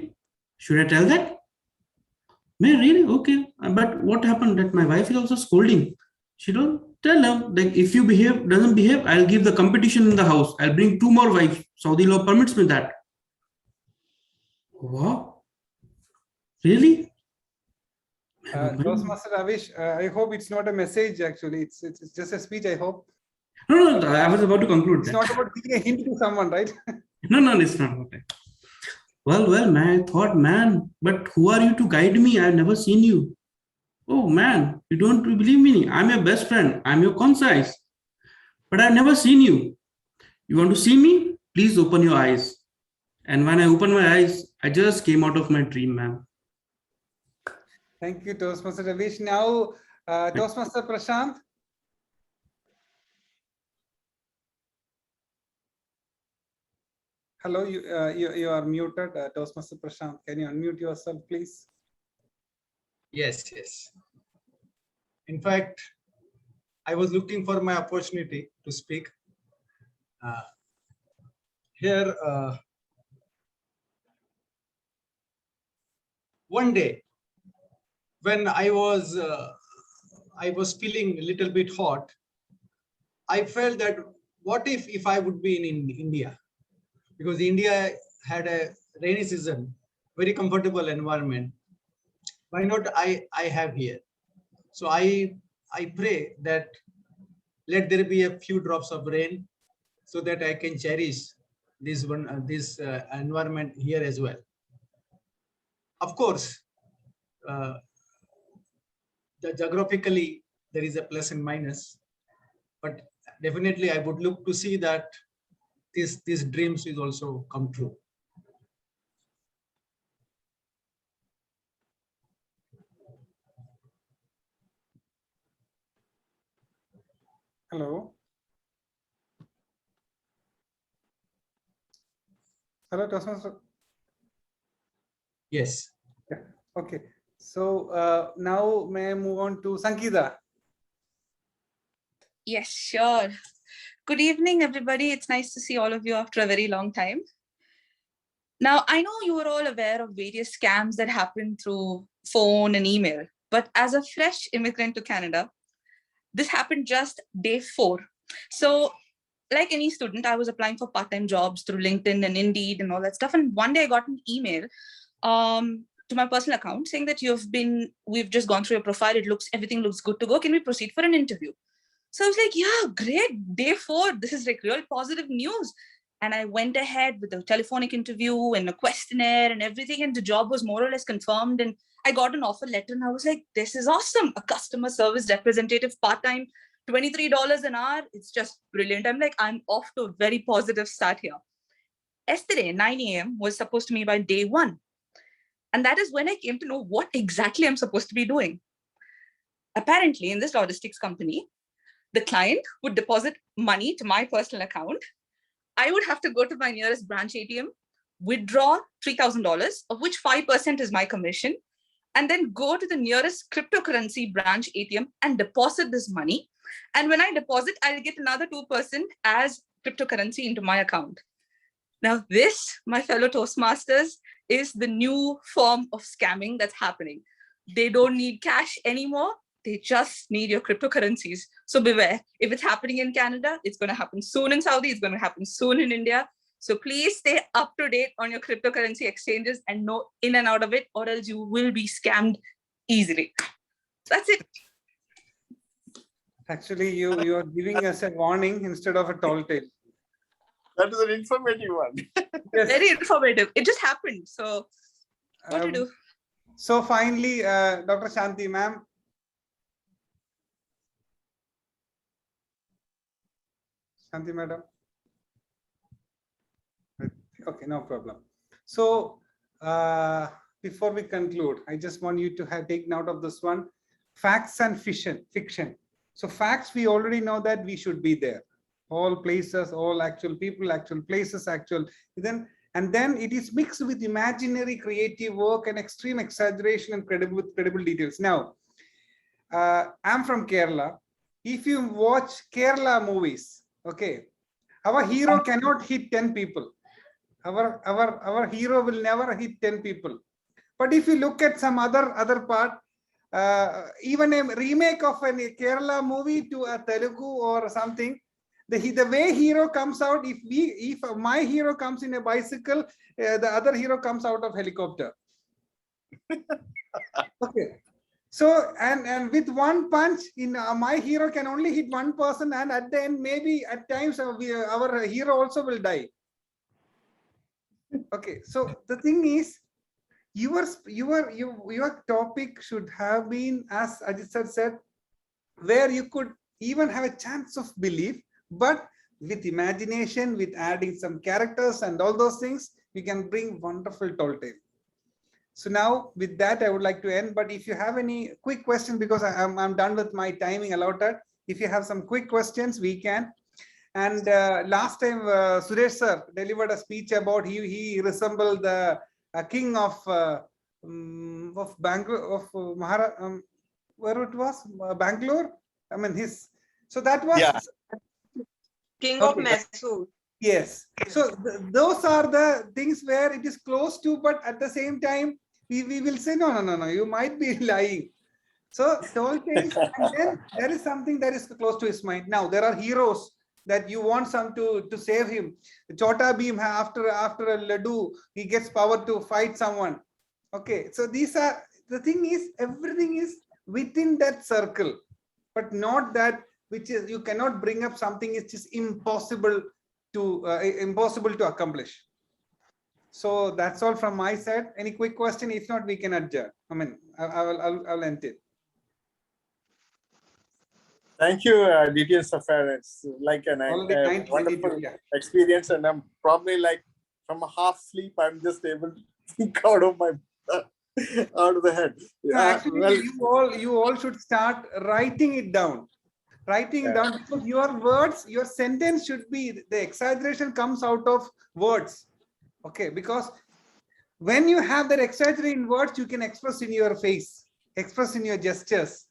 Should I tell that? Man, really? Okay. But what happened that my wife is also scolding. She don't tell him, like, if you doesn't behave, I'll give the competition in the house. I'll bring 2 more wives. Saudi law permits me that. Wow. Really? Toastmaster Avish, I hope it's not a message actually. It's just a speech, I hope. No, I was about to conclude It's that. not about giving a hint to someone, right? No, it's not about that. Well, man, I thought, man, but who are you to guide me? I've never seen you. Oh, man, you don't believe me. I'm your best friend. I'm your concise. But I've never seen you. You want to see me? Please open your eyes. And when I opened my eyes, I just came out of my dream, man. Thank you, Toastmaster Avish. Now, Toastmaster Prashant. Hello, you are muted, Toastmaster Prashant. Can you unmute yourself, please? Yes. In fact, I was looking for my opportunity to speak. Here, one day, when I was feeling a little bit hot, I felt that what if I would be in India? Because India had a rainy season, very comfortable environment. Why not I have here? So I pray that let there be a few drops of rain so that I can cherish this environment here as well. Of course, geographically there is a plus and minus, but definitely I would look to see that these dreams will also come true. Hello. Hello, Toastmaster. Yes. Yeah. Okay. So now may I move on to Sankita? Yes, sure. Good evening, everybody. It's nice to see all of you after a very long time. Now, I know you are all aware of various scams that happen through phone and email, but as a fresh immigrant to Canada, this happened just day 4. So like any student, I was applying for part-time jobs through LinkedIn and Indeed and all that stuff. And one day I got an email to my personal account saying that we've just gone through your profile. Everything looks good to go. Can we proceed for an interview? So I was like, yeah, great. Day 4. This is like real positive news. And I went ahead with a telephonic interview and a questionnaire and everything. And the job was more or less confirmed. And I got an offer letter and I was like, this is awesome. A customer service representative part-time, $23 an hour. It's just brilliant. I'm like, I'm off to a very positive start here. Yesterday, 9 a.m. was supposed to be my day 1. And that is when I came to know what exactly I'm supposed to be doing. Apparently, in this logistics company, the client would deposit money to my personal account. I would have to go to my nearest branch ATM, withdraw $3,000, of which 5% is my commission, and then go to the nearest cryptocurrency branch ATM and deposit this money. And when I deposit, I'll get another 2% as cryptocurrency into my account. Now, this, my fellow Toastmasters, is the new form of scamming that's happening. They don't need cash anymore. They just need your cryptocurrencies. So beware. If it's happening in Canada, it's going to happen soon in Saudi. It's going to happen soon in India. So please stay up to date on your cryptocurrency exchanges and know in and out of it, or else you will be scammed easily. That's it. Actually, you are giving us a warning instead of a tall tale. That is an informative one. Yes. Very informative. It just happened. So what to do? So finally, Dr. Shanti, ma'am. Shanti, madam. Okay, no problem. So before we conclude, I just want you to take note of this one: facts and fiction. So facts, we already know that we should be there. All places, all actual people, actual places, actual. And then it is mixed with imaginary creative work and extreme exaggeration and credible details. Now, I'm from Kerala. If you watch Kerala movies, okay, our hero cannot hit 10 people. Our hero will never hit 10 people. But if you look at some other part, even a remake of a Kerala movie to a Telugu or something, the way hero comes out, if my hero comes in a bicycle, the other hero comes out of helicopter. Okay. So, and with one punch, in my hero can only hit one person, and at the end, maybe at times our hero also will die. Okay, so the thing is, your topic should have been, as Ajit sir said, where you could even have a chance of belief, but with imagination, with adding some characters and all those things, we can bring wonderful tall tale. So now with that, I would like to end. But if you have any quick questions, because I'm done with my timing allotted, if you have some quick questions, we can. And last time, Suresh sir delivered a speech about he resembled the king of Bangalore, of where it was, Bangalore. I mean so that was King of Mysore. Yes. So those are the things where it is close to, but at the same time, we will say, no, you might be lying. So tall tales, and then there is something that is close to his mind. Now there are heroes that you want some to save him. Chota Bheem, after a laddu, he gets power to fight someone. Okay, so these are the thing is, everything is within that circle, but not that which is, you cannot bring up something which is impossible to accomplish. So that's all from my side. Any quick question? If not, we can adjourn. I mean, I'll end it. Thank you, DTM Safare. It's like a wonderful experience, and I'm probably like from a half sleep, I'm just able to think out of my out of the head. No, actually, you all should start writing it down. Writing it down, because your words, your sentence should be, the exaggeration comes out of words. Okay, because when you have that exaggeration in words, you can express in your face, express in your gestures.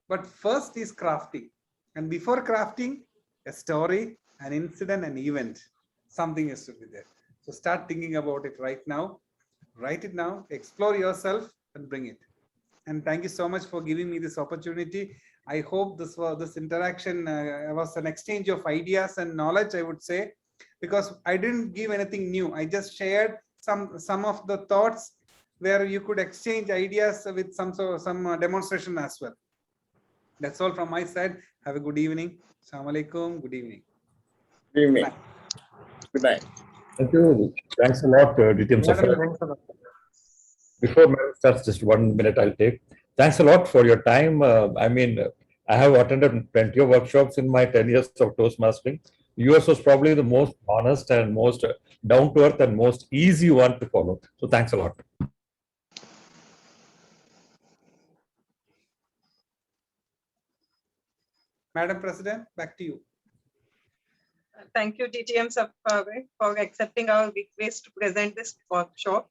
But first is crafting. And before crafting, a story, an incident, an event, something has to be there. So start thinking about it right now. Write it now, explore yourself and bring it. And thank you so much for giving me this opportunity. I hope this interaction was an exchange of ideas and knowledge, I would say, because I didn't give anything new. I just shared some of the thoughts where you could exchange ideas with some demonstration as well. That's all from my side. Have a good evening. Assalamu alaikum. Good evening. Good evening. Good night. Thank you. Thanks a lot, DTM Safare. Before Madam starts, just 1 minute I'll take. Thanks a lot for your time. I mean, I have attended plenty of workshops in my 10 years of Toastmastering. Yours was probably the most honest and most down to earth and most easy one to follow. So thanks a lot. Madam President, back to you. Thank you, DTM Safare, for accepting our request to present this workshop.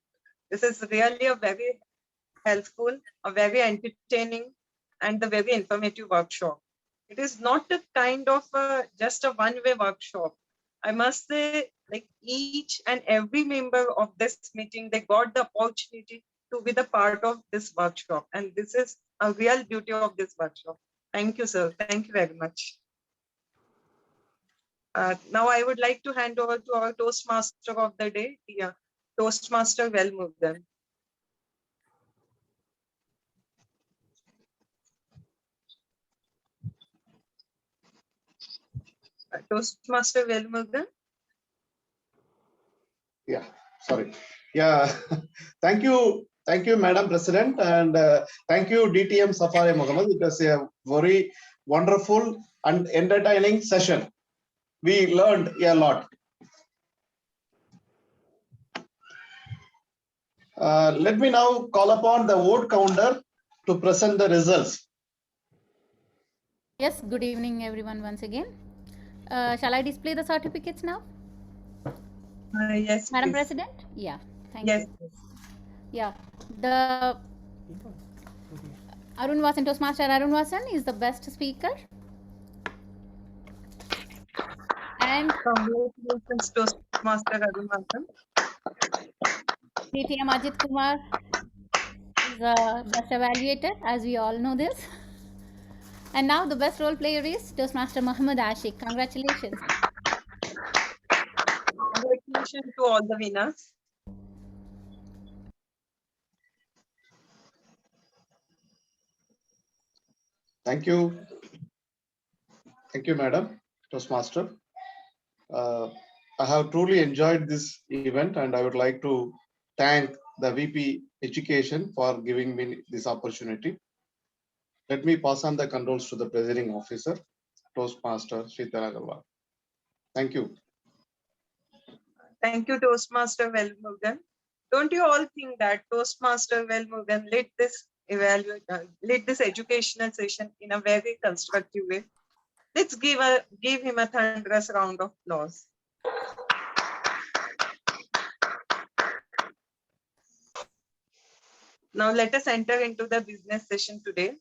This is really a very helpful, a very entertaining, and a very informative workshop. It is not a kind of just a one-way workshop. I must say, like each and every member of this meeting, they got the opportunity to be the part of this workshop. And this is a real beauty of this workshop. Thank you, sir. Thank you very much. Now I would like to hand over to our Toastmaster of the day, Toastmaster Velmurugan. Toastmaster Velmurugan. Yeah, sorry. Yeah, thank you, Madam President, and thank you, DTM Safare Mohammed. It was a very wonderful and entertaining session. We learned a lot. Let me now call upon the vote counter to present the results. Yes, good evening everyone once again. Shall I display the certificates now? Yes, Madam please. President? Yeah, thank Yes. you. Yeah, the Arun Vasan, Toastmaster Arun Vasan is the best speaker. And congratulations, Toastmaster Arun Vasan. DTM Ajit Kumar is the best evaluator, as we all know this. And now the best role player is Toastmaster Muhammad Ashik. Congratulations. Congratulations to all the winners. Thank you. Thank you, Madam Toastmaster. I have truly enjoyed this event, and I would like to thank the VP Education for giving me this opportunity. Let me pass on the controls to the presiding officer, Toastmaster Sridhar Agarwal. Thank you. Thank you, Toastmaster Velmurugan. Don't you all think that Toastmaster Velmurugan led this educational session in a very constructive way? Let's give him a thunderous round of applause. Now let us enter into the business session today.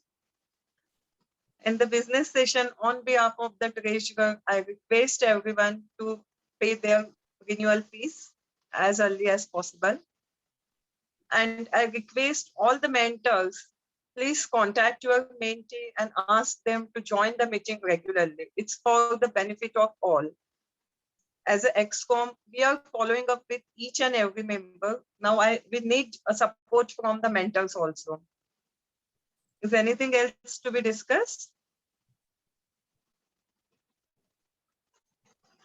In the business session, on behalf of the treasurer, I request everyone to pay their renewal fees as early as possible. And I request all the mentors, please contact your mentee and ask them to join the meeting regularly. It's for the benefit of all. As an ExCom, we are following up with each and every member. Now we need a support from the mentors also. Is anything else to be discussed?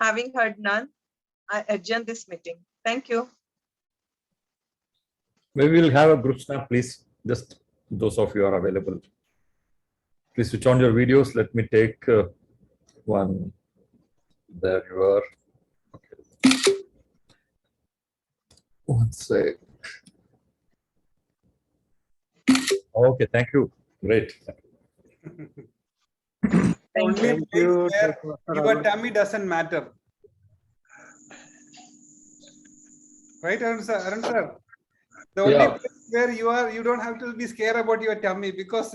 Having heard none, I adjourn this meeting. Thank you. We will have a group snap, please. Just those of you are available. Please switch on your videos. Let me take one. There you are. Okay. One sec. Okay, thank you. Great. Only place where your tummy doesn't matter. Right, Arun sir? The only place where you don't have to be scared about your tummy, because